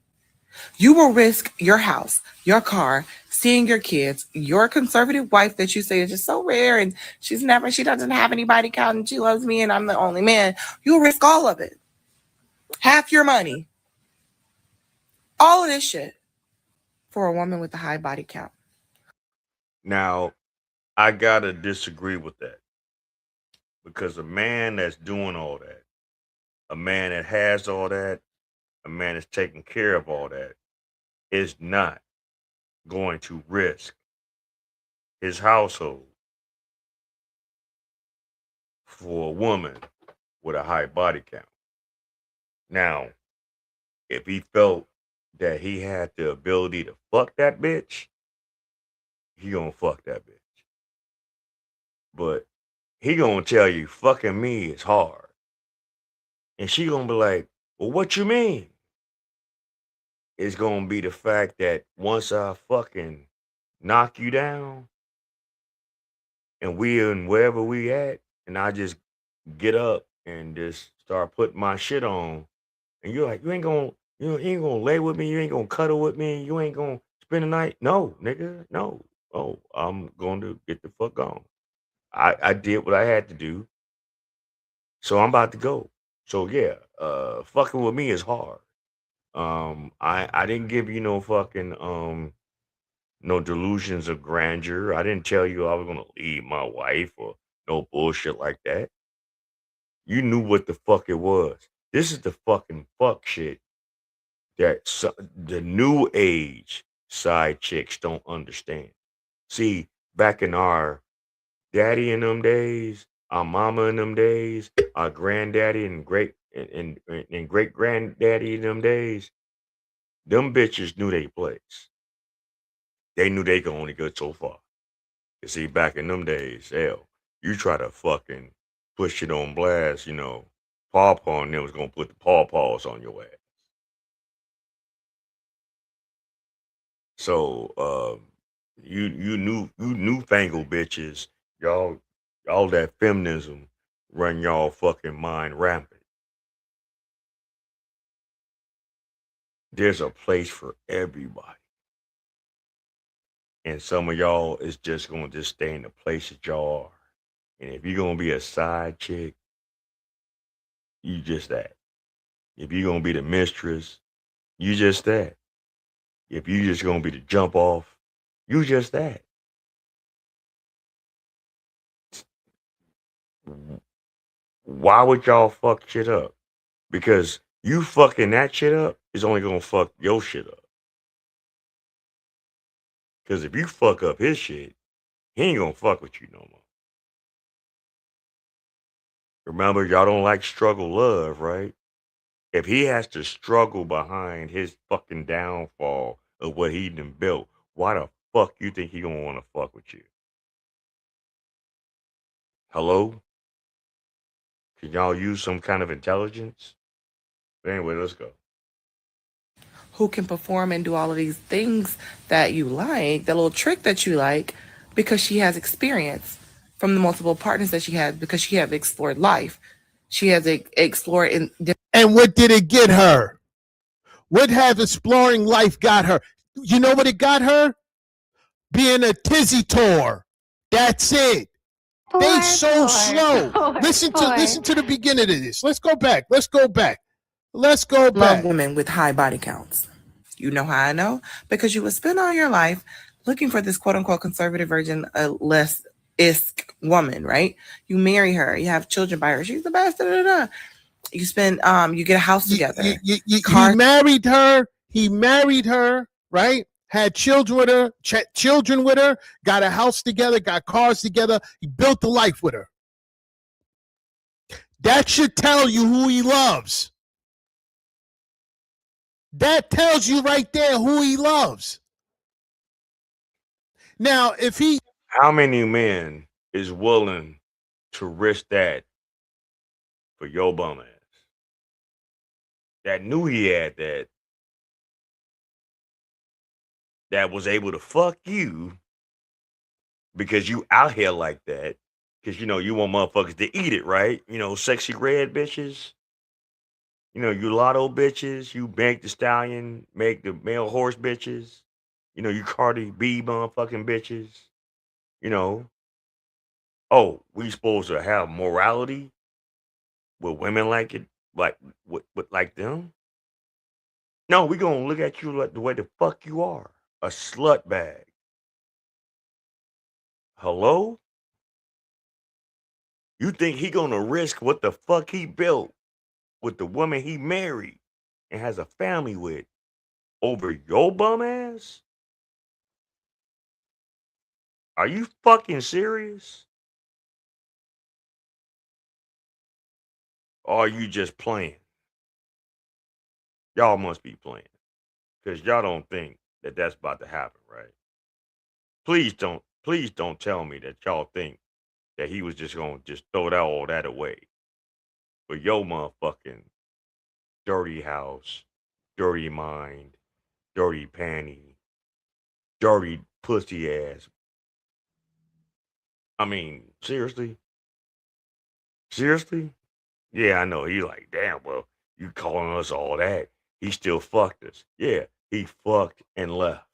You will risk your house, your car, seeing your kids, your conservative wife that you say is just so rare and she doesn't have any body count and she loves me and I'm the only man. You'll risk all of it. Half your money. All of this shit for a woman with a high body count. Now, I gotta disagree with that because a man that's doing all that, a man that has all that, a man that's taking care of all that, is not going to risk his household for a woman with a high body count. Now, if he felt that he had the ability to fuck that bitch, he gonna fuck that bitch. But he gonna tell you fucking me is hard. And she gonna be like, well, what you mean? It's gonna be the fact that once I fucking knock you down and we in wherever we at, and I just get up and just start putting my shit on, and you're like, you ain't gonna lay with me, you ain't gonna cuddle with me, you ain't gonna spend the night. No, nigga, no. Oh, I'm going to get the fuck on. I did what I had to do. So I'm about to go. So yeah, fucking with me is hard. I didn't give you no fucking no delusions of grandeur. I didn't tell you I was gonna leave my wife or no bullshit like that. You knew what the fuck it was. This is the fucking fuck shit that the new age side chicks don't understand. See, back in our daddy in them days, our mama in them days, our granddaddy and great granddaddy in them days, them bitches knew they place. They knew they could only go so far. You see, back in them days, hell, you try to fucking push it on blast, Paw Paw and them was gonna put the paw paws on your ass. So You newfangled bitches, y'all that feminism run y'all fucking mind rampant. There's a place for everybody. And some of y'all is just gonna just stay in the place that y'all are. And if you're gonna be a side chick, you just that. If you're gonna be the mistress, you just that. If you just gonna be the jump off, you just that. Why would y'all fuck shit up? Because you fucking that shit up is only gonna fuck your shit up. Because if you fuck up his shit, he ain't gonna fuck with you no more. Remember, y'all don't like struggle love, right? If he has to struggle behind his fucking downfall of what he done built, why the fuck you think he gonna wanna fuck with you? Hello? Can y'all use some kind of intelligence? But anyway, let's go. Who can perform and do all of these things that you like, the little trick that you like, because she has experience from the multiple partners that she has, because she has explored life. She has explored in. And what did it get her? What have exploring life got her? You know what it got her? Being a tizzy tour. That's it. They so slow. Listen to the beginning of this. Let's go back. Love women with high body counts. You know how I know? Because you would spend all your life looking for this quote unquote conservative virgin, less isk woman, right? You marry her, you have children by her. She's the best. Da, da, da. You spend, you get a house together. He married her, right? Had children with her, got a house together, got cars together. He built a life with her. That should tell you who he loves. That tells you right there who he loves. Now, if he... How many men is willing to risk that for your bum ass? That knew he had that was able to fuck you because you out here like that. Because, you want motherfuckers to eat it, right? Sexy red bitches. You lotto bitches. You Meg the Stallion, make the male horse bitches. You Cardi B motherfucking bitches. Oh, we supposed to have morality with women like it, with like them? No, we gonna look at you like the way the fuck you are. A slut bag. Hello? You think he gonna risk what the fuck he built with the woman he married and has a family with over your bum ass? Are you fucking serious? Or are you just playing? Y'all must be playing. Because y'all don't think that that's about to happen, right? Please don't tell me that y'all think that he was just gonna just throw all that away for your motherfucking dirty house, dirty mind, dirty panty, dirty pussy ass. I mean, seriously? Seriously? Yeah, I know. He like, damn, well, you calling us all that. He still fucked us. Yeah, he fucked and left.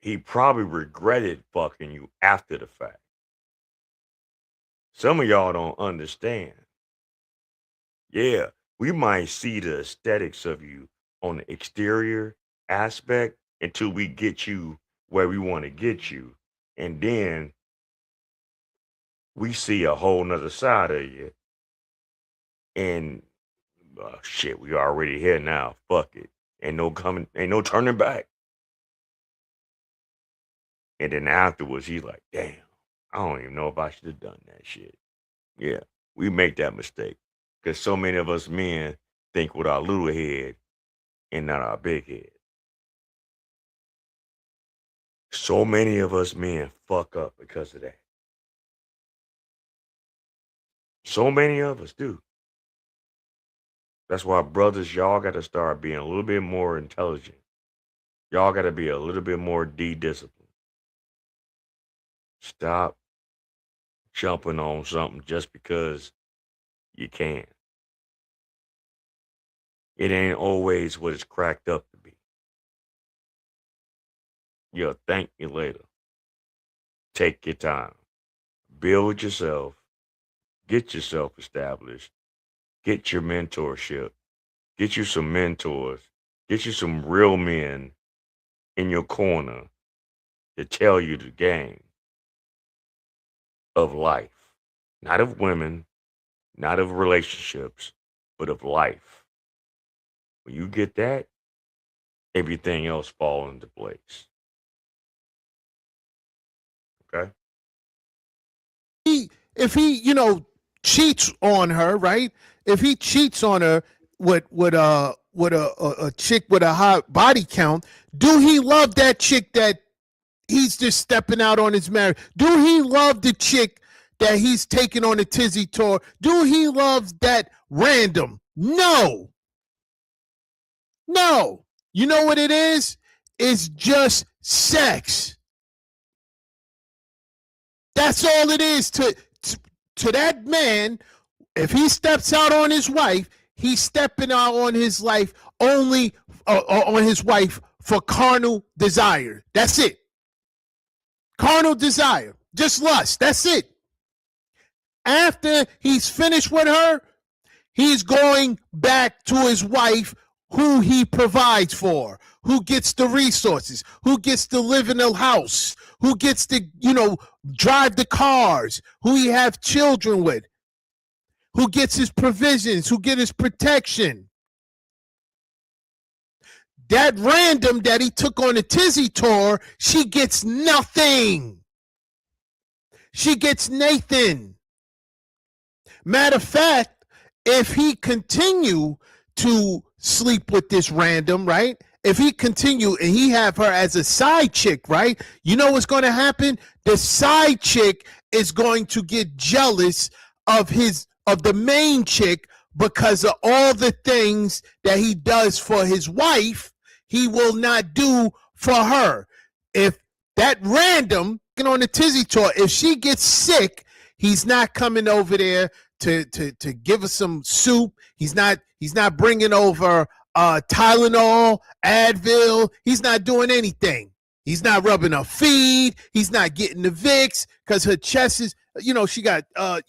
He probably regretted fucking you after the fact. Some of y'all don't understand. Yeah, we might see the aesthetics of you on the exterior aspect until we get you where we want to get you. And then we see a whole nother side of you. And shit, we already here now. Fuck it. Ain't no turning back. And then afterwards, he's like, damn, I don't even know if I should have done that shit. Yeah, we make that mistake. Because so many of us men think with our little head and not our big head. So many of us men fuck up because of that. So many of us do. That's why, brothers, y'all got to start being a little bit more intelligent. Y'all got to be a little bit more disciplined. Stop jumping on something just because you can. It ain't always what it's cracked up to be. You'll thank me later. Take your time. Build yourself. Get yourself established. Get your mentorship. Get you some mentors. Get you some real men in your corner to tell you the game of life. Not of women, not of relationships, but of life. When you get that, everything else falls into place. Okay? If he, cheats on her, right? If he cheats on her with a chick with a high body count, do he love that chick that he's just stepping out on his marriage? Do he love the chick that he's taking on a tizzy tour? Do he love that random? No. No. You know what it is? It's just sex. That's all it is to that man. If he steps out on his wife, he's stepping out on his life only on his wife for carnal desire. That's it. Carnal desire, just lust. That's it. After he's finished with her, he's going back to his wife, who he provides for, who gets the resources, who gets to live in the house, who gets to, drive the cars, who he have children with, who gets his provisions, who get his protection. That random that he took on the tizzy tour, she gets nothing. She gets Nathan. Matter of fact, if he continue to sleep with this random, right? If he continue and he have her as a side chick, right? You know what's going to happen? The side chick is going to get jealous of the main chick because of all the things that he does for his wife, he will not do for her. If that random on the tizzy tour, if she gets sick, he's not coming over there to give her some soup. He's not bringing over Tylenol, Advil. He's not doing anything. He's not rubbing her feet. He's not getting the Vicks because her chest is, she got, her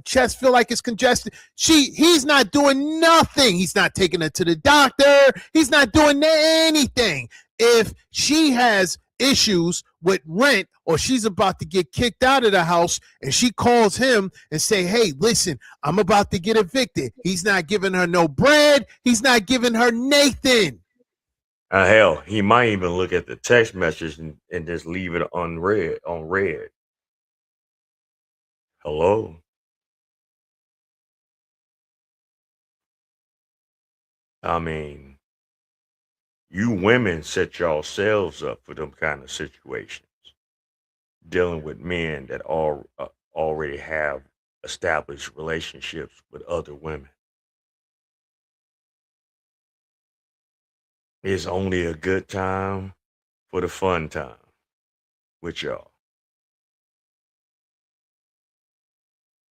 chest feel like it's congested. He's not doing nothing. He's not taking her to the doctor. He's not doing anything. If she has issues with rent or she's about to get kicked out of the house and she calls him and say, hey, listen, I'm about to get evicted. He's not giving her no bread. He's not giving her Nathan. Hell, he might even look at the text message and just leave it on red. Hello? I mean, you women set yourselves up for them kind of situations, dealing with men that already have established relationships with other women. It's only a good time for the fun time with y'all.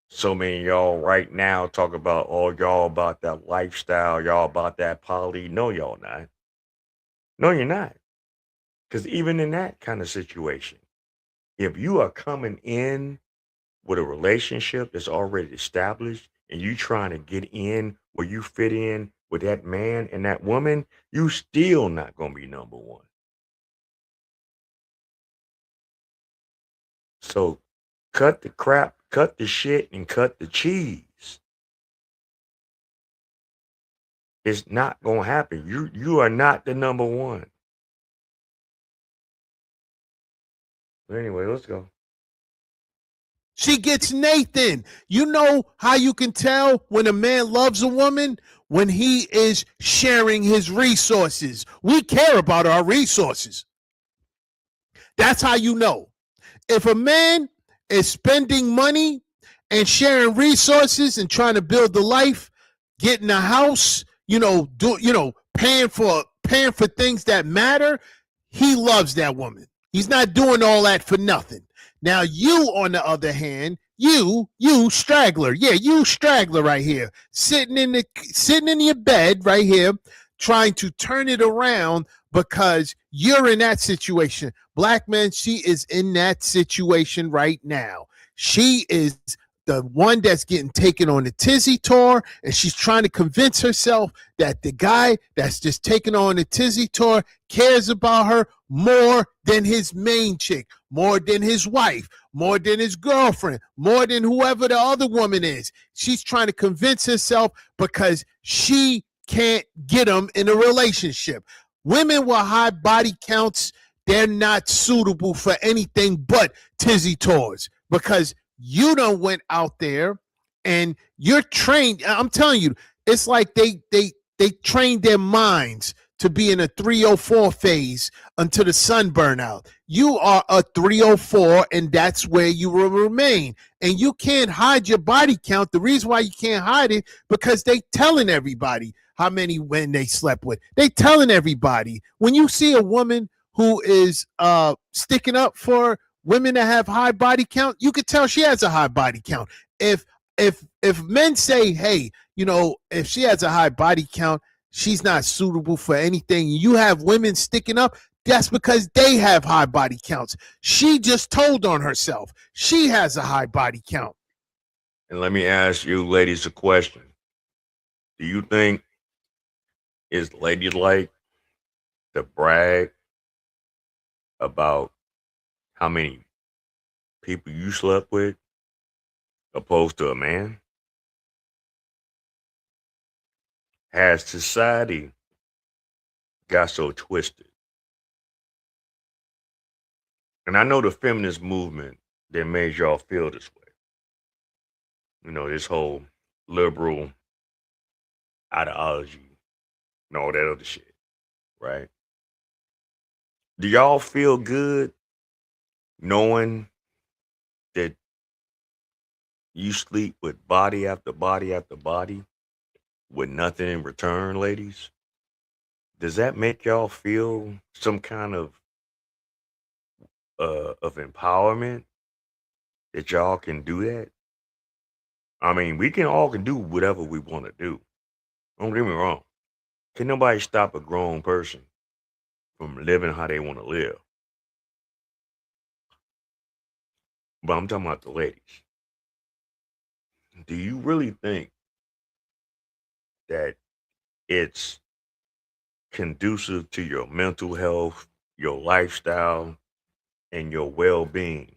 So many of y'all right now talk about, y'all about that lifestyle, y'all about that poly. No, y'all not. No, you're not. Because even in that kind of situation, if you are coming in with a relationship that's already established and you trying to get in where you fit in with that man and that woman, you still not going to be number one. So cut the crap, cut the shit, and cut the cheese. It's not going to happen. You are not the number one. But anyway, let's go. She gets Nathan. You know how you can tell when a man loves a woman? When he is sharing his resources. We care about our resources. That's how you know. If a man is spending money and sharing resources and trying to build a life, getting a house, paying for things that matter, He loves that woman. He's not doing all that for nothing. Now, you, on the other hand, you straggler, yeah, you straggler right here, sitting in your bed right here, trying to turn it around because you're in that situation. Black man, she is in that situation right now. She is the one that's getting taken on the tizzy tour, and she's trying to convince herself that the guy that's just taking on the tizzy tour cares about her more than his main chick, more than his wife, more than his girlfriend, more than whoever the other woman is. She's trying to convince herself because she can't get him in a relationship. Women with high body counts, they're not suitable for anything but tizzy tours because you done went out there and you're trained. I'm telling you, it's like they trained their minds to be in a 304 phase until the sun burn out. You are a 304, and that's where you will remain. And you can't hide your body count. The reason why you can't hide it, because they telling everybody how many men they slept with. They telling everybody. When you see a woman who is sticking up for women that have high body count, you could tell she has a high body count. If men say, hey, if she has a high body count, she's not suitable for anything, you have women sticking up, that's because they have high body counts. She just told on herself. She has a high body count. And let me ask you ladies a question. Do you think it's ladylike to brag about how many people you slept with opposed to a man? Has society got so twisted? And I know the feminist movement that made y'all feel this way. This whole liberal ideology and all that other shit, right? Do y'all feel good knowing that you sleep with body after body after body with nothing in return, ladies? Does that make y'all feel some kind of empowerment that y'all can do that? I mean, we can all do whatever we want to do. Don't get me wrong. Can nobody stop a grown person from living how they want to live? But I'm talking about the ladies. Do you really think that it's conducive to your mental health, your lifestyle, and your well-being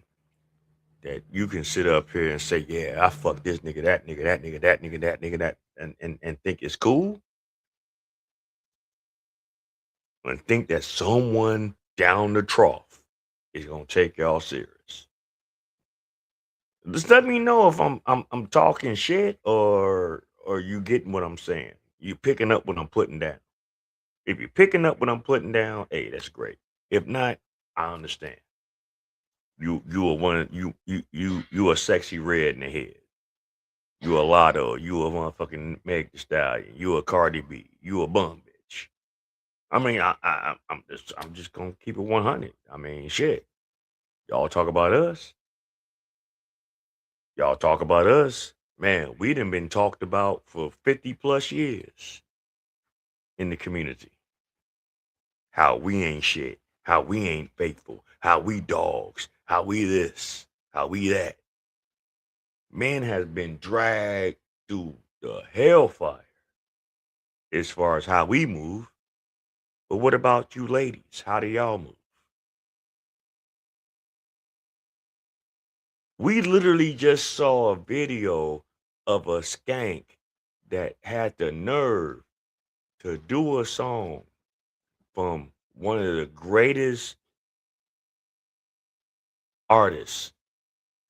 that you can sit up here and say, yeah, I fuck this nigga, that nigga, that nigga, that nigga, that nigga, that, and think it's cool? And think that someone down the trough is gonna take y'all serious? Just let me know if I'm talking shit or you getting what I'm saying. You picking up what I'm putting down. If you're picking up what I'm putting down, hey, that's great. If not, I understand. You are one you a sexy red in the head. You a Lotto. You a motherfucking Meg Thee Stallion. You a Cardi B. You a bum bitch. I mean, I'm just gonna keep it 100. I mean, shit. Y'all talk about us. Y'all talk about us. Man, we done been talked about for 50 plus years in the community. How we ain't shit. How we ain't faithful. How we dogs. How we this. How we that. Man has been dragged through the hellfire as far as how we move. But what about you ladies? How do y'all move? We literally just saw a video of a skank that had the nerve to do a song from one of the greatest artists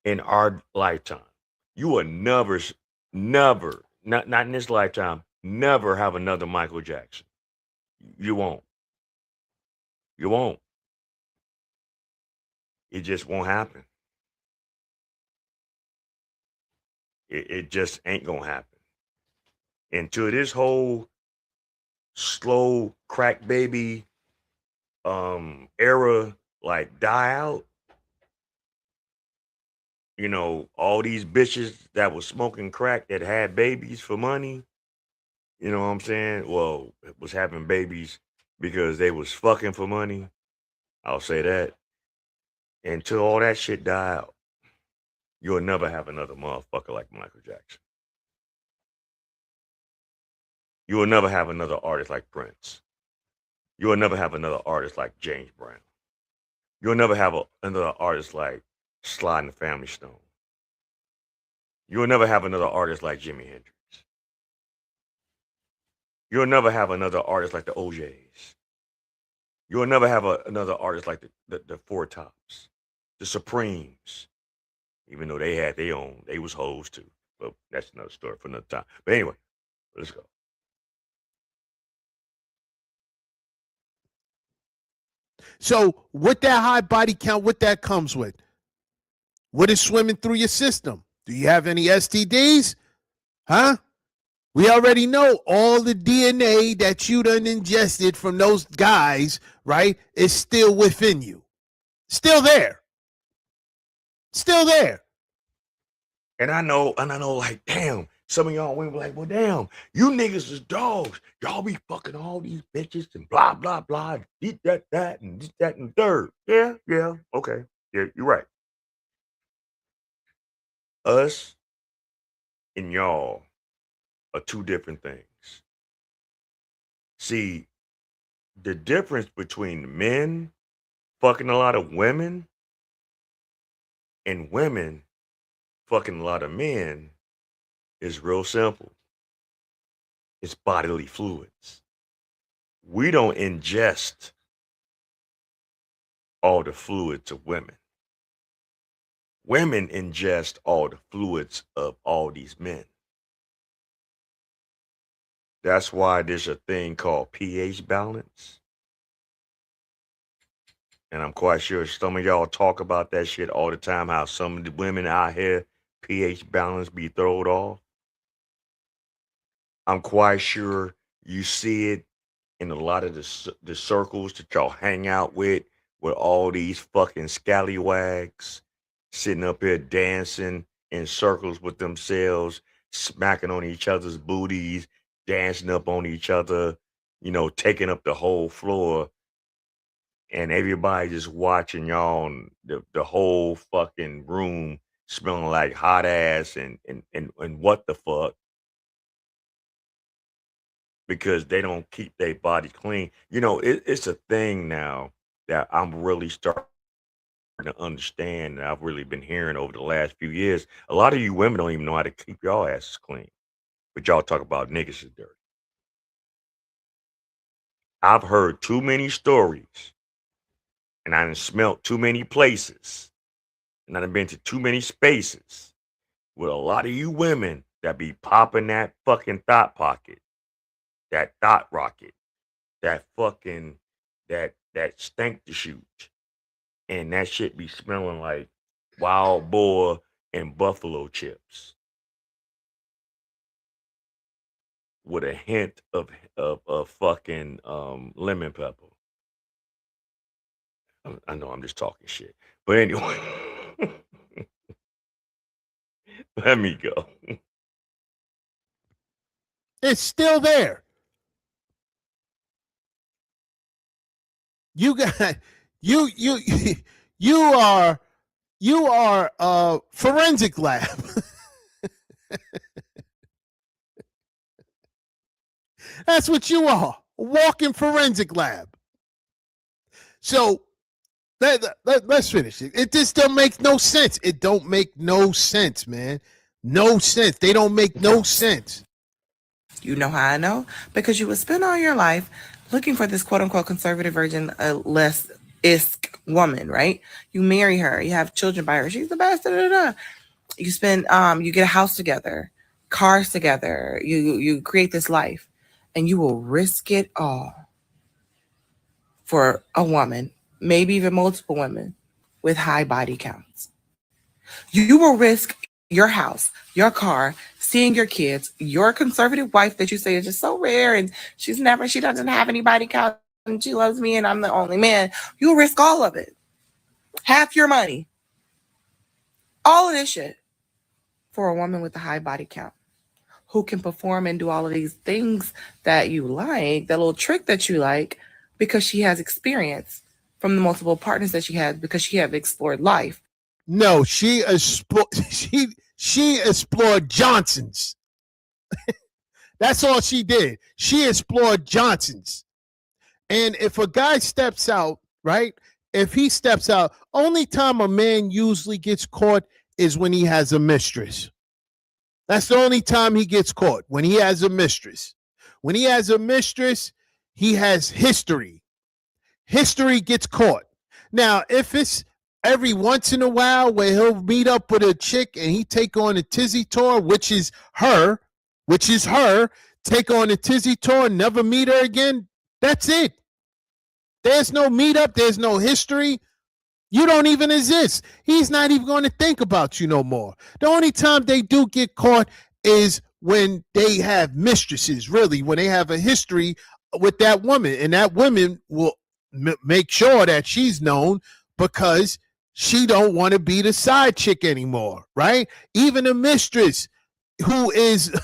in our lifetime. You will never, not in this lifetime, never have another Michael Jackson. You won't. You won't. It just won't happen. It just ain't gonna happen. Until this whole slow crack baby era like die out, you know, all these bitches that was smoking crack that had babies for money, you know what I'm saying? Well, was having babies because they was fucking for money. I'll say that. Until all that shit die out, you'll never have another motherfucker like Michael Jackson. You will never have another artist like Prince. You will never have another artist like James Brown. You'll never have another artist like Sly and the Family Stone. You'll never have another artist like Jimi Hendrix. You'll never have another artist like the OJs. You'll never have another artist like the Four Tops, the Supremes, even though they had their own, they was hoes too. But that's another story for another time. But anyway, let's go. So with that high body count, what that comes with? What is swimming through your system? Do you have any STDs? Huh? We already know all the DNA that you done ingested from those guys, right, is still within you. Still there. Still there. And I know, like, damn, some of y'all women be like, well, damn, you niggas is dogs. Y'all be fucking all these bitches and blah, blah, blah, this, that, and this, that, and third. Yeah, okay. Yeah, you're right. Us and y'all are two different things. See, the difference between men fucking a lot of women and women fucking a lot of men is real simple. It's bodily fluids. We don't ingest all the fluids of women. Women ingest all the fluids of all these men. That's why there's a thing called pH balance. And I'm quite sure some of y'all talk about that shit all the time, how some of the women out here pH balance be thrown off. I'm quite sure you see it in a lot of the circles that y'all hang out with all these fucking scallywags sitting up here dancing in circles with themselves, smacking on each other's booties, dancing up on each other, you know, taking up the whole floor. And everybody just watching y'all, and the whole fucking room smelling like hot ass and what the fuck, because they don't keep their body clean. You know, it's a thing now that I'm really starting to understand, and I've really been hearing over the last few years. A lot of you women don't even know how to keep y'all asses clean, but y'all talk about niggas is dirty. I've heard too many stories, and I done smelt too many places, and I done been to too many spaces with a lot of you women that be popping that fucking thought pocket, that thought rocket, that fucking that stank to shoot, and that shit be smelling like wild boar and buffalo chips with a hint of fucking lemon pepper. I know I'm just talking shit, but anyway, let me go. It's still there. You got you you are a forensic lab. That's what you are. A walking forensic lab. So let's finish it. It just don't make no sense. It don't make no sense, man. No sense. They don't make no sense. You know how I know? Because you would spend all your life looking for this quote unquote conservative virgin, less isk woman, right? You marry her, you have children by her. She's the best. Da, da, da. You spend, you get a house together, cars together. You create this life, and you will risk it all for a woman, maybe even multiple women with high body counts. You will risk your house, your car, seeing your kids, your conservative wife that you say is just so rare and she doesn't have any body count. and she loves me and I'm the only man, you'll risk all of it. Half your money. All of this shit for a woman with a high body count who can perform and do all of these things that you like, that little trick that you like, because she has experience from the multiple partners that she has, because she have explored life. No, she explored Johnson's. That's all she did. She explored Johnson's. And if a guy steps out, right? If he steps out, only time a man usually gets caught is when he has a mistress. That's the only time he gets caught, when he has a mistress. When he has a mistress, he has history. History gets caught. Now, if it's every once in a while where he'll meet up with a chick and he take on a tizzy tour, which is her, take on a tizzy tour, never meet her again, that's it. There's no meetup. There's no history. You don't even exist. He's not even going to think about you no more. The only time they do get caught is when they have mistresses, really, when they have a history with that woman. And that woman will make sure that she's known because she don't want to be the side chick anymore, right? Even a mistress who is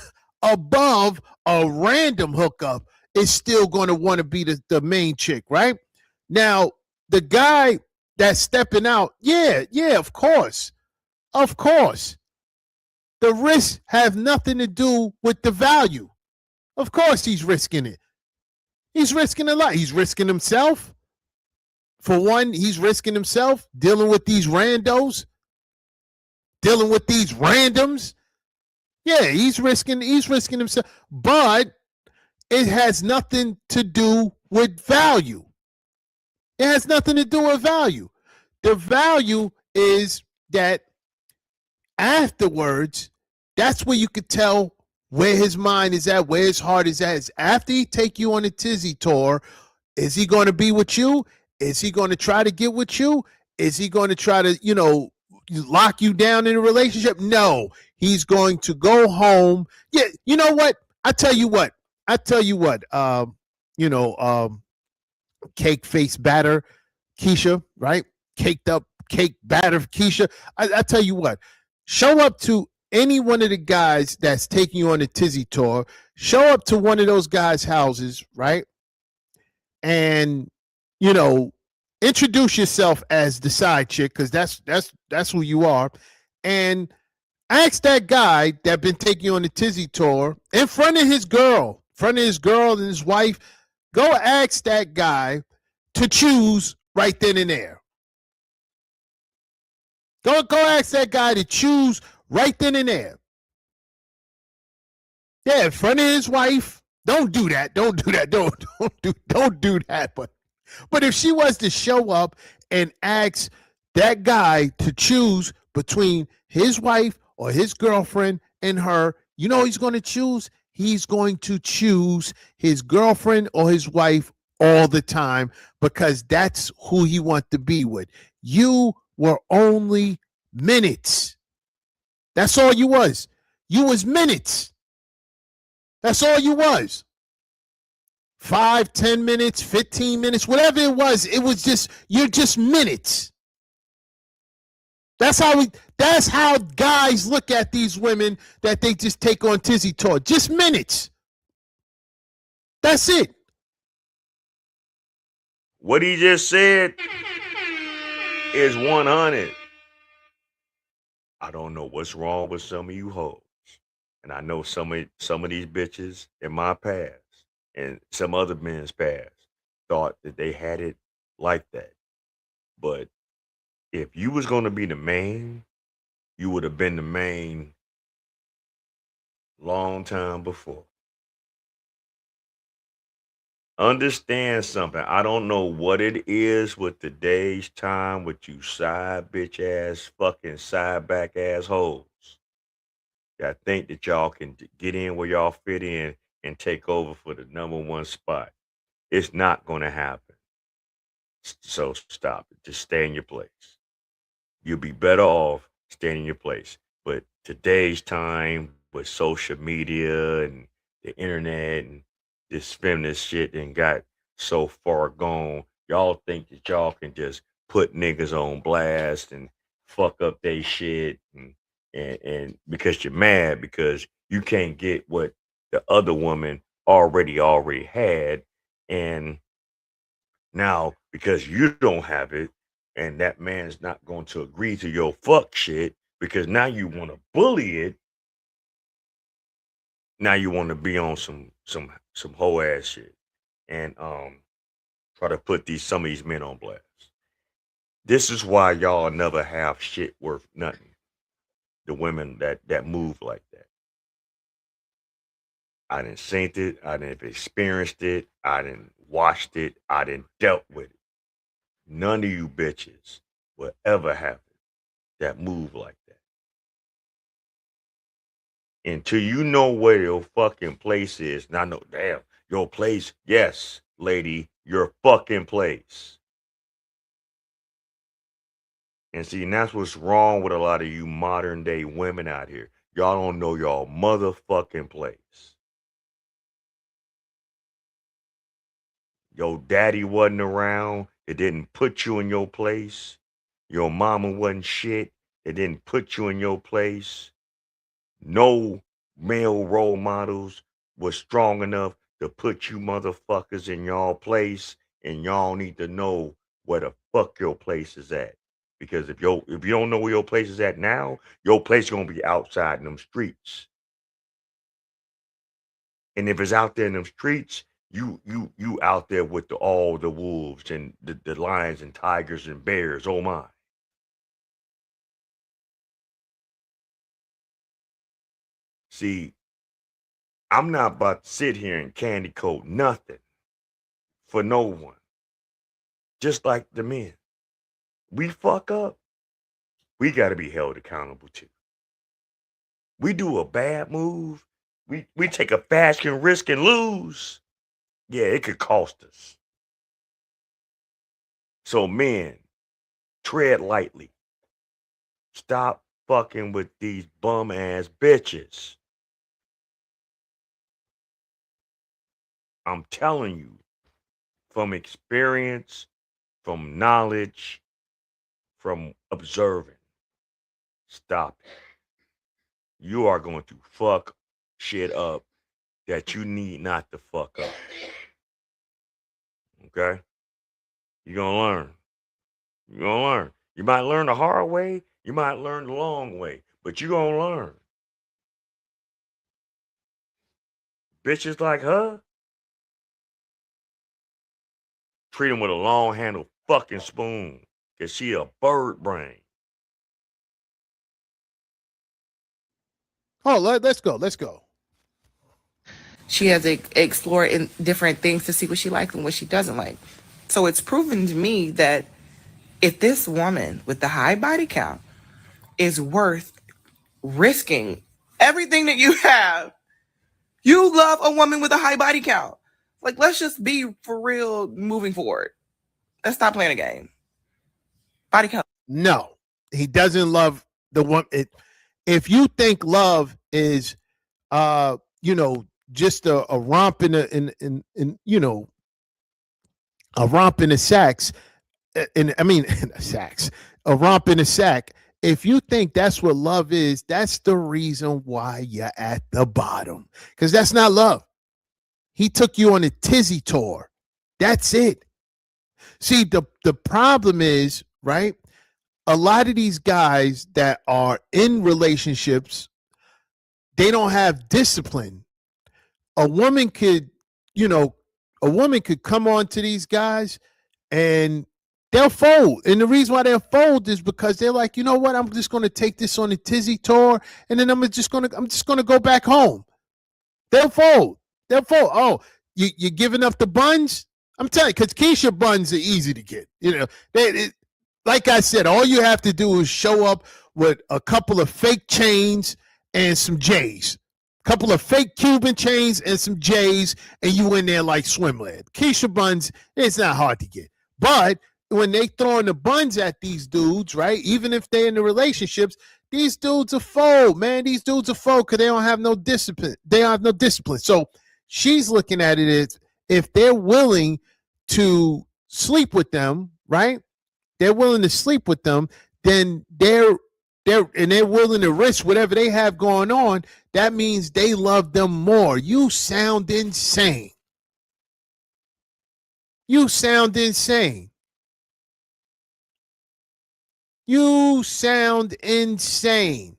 above a random hookup is still going to want to be the main chick, right? Now, the guy that's stepping out, yeah, of course. Of course. The risks have nothing to do with the value. Of course he's risking it. He's risking a lot. He's risking himself. For one, he's risking himself dealing with these randos, dealing with these randoms. Yeah, he's risking himself. But it has nothing to do with value. It has nothing to do with value. The value is that afterwards, that's where you could tell where his mind is at, where his heart is at. Is after he take you on a tizzy tour, is he going to be with you? Is he going to try to get with you? Is he going to try to, lock you down in a relationship? No, he's going to go home. Yeah, you know what? I tell you what. Cake face batter, Keisha, right? Caked up, cake batter, Keisha. I tell you what, show up to any one of the guys that's taking you on a tizzy tour. Show up to one of those guys' houses, right? And introduce yourself as the side chick, because that's who you are, and ask that guy that been taking you on the tizzy tour in front of his girl and his wife. Go ask that guy to choose right then and there. Go ask that guy to choose right then and there. Yeah, in front of his wife. Don't do that. Don't do that. Don't do that. But if she was to show up and ask that guy to choose between his wife or his girlfriend and her, you know he's going to choose? He's going to choose his girlfriend or his wife all the time, because that's who he wants to be with. You were only minutes. That's all you was. You was minutes. That's all you was. 5, 10 minutes, 15 minutes, whatever it was just, you're just minutes. That's how guys look at these women that they just take on tizzy tour. Just minutes. That's it. What he just said is 100. I don't know what's wrong with some of you hoes. And I know some of these bitches in my past and some other men's past thought that they had it like that. But if you was going to be the main, you would have been the main long time before. Understand something. I don't know what it is with today's time with you side bitch ass fucking side back assholes. I think that y'all can get in where y'all fit in and take over for the number one spot. It's not going to happen. So stop it. Just stay in your place. You'll be better off staying in your place. But today's time with social media and the internet and this feminist shit and got so far gone. Y'all think that y'all can just put niggas on blast and fuck up they shit and because you're mad because you can't get what the other woman already had, and now because you don't have it and that man's not going to agree to your fuck shit because now you want to bully it. Now you want to be on some whole ass shit and try to put some of these men on blast. This is why y'all never have shit worth nothing. The women that move like that. I didn't seen it. I didn't experienced it. I didn't watched it. I didn't dealt with it. None of you bitches will ever have it that move like that. Until you know where your fucking place is. Now, no, damn, your place. Yes, lady, your fucking place. And see, and that's what's wrong with a lot of you modern day women out here. Y'all don't know y'all motherfucking place. Your daddy wasn't around. It didn't put you in your place. Your mama wasn't shit. It didn't put you in your place. No male role models was strong enough to put you motherfuckers in y'all place. And y'all need to know where the fuck your place is at. Because if you don't know where your place is at now, your place is gonna be outside in them streets. And if it's out there in them streets, you out there with all the wolves and the lions and tigers and bears. Oh my. See, I'm not about to sit here and candy coat nothing for no one. Just like the men. We fuck up. We got to be held accountable too. We do a bad move. We take a fashion risk and lose. Yeah, it could cost us. So men, tread lightly. Stop fucking with these bum ass bitches. I'm telling you, from experience, from knowledge, from observing, stop it. You are going to fuck shit up that you need not to fuck up. Okay? You're going to learn. You're going to learn. You might learn the hard way. You might learn the long way. But you're going to learn. Bitches like her, treat them with a long handled fucking spoon. Because she a bird brain. Oh, let's go. Let's go. She has to explore in different things to see what she likes and what she doesn't like. So it's proven to me that if this woman with the high body count is worth risking everything that you have, you love a woman with a high body count. Like, let's just be for real moving forward. Let's stop playing a game. Body count. No, he doesn't love the one. If you think love is, just a romp in a romp in a sax, sax, a romp in a sack. If you think that's what love is, that's the reason why you're at the bottom. Because that's not love. He took you on a tizzy tour. That's it. See, the problem is, right? A lot of these guys that are in relationships, they don't have discipline. A woman could come on to these guys and they'll fold. And the reason why they'll fold is because they're like, you know what? I'm just going to take this on a tizzy tour, and then I'm just going to go back home. They'll fold. Oh, you're giving up the buns? I'm telling you, because Keisha buns are easy to get. Like I said, all you have to do is show up with a couple of fake chains and some J's. A couple of fake Cuban chains and some J's, and you in there like swimwear. Keisha buns, it's not hard to get. But when they throwing the buns at these dudes, right, even if they're in the relationships, these dudes are fold, man. These dudes are fold because they don't have no discipline. They don't have no discipline. So she's looking at it as if they're willing to sleep with them, right? They're willing to sleep with them, then they're willing to risk whatever they have going on. That means they love them more. You sound insane. You sound insane. You sound insane.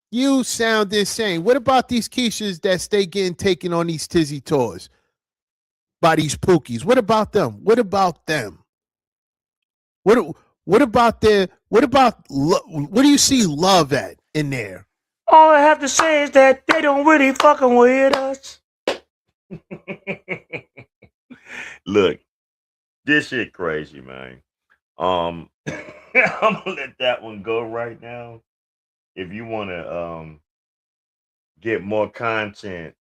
You sound insane. What about these Keishas that stay getting taken on these tizzy tours by these pookies? What about them? What about them? What about what do you see love at in there? All I have to say is that they don't really fucking with us. Look, this shit crazy, man. I'm gonna let that one go right now. If you want to get more content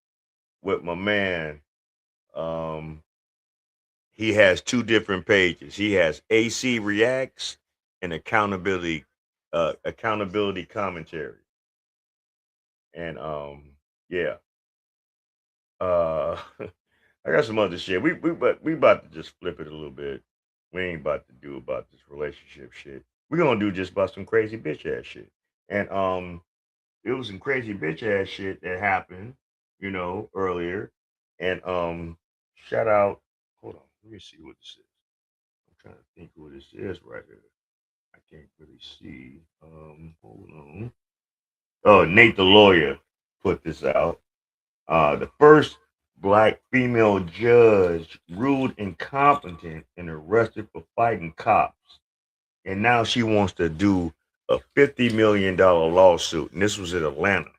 with my man, he has two different pages. He has AC Reacts and accountability commentary. And yeah. I got some other shit. We about to just flip it a little bit. We ain't about to do about this relationship shit. We're gonna do just about some crazy bitch ass shit. And it was some crazy bitch ass shit that happened, earlier. And shout out, hold on, let me see what this is. I'm trying to think what this is right here. I can't really see. Hold on. Oh, Nate the lawyer put this out. The first Black female judge ruled incompetent and arrested for fighting cops. And now she wants to do a $50 million lawsuit. And this was in Atlanta.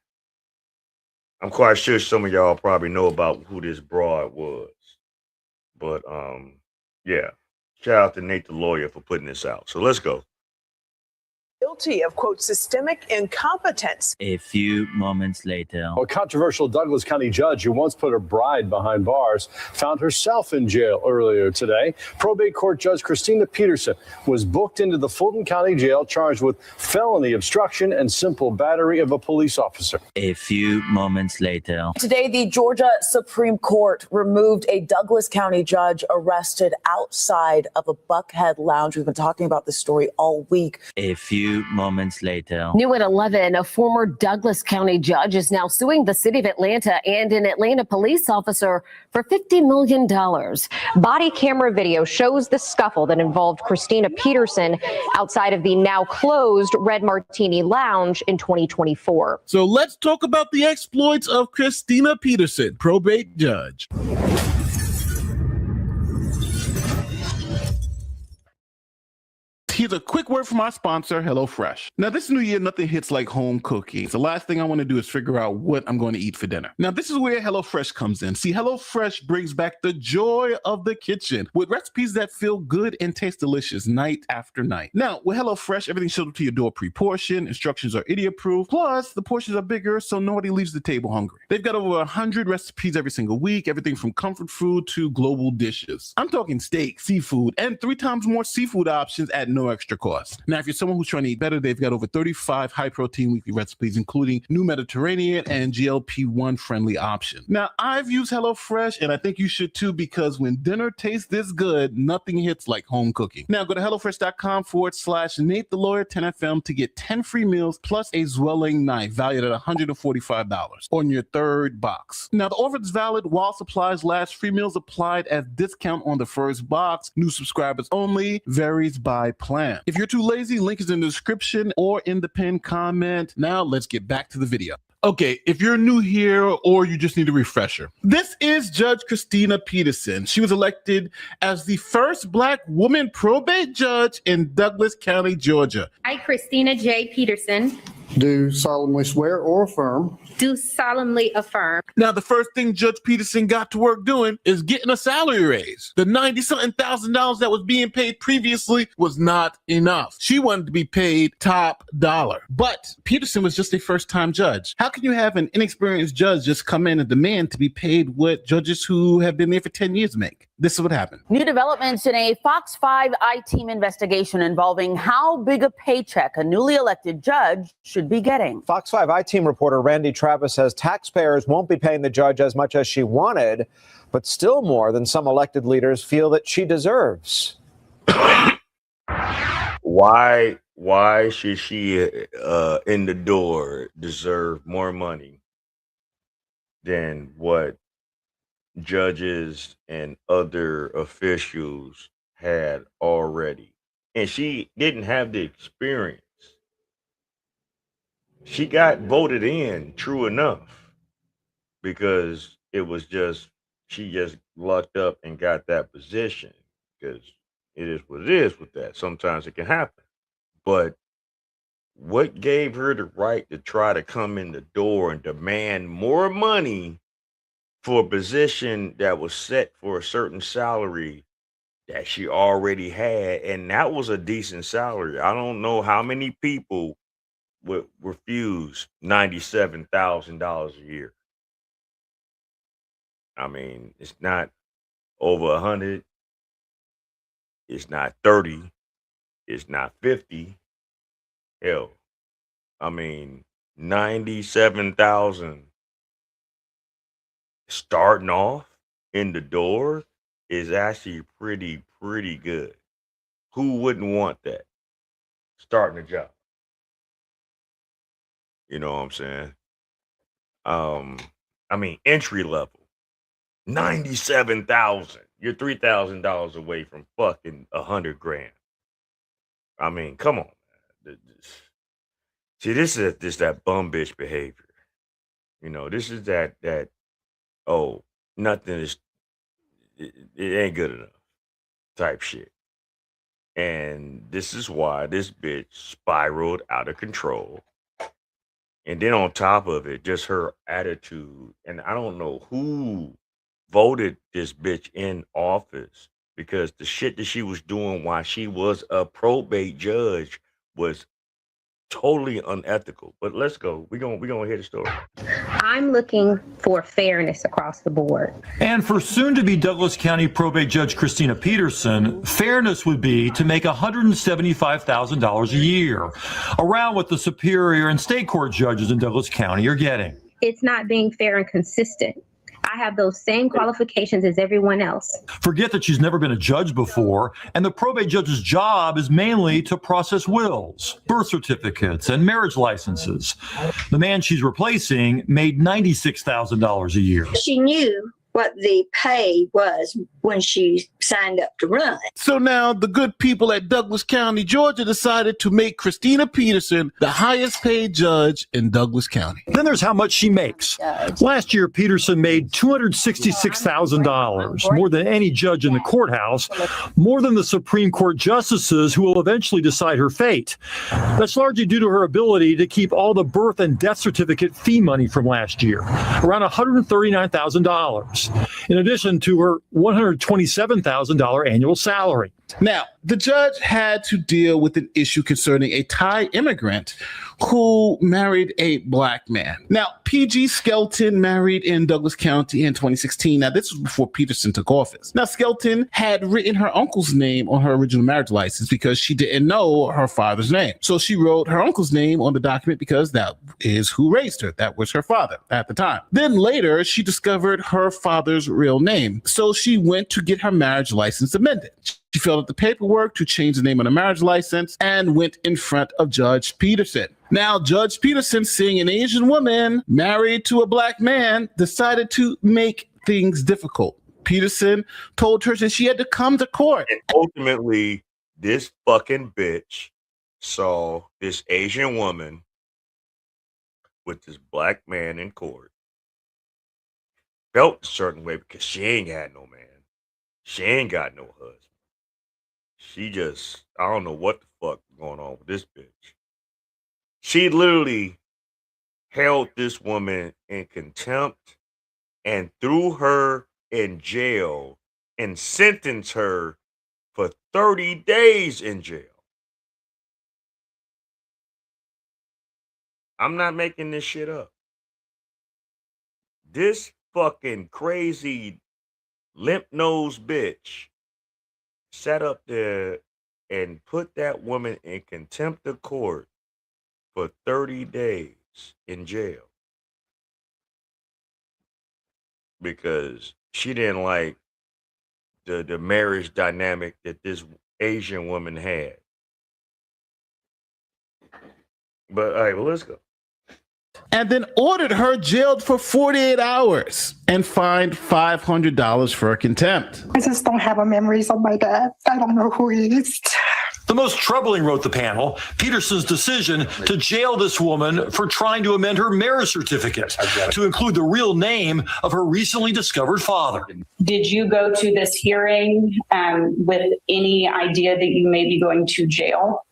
I'm quite sure some of y'all probably know about who this broad was. But yeah. Shout out to Nate the lawyer for putting this out. So let's go. Guilty of, quote, systemic incompetence. A few moments later. A controversial Douglas County judge who once put her bride behind bars found herself in jail earlier today. Probate court judge Christina Peterson was booked into the Fulton County jail charged with felony obstruction and simple battery of a police officer. A few moments later. Today, the Georgia Supreme Court removed a Douglas County judge arrested outside of a Buckhead lounge. We've been talking about this story all week. A few moments later. New at 11, a former Douglas County judge is now suing the city of Atlanta and an Atlanta police officer for $50 million. Body camera video shows the scuffle that involved Christina Peterson outside of the now closed Red Martini Lounge in 2024. So let's talk about the exploits of Christina Peterson, probate judge. Here's a quick word from our sponsor, HelloFresh. Now, this new year, nothing hits like home cooking. The last thing I want to do is figure out what I'm going to eat for dinner. Now, this is where HelloFresh comes in. See, HelloFresh brings back the joy of the kitchen with recipes that feel good and taste delicious night after night. Now, with HelloFresh, everything's shipped to your door pre-portioned. Instructions are idiot-proof. Plus, the portions are bigger, so nobody leaves the table hungry. They've got over 100 recipes every single week, everything from comfort food to global dishes. I'm talking steak, seafood, and 3 times more seafood options at no extra cost. Now, if you're someone who's trying to eat better, they've got over 35 high-protein weekly recipes, including new Mediterranean and GLP-1 friendly options. Now, I've used HelloFresh, and I think you should too, because when dinner tastes this good, nothing hits like home cooking. Now, go to HelloFresh.com/Nate the Lawyer 10FM to get 10 free meals plus a Zwelling knife valued at $145 on your third box. Now, the offer is valid while supplies last. Free meals applied as discount on the first box. New subscribers only. Varies by plan. If you're too lazy, link is in the description or in the pinned comment. Now let's get back to the video. Okay, if you're new here or you just need a refresher, this is Judge Christina Peterson. She was elected as the first Black woman probate judge in Douglas County, Georgia. I, Christina J. Peterson, Do solemnly swear or affirm. do solemnly affirm. Now, the first thing Judge Peterson got to work doing is getting a salary raise. The $90-something thousand that was being paid previously was not enough. She wanted to be paid top dollar. But Peterson was just a first-time judge. How can you have an inexperienced judge just come in and demand to be paid what judges who have been there for 10 years make? This is what happened. New developments in a Fox 5 I-Team investigation involving how big a paycheck a newly elected judge should be getting. Fox 5 I-Team reporter Randy Travis says taxpayers won't be paying the judge as much as she wanted, but still more than some elected leaders feel that she deserves. Why should she in the door deserve more money than what judges and other officials had already? And she didn't have the experience. She got voted in, true enough, because it was just, she just lucked up and got that position, because it is what it is with that. Sometimes it can happen. But what gave her the right to try to come in the door and demand more money for a position that was set for a certain salary that she already had? And that was a decent salary. I don't know how many people would refuse $97,000 a year. I mean, it's not over 100. It's not 30. It's not 50. Hell, I mean, 97,000 starting off in the door is actually pretty good. Who wouldn't want that? Starting a job. You know what I'm saying? I mean, entry level, 97,000. You're $3,000 away from fucking $100,000. I mean, come on, man. See, this is just that bum bitch behavior. You know, this is that oh, nothing is, it ain't good enough type shit. And this is why this bitch spiraled out of control. And then on top of it, just her attitude. And I don't know who voted this bitch in office, because the shit that she was doing while she was a probate judge was totally unethical. But let's go. We're gonna hear the story. I'm looking for fairness across the board. And for soon-to-be Douglas County probate judge Christina Peterson, fairness would be to make $175,000 a year, around what the superior and state court judges in Douglas County are getting. It's not being fair and consistent. I have those same qualifications as everyone else. Forget that she's never been a judge before, and the probate judge's job is mainly to process wills, birth certificates, and marriage licenses. The man she's replacing made $96,000 a year. She knew what the pay was when she signed up to run. So now the good people at Douglas County, Georgia decided to make Christina Peterson the highest paid judge in Douglas County. Then there's how much she makes. Last year, Peterson made $266,000, more than any judge in the courthouse, more than the Supreme Court justices who will eventually decide her fate. That's largely due to her ability to keep all the birth and death certificate fee money from last year, around $139,000, in addition to her $127,000 annual salary. Now, the judge had to deal with an issue concerning a Thai immigrant who married a black man. Now, P.G. Skelton married in Douglas County in 2016. Now, this was before Peterson took office. Now, Skelton had written her uncle's name on her original marriage license because she didn't know her father's name. So she wrote her uncle's name on the document because that is who raised her. That was her father at the time. Then later, she discovered her father's real name. So she went to get her marriage license amended. She filled out the paperwork to change the name on the marriage license and went in front of Judge Peterson. Now, Judge Peterson, seeing an Asian woman married to a black man, decided to make things difficult. Peterson told her that she had to come to court. And ultimately, this fucking bitch saw this Asian woman with this black man in court, felt a certain way because she ain't had no man. She ain't got no husband. She just, I don't know what the fuck going on with this bitch. She literally held this woman in contempt and threw her in jail and sentenced her for 30 days in jail. I'm not making this shit up. This fucking crazy limp nose bitch sat up there and put that woman in contempt of court for 30 days in jail because she didn't like the marriage dynamic that this Asian woman had. But all right, well, let's go. And then ordered her jailed for 48 hours and fined $500 for contempt. I just don't have a memories of my dad. I don't know who he is. The most troubling, wrote the panel, Peterson's decision to jail this woman for trying to amend her marriage certificate to include the real name of her recently discovered father. Did you go to this hearing with any idea that you may be going to jail?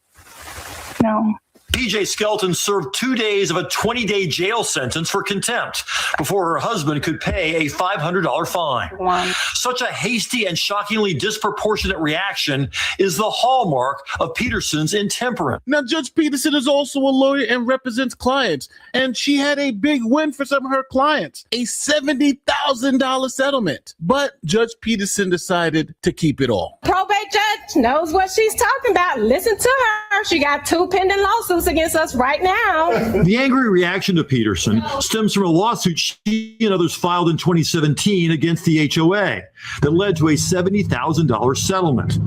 No. PJ Skelton served 2 days of a 20-day jail sentence for contempt before her husband could pay a $500 fine. Wow. Such a hasty and shockingly disproportionate reaction is the hallmark of Peterson's intemperance. Now, Judge Peterson is also a lawyer and represents clients, and she had a big win for some of her clients, a $70,000 settlement. But Judge Peterson decided to keep it all. Probate judge knows what she's talking about. Listen to her. She got 2 pending lawsuits against us right now. The angry reaction to Peterson stems from a lawsuit she and others filed in 2017 against the HOA that led to a $70,000 settlement.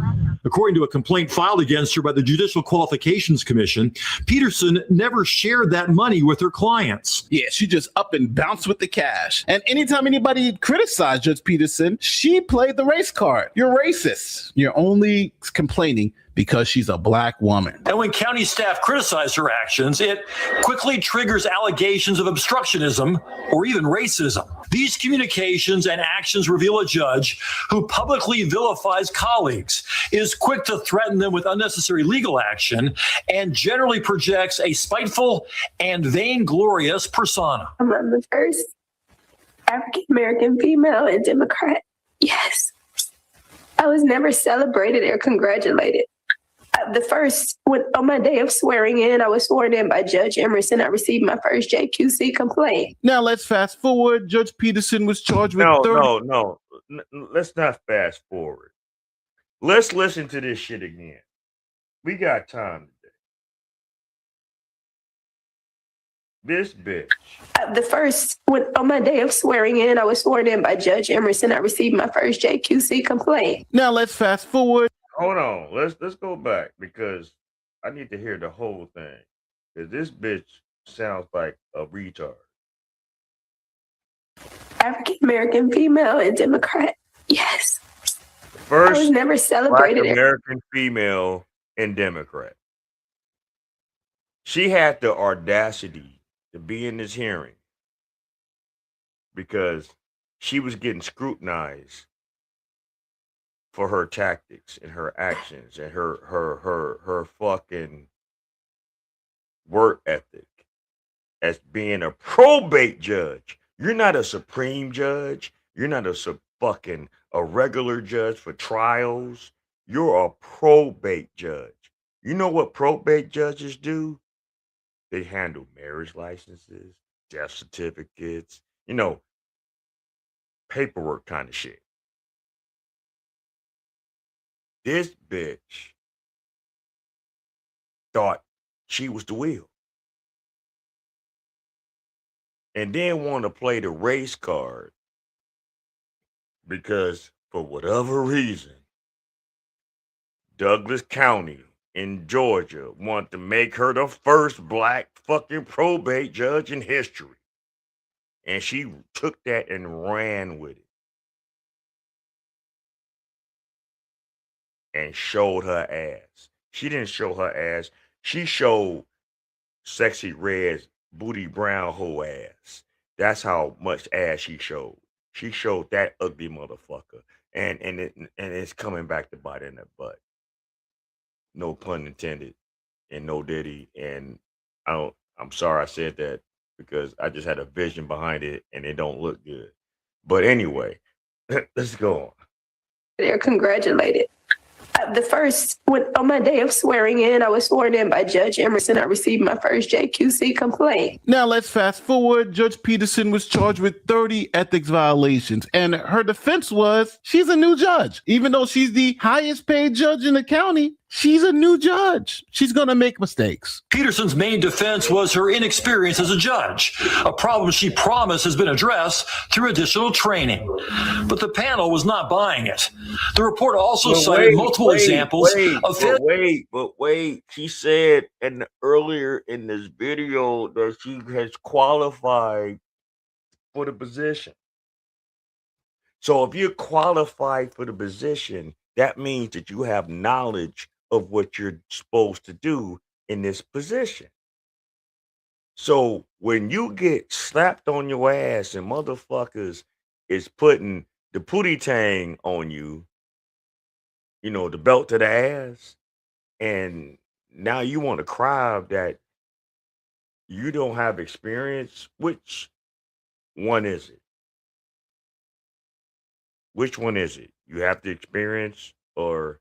According to a complaint filed against her by the Judicial Qualifications Commission, Peterson never shared that money with her clients. Yeah, she just up and bounced with the cash. And anytime anybody criticized Judge Peterson, she played the race card. You're racist. You're only complaining because she's a black woman. And when county staff criticize her actions, it quickly triggers allegations of obstructionism or even racism. These communications and actions reveal a judge who publicly vilifies colleagues, is quick to threaten them with unnecessary legal action, and generally projects a spiteful and vainglorious persona. I'm the first African-American female and Democrat. Yes. I was never celebrated or congratulated. The first, on my day of swearing in, I was sworn in by Judge Emerson. I received my first JQC complaint. Now let's fast forward. Judge Peterson was charged with No. Let's not fast forward. Let's listen to this shit again. We got time today. This bitch. The first, on my day of swearing in, I was sworn in by Judge Emerson. I received my first JQC complaint. Now let's fast forward. Hold on. Let's go back because I need to hear the whole thing. Because this bitch sounds like a retard. African-American female and Democrat. Yes. First, I was never celebrated. Black American female and Democrat. She had the audacity to be in this hearing because she was getting scrutinized for her tactics and her actions and her fucking work ethic as being a probate judge. You're not a supreme judge. You're not a regular judge for trials. You're a probate judge. You know what probate judges do? They handle marriage licenses, death certificates, paperwork kind of shit. This bitch thought she was the wheel. And then wanted to play the race card because for whatever reason, Douglas County in Georgia wanted to make her the first black fucking probate judge in history. And she took that and ran with it. And showed her ass. She didn't show her ass. She showed Sexy Red's booty brown whole ass. That's how much ass she showed. She showed that ugly motherfucker. And it's coming back to bite in the butt. No pun intended. And no diddy. And I'm sorry I said that because I just had a vision behind it and it don't look good. But anyway, let's go on. They're congratulated. On my day of swearing in, I was sworn in by Judge Emerson. I received my first JQC complaint. Now let's fast forward. Judge Peterson was charged with 30 ethics violations, and her defense was she's a new judge. Even though she's the highest paid judge in the county, she's a new judge. She's going to make mistakes. Peterson's main defense was her inexperience as a judge, a problem she promised has been addressed through additional training. But the panel was not buying it. The report also cited multiple examples of failure. But wait, she said earlier in this video that she has qualified for the position. So if you're qualified for the position, that means that you have knowledge of what you're supposed to do in this position. So when you get slapped on your ass and motherfuckers is putting the pootie tang on you, you know, the belt to the ass, and now you want to cry that you don't have experience, which one is it? Which one is it? You have the experience or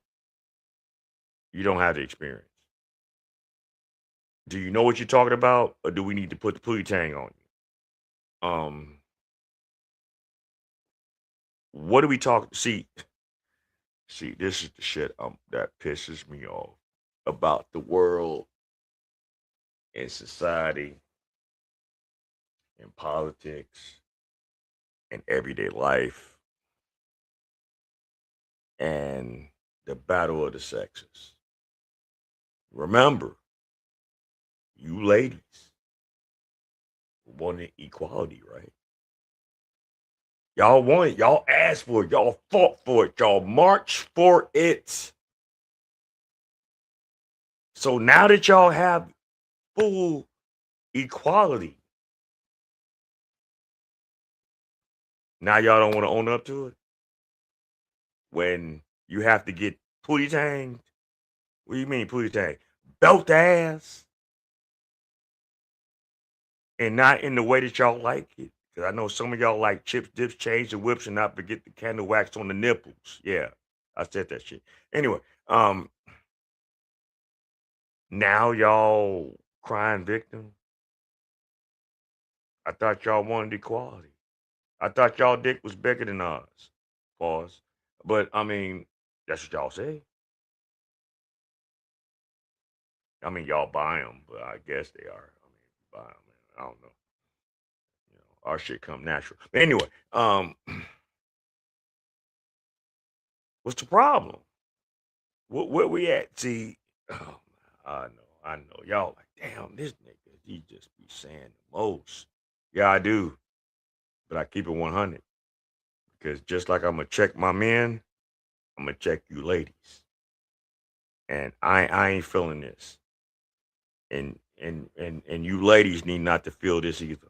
you don't have the experience? Do you know what you're talking about, or do we need to put the pootie tang on you? What do we talk? See, this is the shit that pisses me off about the world and society and politics and everyday life and the battle of the sexes. Remember, you ladies wanted equality, right? Y'all want it. Y'all asked for it. Y'all fought for it. Y'all marched for it. So now that y'all have full equality, now y'all don't want to own up to it? When you have to get pootie tanged? What do you mean pootie tang? Belt the ass? And not in the way that y'all like it. Because I know some of y'all like chips, dips, change, and whips, and not forget the candle wax on the nipples. Yeah, I said that shit. Anyway, now y'all crying victim? I thought y'all wanted equality. I thought y'all dick was bigger than ours. Pause. But, I mean, that's what y'all say. I mean, y'all buy them, but I guess they are. I mean, buy them. I don't know. You know, our shit come natural. But anyway, what's the problem? Where we at? See, I know. Y'all like, damn, this nigga, he just be saying the most. Yeah, I do. But I keep it 100. Because just like I'm going to check my men, I'm going to check you ladies. And I ain't feeling this. And you ladies need not to feel this either.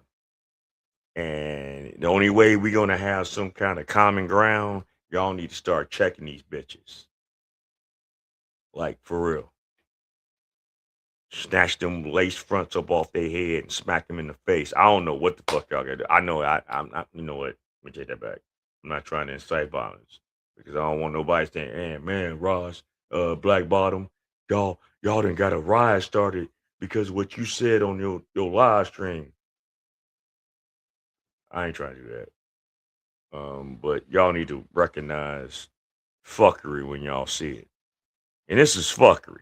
And the only way we're going to have some kind of common ground, y'all need to start checking these bitches. Like, for real. Snatch them lace fronts up off their head and smack them in the face. I don't know what the fuck y'all got to do. I know I'm not, you know what? Let me take that back. I'm not trying to incite violence because I don't want nobody saying, hey, man, Ross, Black Bottom, y'all done got a riot started because of what you said on your live stream. I ain't trying to do that. But y'all need to recognize fuckery when y'all see it. And this is fuckery.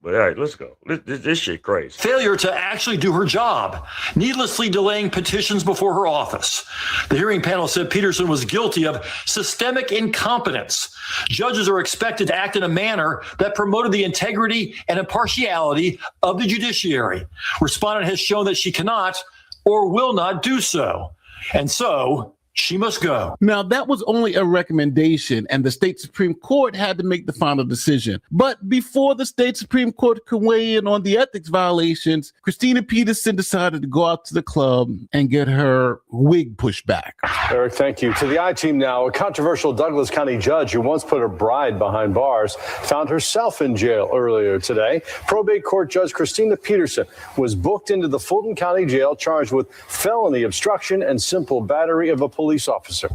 But all right, let's go. This shit crazy. Failure to actually do her job, needlessly delaying petitions before her office. The hearing panel said Peterson was guilty of systemic incompetence. Judges are expected to act in a manner that promoted the integrity and impartiality of the judiciary. Respondent has shown that she cannot or will not do so. And so she must go. Now, that was only a recommendation, and the state Supreme Court had to make the final decision. But before the state Supreme Court could weigh in on the ethics violations, Christina Peterson decided to go out to the club and get her wig pushed back. Eric, thank you. To the I-Team now. A controversial Douglas County judge who once put her bride behind bars found herself in jail earlier today. Probate court judge Christina Peterson was booked into the Fulton County Jail charged with felony obstruction and simple battery of a police police officer.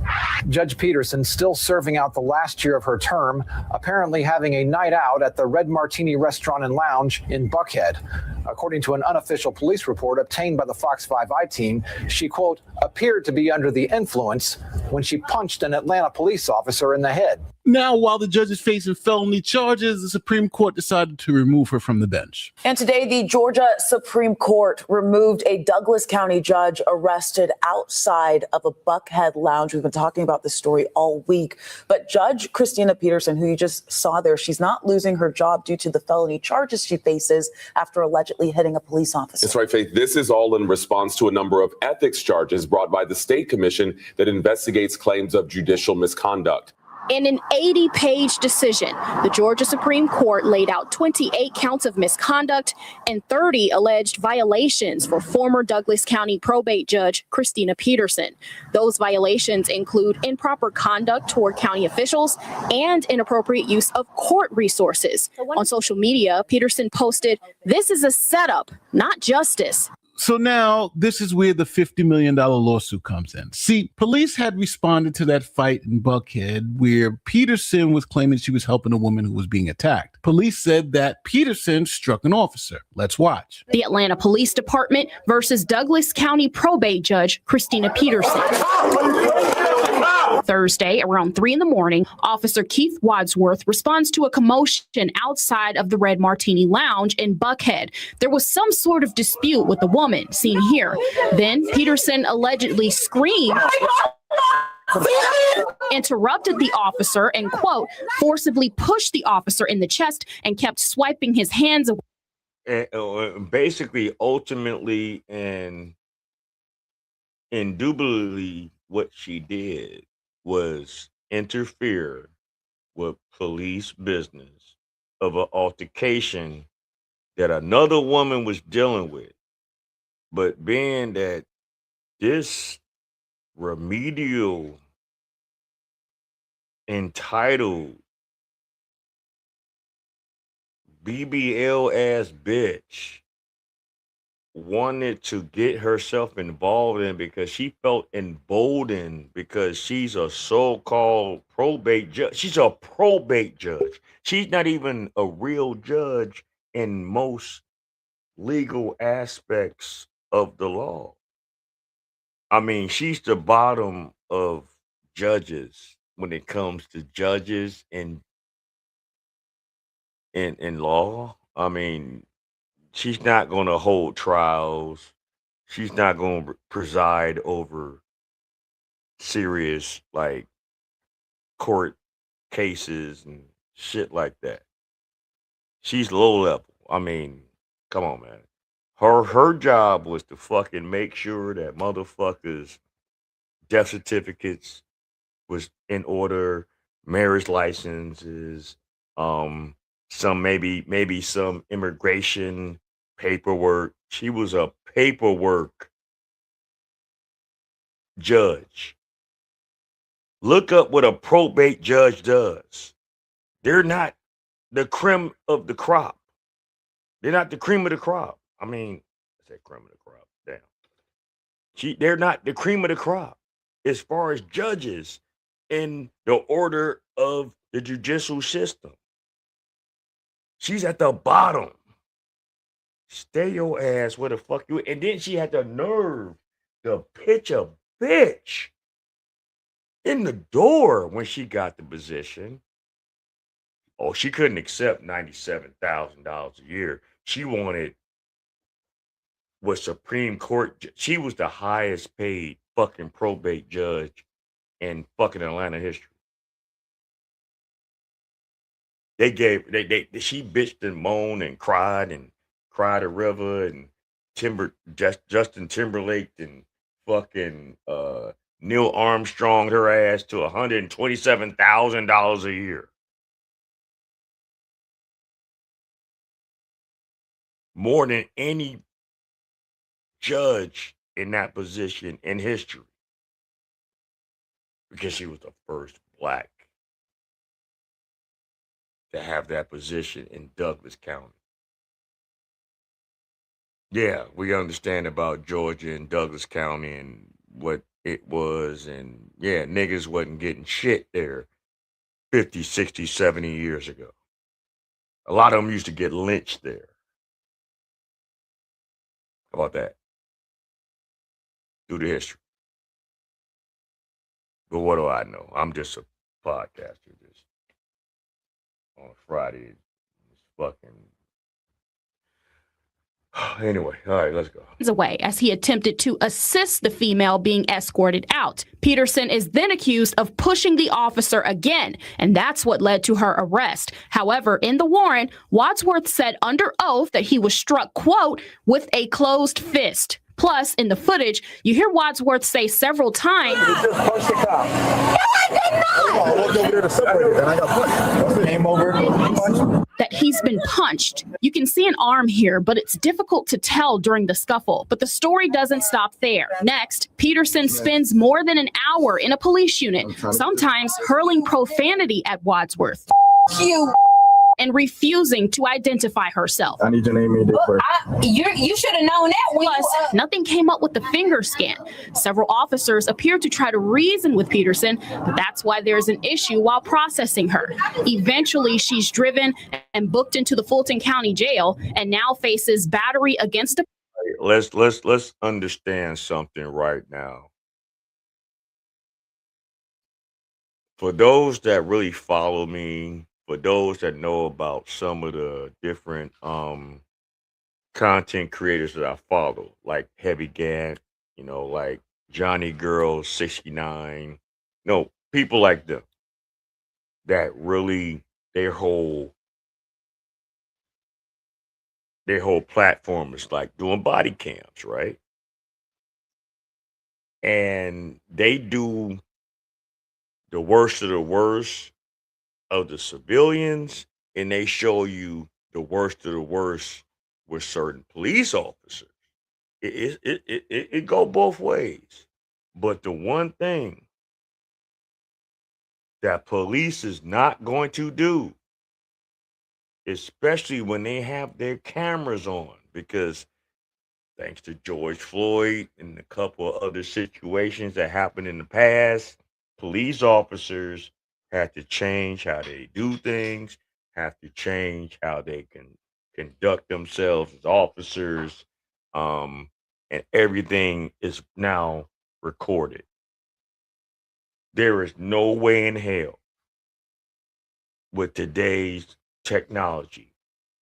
Judge Peterson still serving out the last year of her term, apparently having a night out at the Red Martini Restaurant and Lounge in Buckhead. According to an unofficial police report obtained by the Fox 5 I-Team, she, quote, appeared to be under the influence when she punched an Atlanta police officer in the head. Now, while the judge is facing felony charges, the Supreme Court decided to remove her from the bench. And today, the Georgia Supreme Court removed a Douglas County judge arrested outside of a Buckhead lounge. We've been talking about this story all week. But Judge Christina Peterson, who you just saw there, she's not losing her job due to the felony charges she faces after allegedly hitting a police officer. That's right, Faith. This is all in response to a number of ethics charges brought by the state commission that investigates claims of judicial misconduct. In an 80-page decision, the Georgia Supreme Court laid out 28 counts of misconduct and 30 alleged violations for former Douglas County probate judge Christina Peterson. Those violations include improper conduct toward county officials and inappropriate use of court resources. On social media, Peterson posted, "This is a setup, not justice." So now this is where the $50 million lawsuit comes in. See, police had responded to that fight in Buckhead where Peterson was claiming she was helping a woman who was being attacked. Police said that Peterson struck an officer. Let's watch. The Atlanta Police Department versus Douglas County probate judge Christina Peterson. Thursday, around 3 a.m, Officer Keith Wadsworth responds to a commotion outside of the Red Martini Lounge in Buckhead. There was some sort of dispute with the woman seen here. Then Peterson allegedly screamed, interrupted the officer and, quote, forcibly pushed the officer in the chest and kept swiping his hands away. And, basically, ultimately, and indubitably, what she did was interfere with police business of an altercation that another woman was dealing with. But being that this remedial, entitled, BBL ass bitch wanted to get herself involved in because she felt emboldened because she's a so-called probate judge. She's a probate judge. She's not even a real judge in most legal aspects of the law. I mean, she's the bottom of judges when it comes to judges in law. I mean, she's not going to hold trials. She's not going to preside over serious, like, court cases and shit like that. She's low level. I mean, come on, man. Her job was to fucking make sure that motherfuckers' death certificates was in order, marriage licenses, some maybe some immigration paperwork. She was a paperwork judge. Look up what a probate judge does. They're not the creme of the crop. They're not the cream of the crop. I mean, I said cream of the crop. Damn. They're not the cream of the crop as far as judges in the order of the judicial system. She's at the bottom. Stay your ass where the fuck you. And then she had the nerve to pitch a bitch in the door when she got the position. Oh, she couldn't accept $97,000 a year. She wanted was Supreme Court. She was the highest paid fucking probate judge in fucking Atlanta history. She bitched and moaned and cried a river and Justin Timberlake and fucking Neil Armstrong her ass to $127,000 a year. More than any judge in that position in history. Because she was the first black to have that position in Douglas County. Yeah, we understand about Georgia and Douglas County and what it was, and yeah, niggas wasn't getting shit there 50, 60, 70 years ago. A lot of them used to get lynched there. How about that? Through the history. But what do I know? I'm just a podcaster just on a Friday. It's fucking anyway, all right, let's go. Away as he attempted to assist the female being escorted out. Peterson is then accused of pushing the officer again, and that's what led to her arrest. However, in the warrant, Wadsworth said under oath that he was struck, quote, with a closed fist. Plus, in the footage, you hear Wadsworth say several times that he's been punched. You can see an arm here, but it's difficult to tell during the scuffle. But the story doesn't stop there. Next, Peterson spends more than an hour in a police unit, sometimes hurling profanity at Wadsworth. And refusing to identify herself. I need your name and date of birth. You should have known that. Plus, nothing came up with the finger scan. Several officers appeared to try to reason with Peterson, but that's why there's an issue while processing her. Eventually, she's driven and booked into the Fulton County Jail and now faces battery against a. Let's understand something right now. For those that really follow me, for those that know about some of the different content creators that I follow, like Heavy Gad, like Johnny Girl 69, people like them that really their whole platform is like doing body cams, right? And they do the worst of the worst of the civilians, and they show you the worst of the worst with certain police officers. It go both ways. But the one thing that police is not going to do, especially when they have their cameras on, because thanks to George Floyd and a couple of other situations that happened in the past, police officers have to change how they do things, have to change how they can conduct themselves as officers, and everything is now recorded. There is no way in hell with today's technology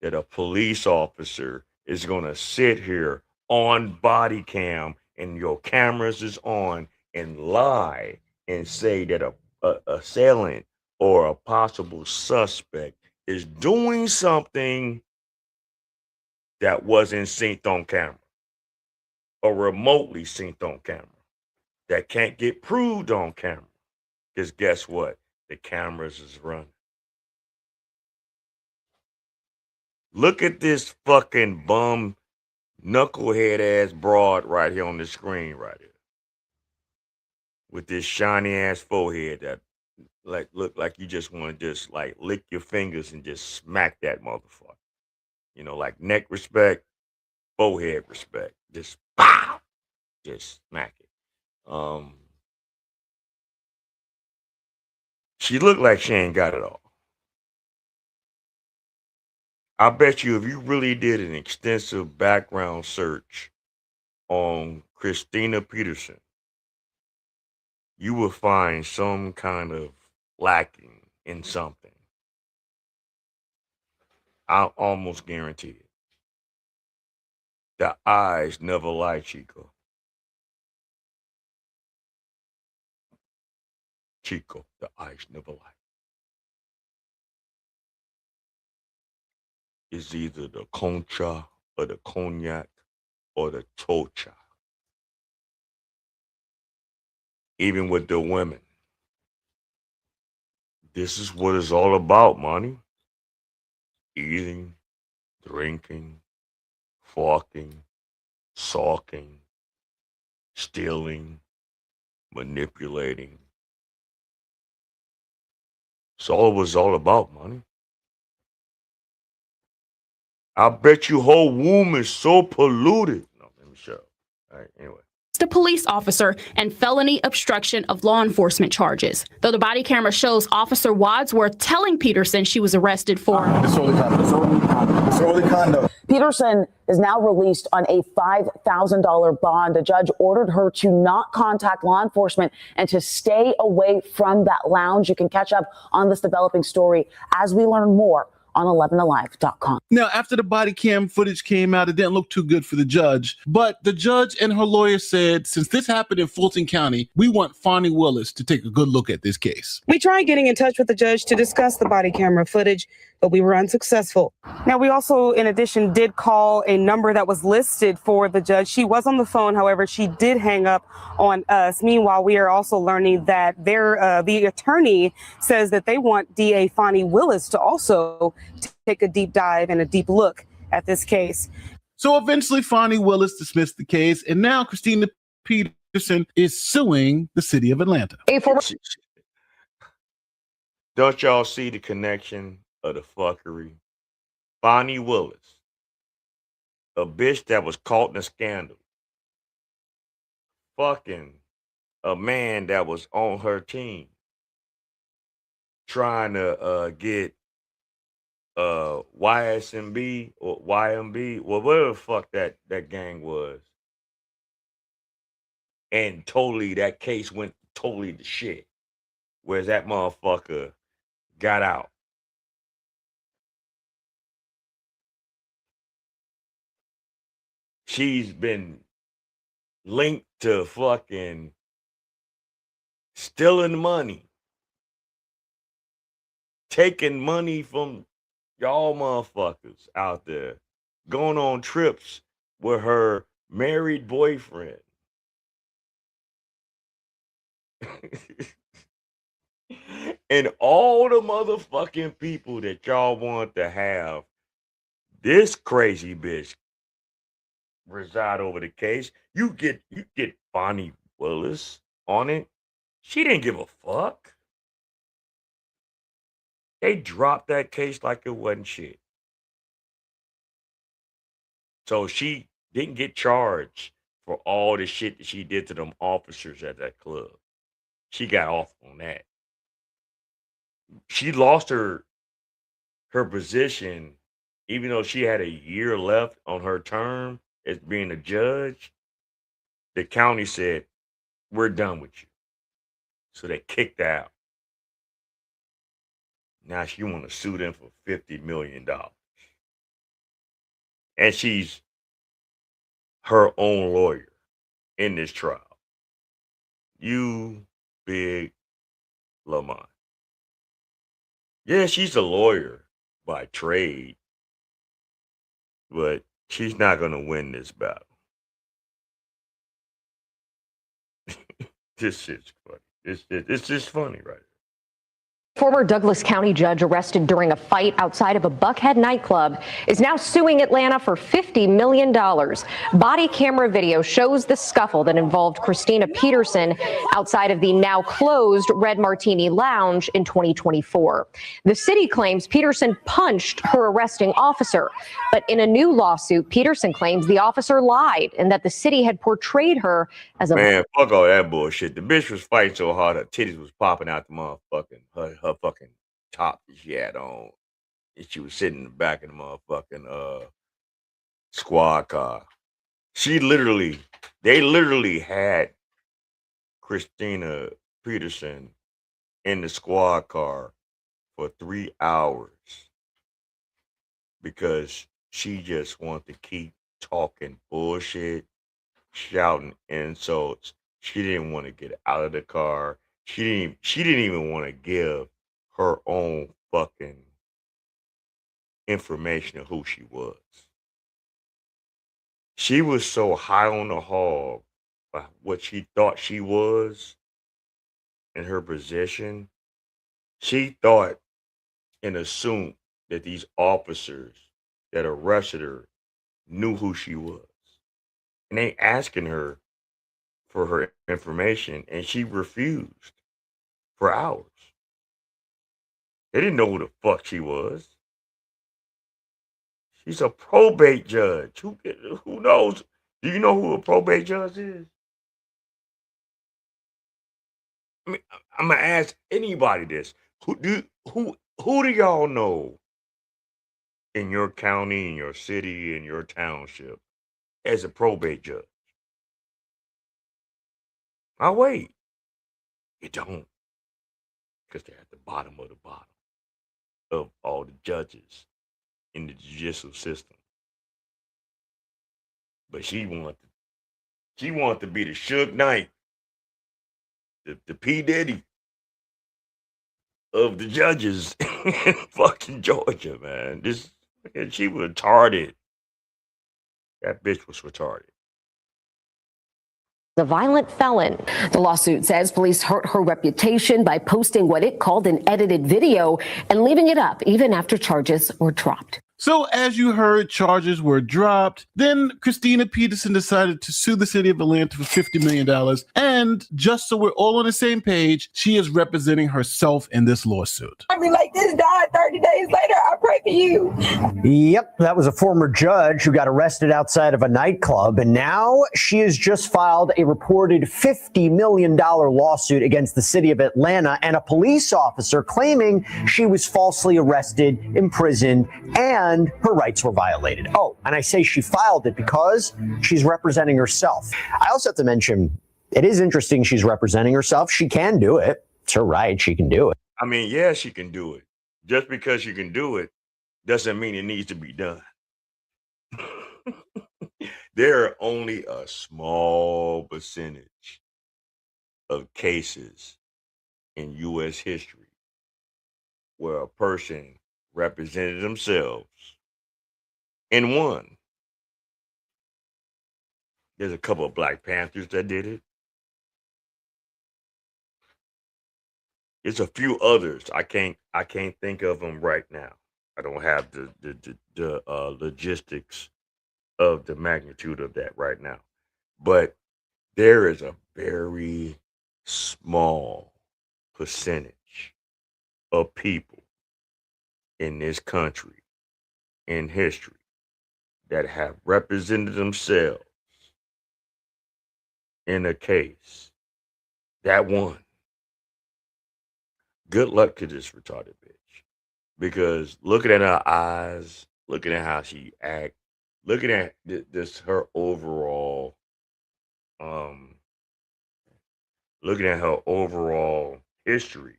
that a police officer is going to sit here on body cam and your cameras is on and lie and say that a assailant or a possible suspect is doing something that wasn't synced on camera or remotely synced on camera that can't get proved on camera. Because guess what? The cameras is running. Look at this fucking bum knucklehead ass broad right here on the screen right here. With this shiny ass forehead that look like you just want to just like lick your fingers and just smack that motherfucker. Like neck respect, forehead respect. Just pow! Just smack it. She looked like she ain't got it all. I bet you if you really did an extensive background search on Christina Peterson, you will find some kind of lacking in something. I'll almost guarantee it. The eyes never lie, Chico. Chico, the eyes never lie. It's either the concha or the cognac or the tocha. Even with the women. This is what it's all about, money. Eating, drinking, fucking, sulking, stealing, manipulating. It's all it was all about, money. I bet you whole womb is so polluted. No, let me shut up. All right, anyway. a police officer and felony obstruction of law enforcement charges. Though the body camera shows Officer Wadsworth telling Peterson she was arrested for disorderly conduct. Peterson is now released on a $5,000 bond. A judge ordered her to not contact law enforcement and to stay away from that lounge. You can catch up on this developing story as we learn more on 11alive.com. Now, after the body cam footage came out, it didn't look too good for the judge. But the judge and her lawyer said, since this happened in Fulton County, we want Fonnie Willis to take a good look at this case. We tried getting in touch with the judge to discuss the body camera footage, but we were unsuccessful. Now, we also, in addition, did call a number that was listed for the judge. She was on the phone. However, she did hang up on us. Meanwhile, we are also learning that the attorney says that they want DA Fonnie Willis to also take a deep dive and a deep look at this case. So eventually, Fonnie Willis dismissed the case, and now Christina Peterson is suing the city of Atlanta. Don't y'all see the connection of the fuckery? Fonnie Willis, a bitch that was caught in a scandal, fucking a man that was on her team, trying to get YSMB or YMB, well, whatever the fuck that gang was. And totally, that case went totally to shit. Whereas that motherfucker got out. She's been linked to fucking stealing money, taking money from y'all motherfuckers out there, going on trips with her married boyfriend. And all the motherfucking people that y'all want to have this crazy bitch reside over the case, you get Fonnie Willis on it. She didn't give a fuck. They dropped that case like it wasn't shit. So she didn't get charged for all the shit that she did to them officers at that club. She got off on that. She lost her position, even though she had a year left on her term as being a judge. The county said, we're done with you. So they kicked her out. Now she want to sue them for $50 million. And she's her own lawyer in this trial. You big Lamont. Yeah, she's a lawyer by trade, but she's not going to win this battle. This shit's funny. It's just funny, right? Former Douglas County judge arrested during a fight outside of a Buckhead nightclub is now suing Atlanta for $50 million. Body camera video shows the scuffle that involved Christina Peterson outside of the now closed Red Martini Lounge in 2024. The city claims Peterson punched her arresting officer, but in a new lawsuit, Peterson claims the officer lied and that the city had portrayed her as a man. Fuck all that bullshit. The bitch was fighting so hard her titties was popping out the motherfucking her fucking top that she had on, and she was sitting in the back of the motherfucking squad car. They literally had Christina Peterson in the squad car for 3 hours because she just wanted to keep talking bullshit, shouting insults. She didn't want to get out of the car. She didn't even want to give her own fucking information of who she was. She was so high on the hog by what she thought she was in her position. She thought and assumed that these officers that arrested her knew who she was. And they asking her for her information, and she refused for hours. They didn't know who the fuck she was. She's a probate judge. Who knows? Do you know who a probate judge is? I mean, I'm gonna ask anybody this. Who do y'all know in your county, in your city, in your township as a probate judge? I'll wait. You don't. Because they're at the bottom of all the judges in the judicial system. But she wanted to be the Suge Knight, the P. Diddy of the judges in fucking Georgia, man. She was retarded. That bitch was retarded. A violent felon. The lawsuit says police hurt her reputation by posting what it called an edited video and leaving it up even after charges were dropped. So as you heard, charges were dropped. Then Christina Peterson decided to sue the city of Atlanta for $50 million. And just so we're all on the same page, she is representing herself in this lawsuit. I mean, like, this died 30 days later. I pray for you. Yep, that was a former judge who got arrested outside of a nightclub. And now she has just filed a reported $50 million lawsuit against the city of Atlanta and a police officer claiming she was falsely arrested, imprisoned, and her rights were violated. Oh, and I say she filed it because she's representing herself. I also have to mention, it is interesting she's representing herself. She can do it. It's her right. She can do it. I mean, yeah, she can do it. Just because she can do it doesn't mean it needs to be done. There are only a small percentage of cases in U.S. history where a person represented themselves and won. There's a couple of Black Panthers that did it. There's a few others. I can't think of them right now. I don't have the logistics of the magnitude of that right now. But there is a very small percentage of people in this country, in history, that have represented themselves in a case that won. Good luck to this retarded bitch. Because looking at her eyes, looking at how she acts, looking at this her overall, looking at her overall history,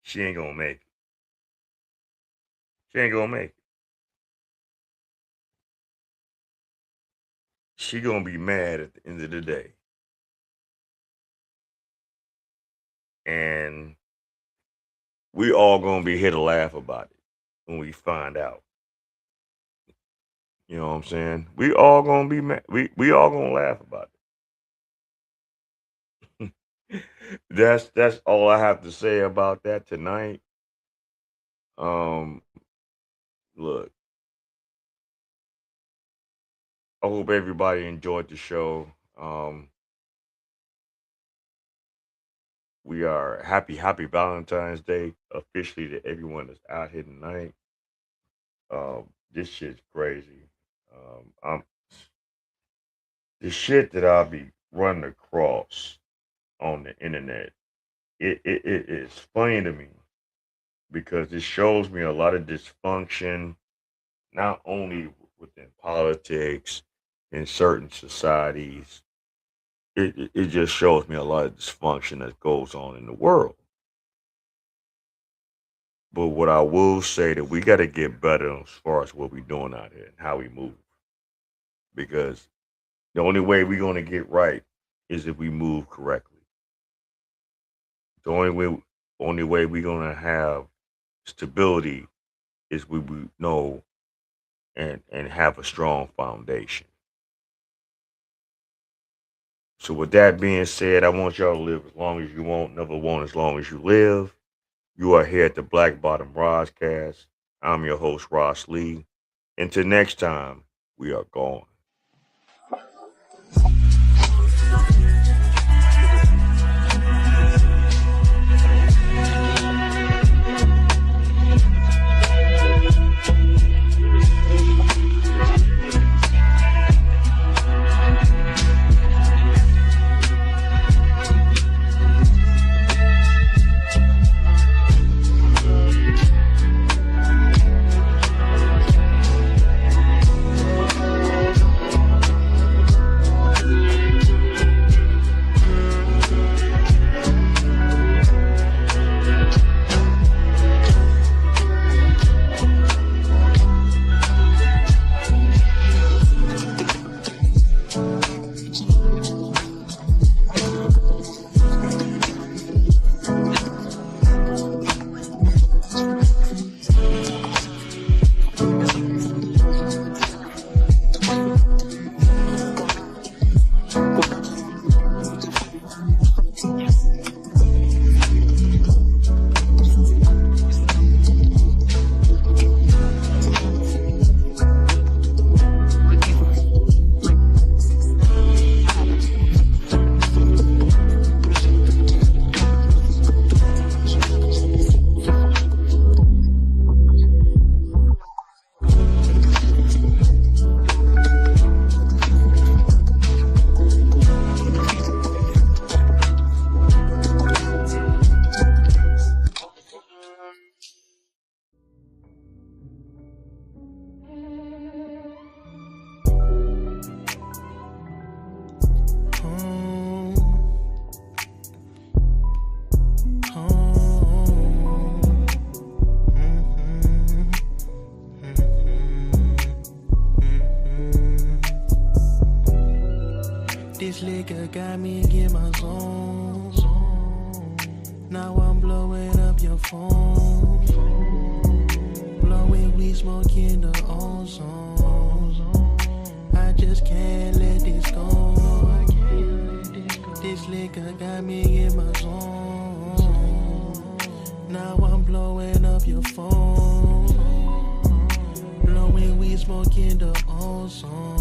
she ain't gonna make it. She ain't gonna make it. She gonna be mad at the end of the day. And we all gonna be here to laugh about it when we find out. You know what I'm saying? We all gonna be mad. We all gonna laugh about it. That's all I have to say about that tonight. Look, I hope everybody enjoyed the show. We are happy Valentine's Day officially to everyone that's out here tonight. This shit's crazy. The shit that I'll be running across on the internet, it is funny to me because it shows me a lot of dysfunction, not only within politics, in certain societies. It just shows me a lot of dysfunction that goes on in the world. But what I will say that we got to get better as far as what we're doing out here and how we move. Because the only way we're going to get right is if we move correctly. The only way we're going to have stability is we know and have a strong foundation. So with that being said, I want y'all to live as long as you want, never want as long as you live. You are here at the Black Bottom Roscast. I'm your host, Ross Lee. Until next time, we are gone. This liquor got me in my zone. Now I'm blowing up your phone. Blowing weed, smoking the ozone. I just can't let this go. This liquor got me in my zone. Now I'm blowing up your phone. Blowing weed, smoking the ozone.